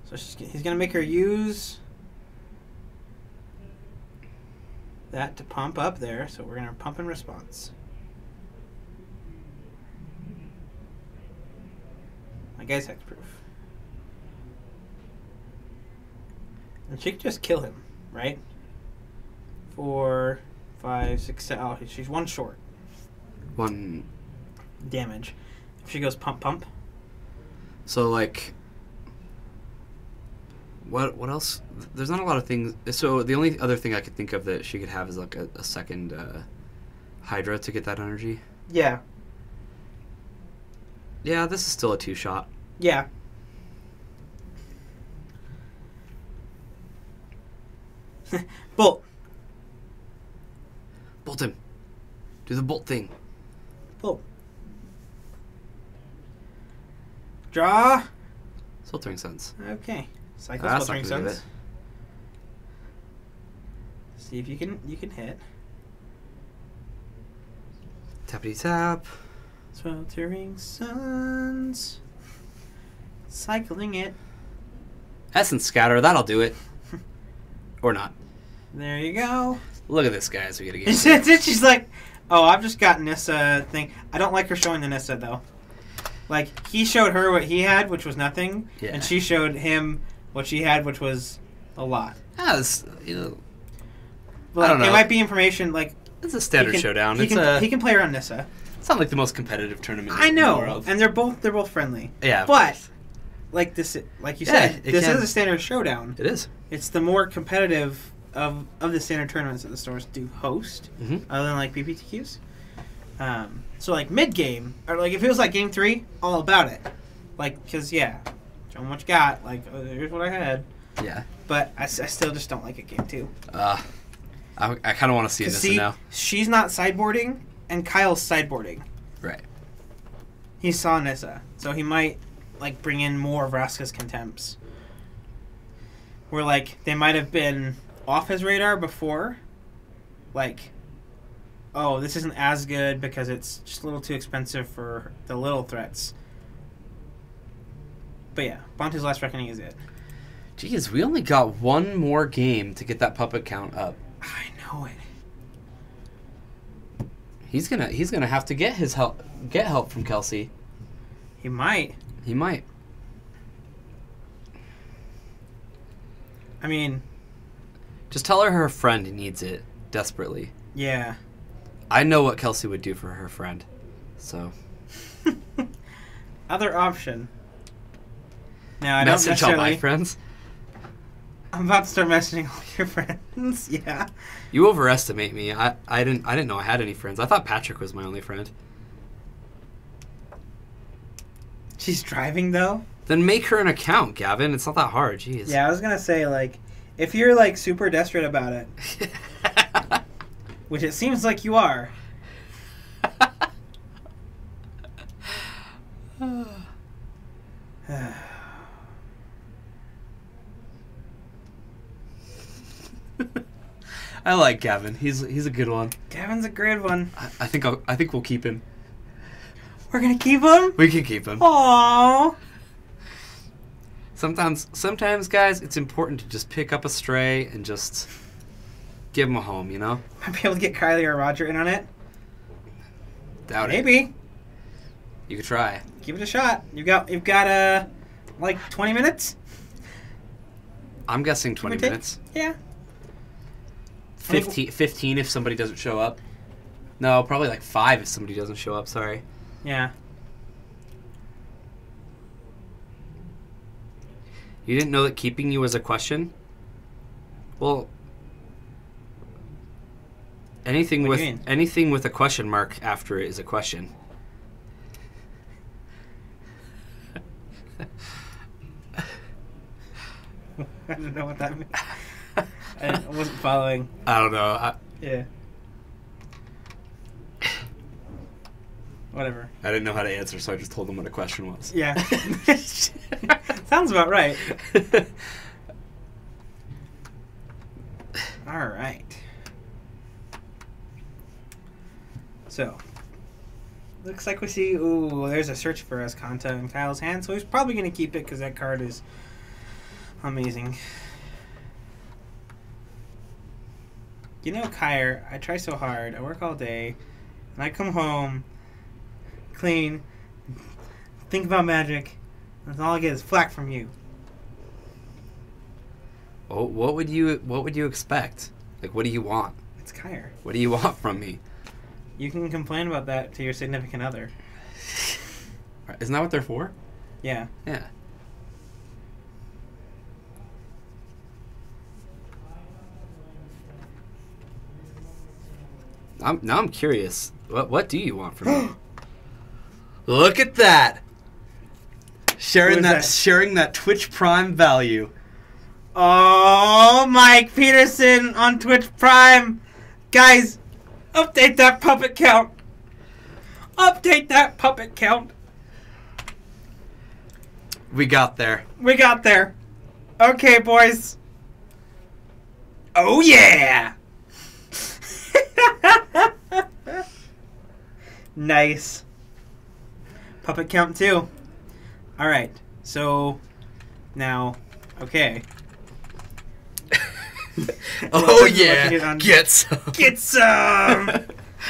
So he's gonna make her use that to pump up there. So we're gonna pump in response. My guy's hexproof. And she could just kill him, right? 4, 5, 6, 7. Oh, she's one short. one. Damage. If she goes pump, pump. So like What else? There's not a lot of things. So the only other thing I could think of that she could have is like a second Hydra to get that energy. Yeah. Yeah, this is still a 2-shot. Yeah. Bolt. Bolt him. Do the bolt thing. Bolt. Draw. Sweltering Suns. Okay. Cycle That's Sweltering not gonna do Suns. See if you can hit. Tappity tap. Sweltering Suns. Cycling it. Essence Scatter. That'll do it. Or not. There you go. Look at this, guys. We get a game. She's like, oh, I've just got Nissa thing. I don't like her showing the Nissa, though. Like, he showed her what he had, which was nothing. Yeah. And she showed him what she had, which was a lot. Yeah, it's, you know, But, I don't know. It might be information, like... it's a standard showdown. He can play around Nissa. It's not like the most competitive tournament I in the know. world. And they're both friendly. Yeah, of But, course. like this, like you Yeah, said, it this can. is a standard showdown. It is. It's the more competitive of the standard tournaments that the stores do host, other than like PPTQs. So like mid game, or like if it was like game 3, all about it. Like, cause yeah, show 'em what you got. Like, oh, here's what I had. Yeah. But I still just don't like it game 2. I kind of want to see this now. She's not sideboarding, and Kyle's sideboarding. Right. He saw Nissa, so he might like bring in more of Vraska's contempts. Where like they might have been off his radar before, like, oh, this isn't as good because it's just a little too expensive for the little threats. But yeah, Bontu's Last Reckoning is it. Jeez, we only got one more game to get that puppet count up. I know it. He's gonna have to get help from Kelsey. He might. He might. I mean, Just tell her friend needs it desperately. yeah. I know what Kelsey would do for her friend. So Other option. Now I don't message all my necessarily. friends. I'm about to start messaging all your friends. Yeah. You overestimate me. I didn't know I had any friends. I thought Patrick was my only friend. She's driving though. Then make her an account, Gavin. It's not that hard. Jeez. Yeah, I was gonna say like, if you're like super desperate about it, which it seems like you are. I like Gavin. He's a good one. Gavin's a great one. I think we'll keep him. We're gonna keep him. We can keep him. Aww. Sometimes, guys, it's important to just pick up a stray and just give him a home. You know. Might be able to get Kylie or Roger in on it. Doubt it. Maybe. You could try. Give it a shot. You've got like 20 minutes. I'm guessing 20 Give or take. minutes. Yeah. 15 if somebody doesn't show up. No, probably like 5 if somebody doesn't show up. Sorry. Yeah. You didn't know that keeping you was a question? Well, anything What do you with mean? a question mark after it is a question. I don't know what that means. I wasn't following. I don't know. Yeah. Whatever. I didn't know how to answer, so I just told them what a question was. Yeah. Sounds about right. All right. So, looks like we see. Ooh, there's a search for Escanta in Kyle's hand, so he's probably going to keep it because that card is amazing. You know, Kyre, I try so hard. I work all day, and I come home, clean, think about Magic, and all I get is flack from you. Oh, what would you expect? Like, what do you want? It's Kyre. What do you want from me? You can complain about that to your significant other. Isn't that what they're for? Yeah. Yeah. Now I'm curious. What do you want from me? Look at that. Sharing that Twitch Prime value. Oh, Mike Peterson on Twitch Prime. Guys, update that puppet count. Update that puppet count. We got there. We got there. Okay, boys. Oh, yeah. Nice. Puppet count 2. All right. So, now, okay. Oh, yeah. Get some. Get some.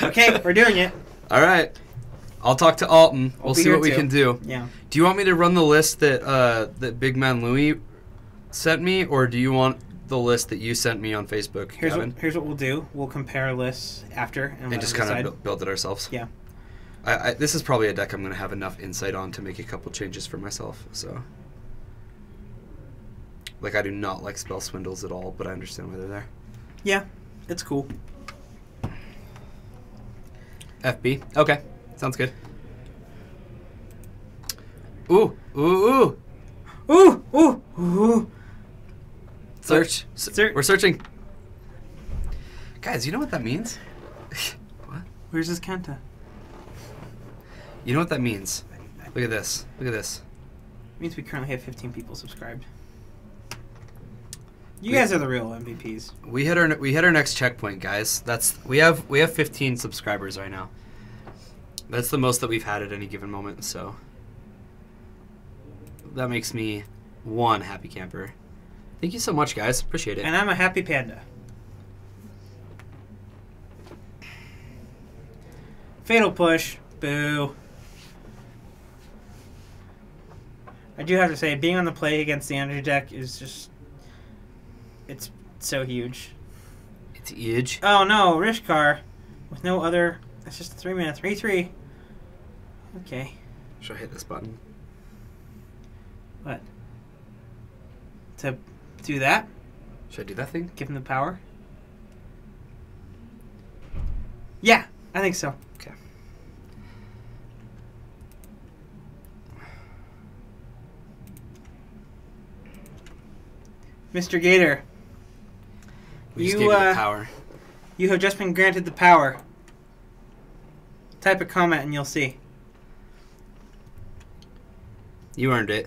Okay, we're doing it. All right. I'll talk to Alton. We'll see what we can do. Yeah. Do you want me to run the list that Big Man Louie sent me, or do you want the list that you sent me on Facebook, Gavin? Here's what we'll do. We'll compare lists after and just kind of build it ourselves. Yeah. This is probably a deck I'm going to have enough insight on to make a couple changes for myself. So, like, I do not like spell swindles at all, but I understand why they're there. Yeah, it's cool. FB. Okay. Sounds good. Ooh. Ooh. Ooh. Ooh. Ooh. Ooh. Search. We're searching. Guys, you know what that means? What? Where's his Kenta? You know what that means? Look at this. Look at this. It means we currently have 15 people subscribed. You guys are the real MVPs. We hit our next checkpoint, guys. We have 15 subscribers right now. That's the most that we've had at any given moment, so that makes me one happy camper. Thank you so much, guys. Appreciate it. And I'm a happy panda. Fatal push. Boo. I do have to say, being on the play against the energy deck is just... It's so huge. It's huge. Oh no, Rishkar. With no other... That's just a 3-mana 3/3. Okay. Should I hit this button? What? To do that? Should I do that thing? Give him the power? Yeah, I think so. Okay. Mr. Gator. We just gave you the power. You have just been granted the power. Type a comment and you'll see. You earned it.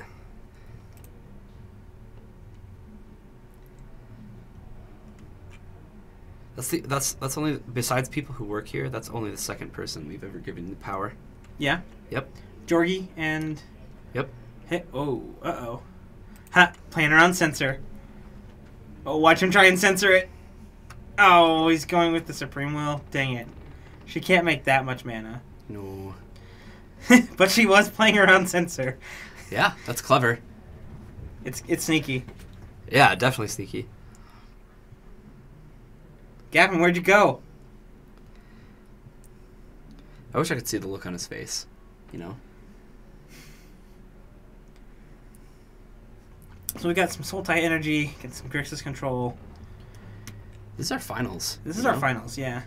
That's only, besides people who work here, that's only the second person we've ever given the power. Yeah? Yep. Jorgie and... Yep. Hey, oh, uh-oh. Ha! Playing around censor. Oh, watch him try and censor it. Oh, he's going with the Supreme Will. Dang it. She can't make that much mana. No. But she was playing around censor. Yeah, that's clever. It's sneaky. Yeah, definitely sneaky. Gavin, where'd you go? I wish I could see the look on his face, you know? So we got some Sultai energy, get some Grixis control. This is our finals. This is our finals, yeah.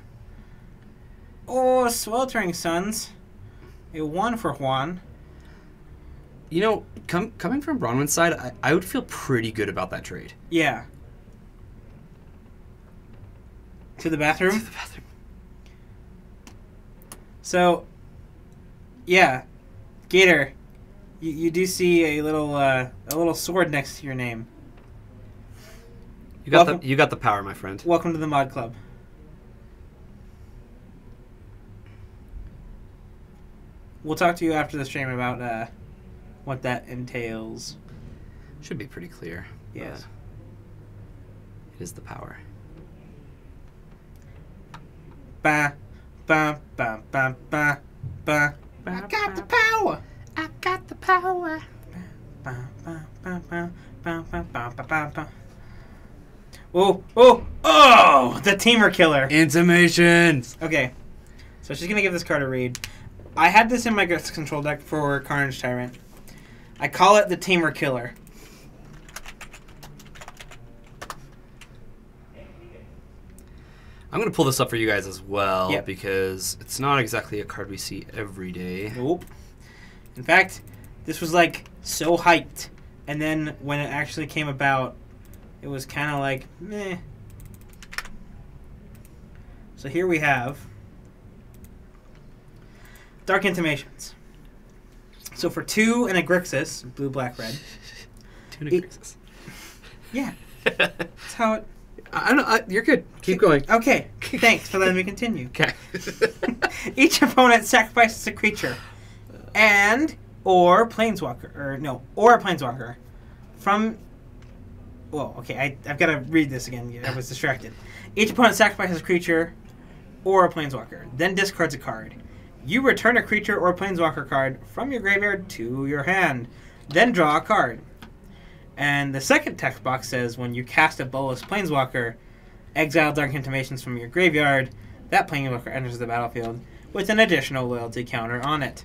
Oh, Sweltering Suns. A 1 for Juan. You know, coming from Bronwyn's side, I would feel pretty good about that trade. Yeah. To the bathroom? To the bathroom. So, yeah. Gator, you do see a little sword next to your name. You got the power, my friend. Welcome to the Mod Club. We'll talk to you after the stream about what that entails. Should be pretty clear. Yes. It is the power. Ba, ba, ba, ba, ba, ba. I got the power. I got the power. Ba, ba, ba, ba, ba, ba, ba, ba, ba, ba. Oh, oh, oh! The Teamer Killer. Intimations. Okay, so she's gonna give this card a read. I had this in my Grixis control deck for Carnage Tyrant. I call it the Tamer Killer. I'm going to pull this up for you guys as well Yep. because it's not exactly a card we see every day. Nope. In fact, this was like so hyped, and then when it actually came about, it was kind of like meh. So here we have Dark Intimations. So for 2 and a Grixis, blue, black, red. Tuna Grixis. Yeah, that's how it. I don't. You're good. Keep going. Okay, thanks for letting me continue. Okay. Each opponent sacrifices a creature, or a planeswalker from. Well, okay, I've got to read this again. I was distracted. Each opponent sacrifices a creature or a planeswalker, then discards a card. You return a creature or a planeswalker card from your graveyard to your hand, then draw a card. And the second text box says when you cast a Bolas planeswalker, exile Dark Intimations from your graveyard, that planeswalker enters the battlefield with an additional loyalty counter on it.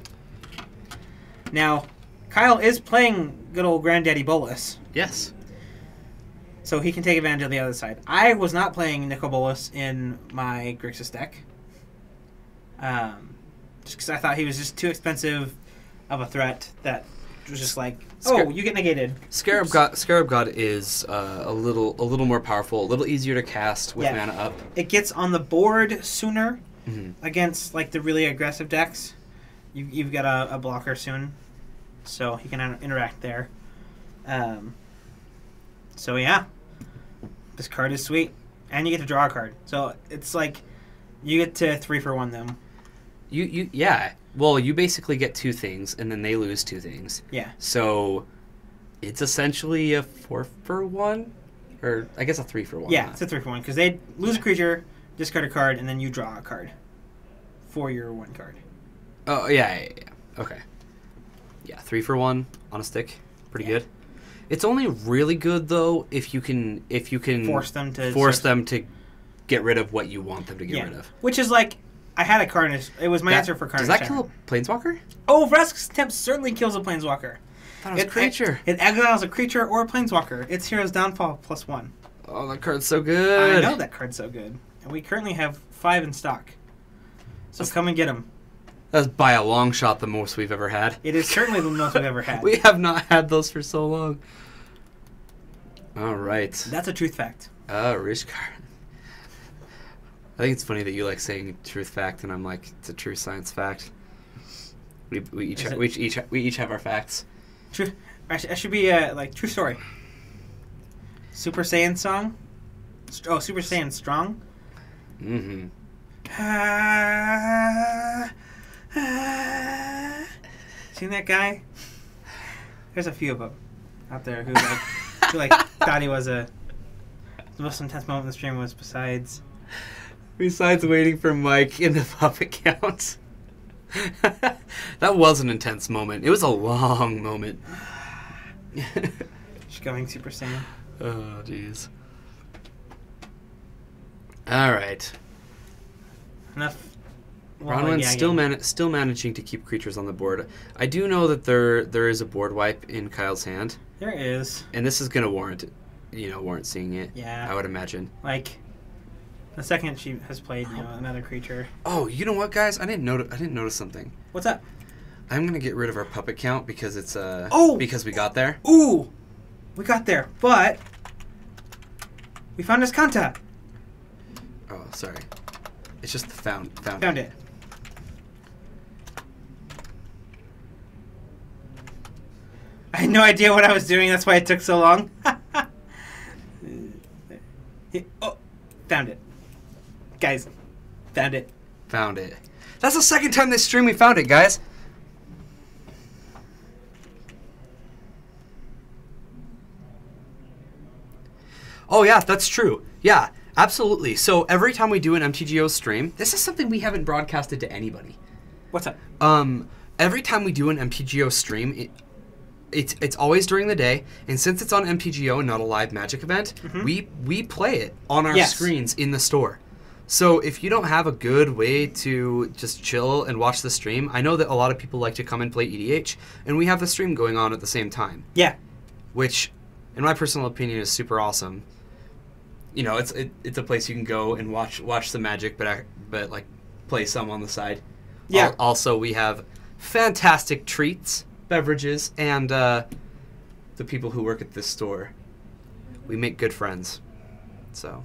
Now, Kyle is playing good old Granddaddy Bolas, Yes. so he can take advantage of the other side. I was not playing Nicol Bolas in my Grixis deck, just because I thought he was just too expensive of a threat that was just like, oh, you get negated. Scarab God is a little more powerful, a little easier to cast with mana up. It gets on the board sooner Mm-hmm. against like the really aggressive decks. You've got a blocker soon, so he can interact there. So yeah, this card is sweet, and you get to draw a card. So it's like you get to 3 for 1 them. Yeah. Well, you basically get 2 things, and then they lose 2 things. Yeah. So it's essentially a 4 for 1, or I guess a 3 for 1. Yeah, it's a 3 for 1 because they lose a creature, discard a card, and then you draw a card for your 1 card. Oh yeah. Okay. Yeah, 3 for 1 on a stick, pretty good. It's only really good though if you can Force them to get rid of what you want them to get rid of. Which is like, I had a Carnage. It was my answer for Carnage. Does that kill a planeswalker? Oh, Vraska's Tempt certainly kills a planeswalker. That was a creature. It exiles a creature or a planeswalker. It's Hero's Downfall +1. Oh, that card's so good. I know that card's so good. And we currently have 5 in stock. So come and get them. That's by a long shot the most we've ever had. It is certainly the most we've ever had. We have not had those for so long. All right. That's a truth fact. Rich card. I think it's funny that you like saying truth fact, and I'm like, it's a true science fact. We each have our facts. True. I should be like true story. Super Saiyan song. Oh, Super Saiyan strong. Mm-hmm. Seen that guy? There's a few of them out there who thought he was the most intense moment in the stream was besides waiting for Mike in the puppet count. That was an intense moment. It was a long moment. She's going Super Saiyan. Oh, jeez. All right. Enough. Bronwyn's still managing to keep creatures on the board. I do know that there is a board wipe in Kyle's hand. There is. And this is going to warrant seeing it. Yeah. I would imagine. Like, the second she has played, another creature. Oh, you know what, guys? I didn't notice something. What's up? I'm gonna get rid of our puppet count because it's because we got there. Ooh, we got there, but we found Escanta. Oh, sorry. It's just the found it. I had no idea what I was doing. That's why it took so long. Oh, found it. Guys, found it. Found it. That's the second time this stream we found it, guys. Oh, yeah, that's true. Yeah, absolutely. So every time we do an MTGO stream, this is something we haven't broadcasted to anybody. What's up? Every time we do an MTGO stream, it's always during the day, and since it's on MTGO and not a live Magic event, we play it on our screens in the store. So if you don't have a good way to just chill and watch the stream, I know that a lot of people like to come and play EDH, and we have the stream going on at the same time. Yeah. Which, in my personal opinion, is super awesome. you know, it's a place you can go and watch some Magic, but like play some on the side. Yeah. Also, we have fantastic treats, beverages, and the people who work at this store. We make good friends. So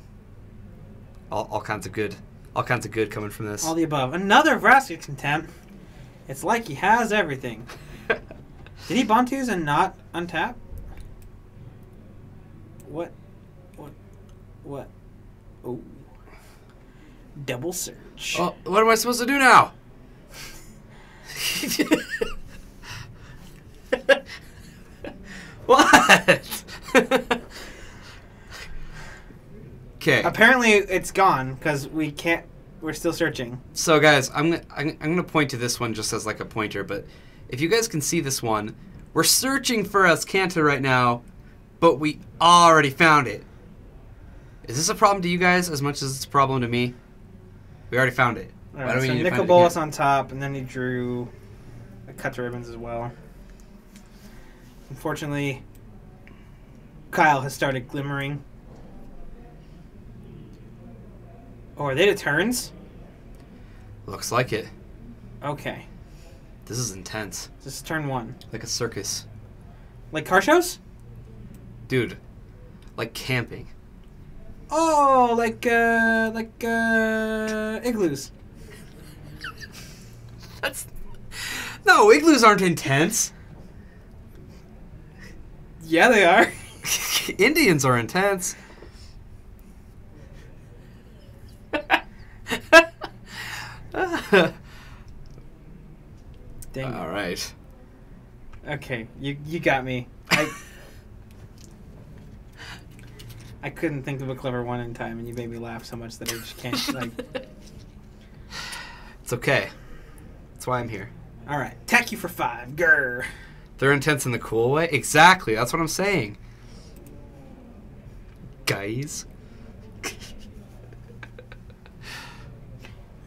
all kinds of good coming from this. All the above. Another Vraska contempt. It's like he has everything. Did he Bantus and not untap? What? Oh. Double search. Oh, what am I supposed to do now? What? Okay. Apparently it's gone because we can't. We're still searching. So guys, I'm gonna point to this one just as like a pointer, but if you guys can see this one, we're searching for Ascanta right now, but we already found it. Is this a problem to you guys as much as it's a problem to me? We already found it. All Why right, do we so need to find Nicol it Bolas again? on top, and then he drew a cut to ribbons as well. Unfortunately, Kyle has started glimmering. Oh, are they the turns? Looks like it. Okay. This is intense. This is turn 1. Like a circus. Like car shows? Dude, like camping. Oh, like igloos. No, igloos aren't intense. Yeah, they are. Indians are intense. Dang. All right. Okay, you got me. I couldn't think of a clever one in time, and you made me laugh so much that I just can't. Like, It's okay. That's why I'm here. all right, tack you for 5. Grr. They're intense in the cool way? Exactly. That's what I'm saying. Guys.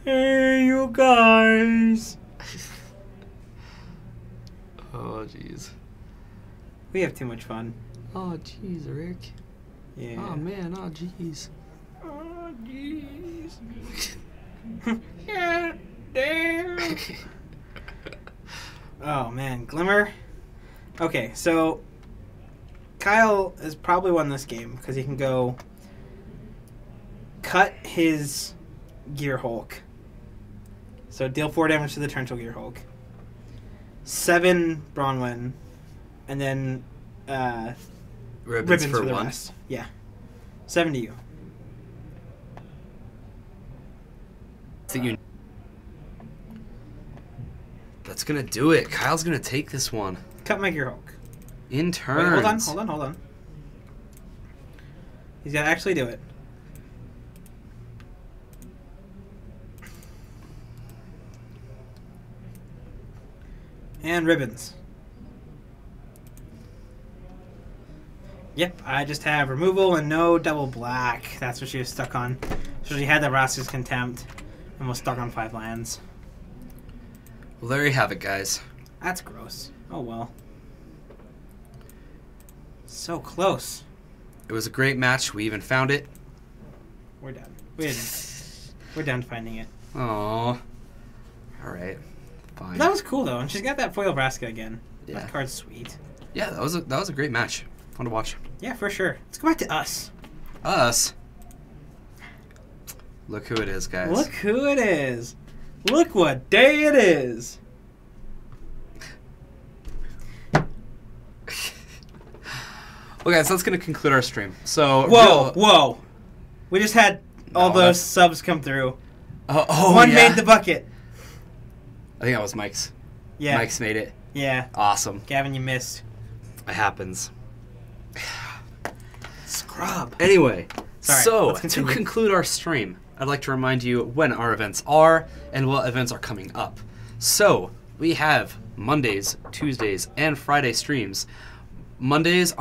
Hey, you guys. Oh, jeez. We have too much fun. Oh, jeez, Rick. Yeah. Oh, man. Oh, jeez. Oh, jeez. Yeah, damn. Oh, man. Glimmer. Okay, so Kyle has probably won this game because he can go cut his Gear Hulk. So deal 4 damage to the Torrential Gear Hulk. 7 Bronwyn. And then ribbons for the 1. rest. Yeah. 7 to you. That's gonna do it. Kyle's gonna take this one. Cut my Gear Hulk. In Wait, turns. hold on. He's got to actually do it. And ribbons. Yep, I just have removal and no double black. That's what she was stuck on. So she had the Vraska's Contempt and was stuck on 5 lands. Well, there you have it, guys. That's gross. Oh well. So close. It was a great match. We even found it. We're done. We're done finding it. Aww. Alright. Fine. That was cool though, and she's got that foil Vraska again. Yeah. That card's sweet. Yeah, that was a great match. Fun to watch. Yeah, for sure. Let's go back to us. Us. Look who it is, guys. Look who it is. Look what day it is. Well, guys, that's going to conclude our stream. So, Whoa. We just had all No, those that's- subs come through. One One made the bucket. I think that was Mike's. Yeah. Mike's made it. Yeah. Awesome. Gavin, you missed. It happens. Scrub. Anyway, Sorry, so let's to continue. conclude our stream, I'd like to remind you when our events are and what events are coming up. So, we have Mondays, Tuesdays, and Friday streams. Mondays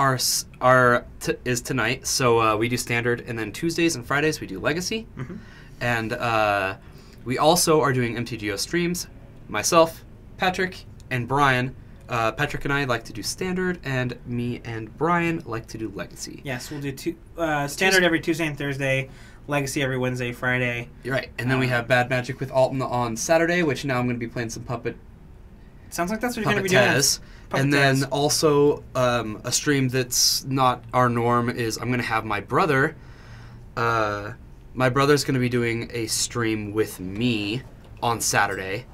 is tonight, so we do Standard, and then Tuesdays and Fridays we do Legacy. Mhm. And we also are doing MTGO streams. Myself, Patrick, and Brian Patrick and I like to do Standard, and me and Brian like to do Legacy. Yes, we'll do Standard every Tuesday and Thursday, Legacy every Wednesday, Friday. You're right. And then we have Bad Magic with Alton on Saturday, which now I'm going to be playing some Puppet Sounds like that's what you're going to be doing. Tez. And then also a stream that's not our norm is I'm going to have my brother. My brother's going to be doing a stream with me on Saturday.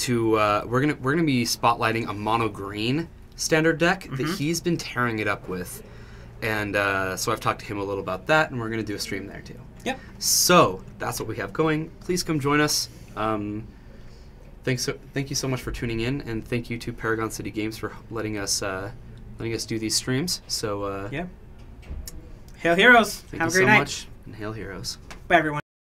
We're gonna be spotlighting a mono green Standard deck that he's been tearing it up with, and so I've talked to him a little about that, and we're gonna do a stream there too. Yep. So that's what we have going. Please come join us. Thank you so much for tuning in, and thank you to Paragon City Games for letting us do these streams. So yeah. Hail Heroes. Thank Have you a great so night. much, and hail Heroes. Bye everyone.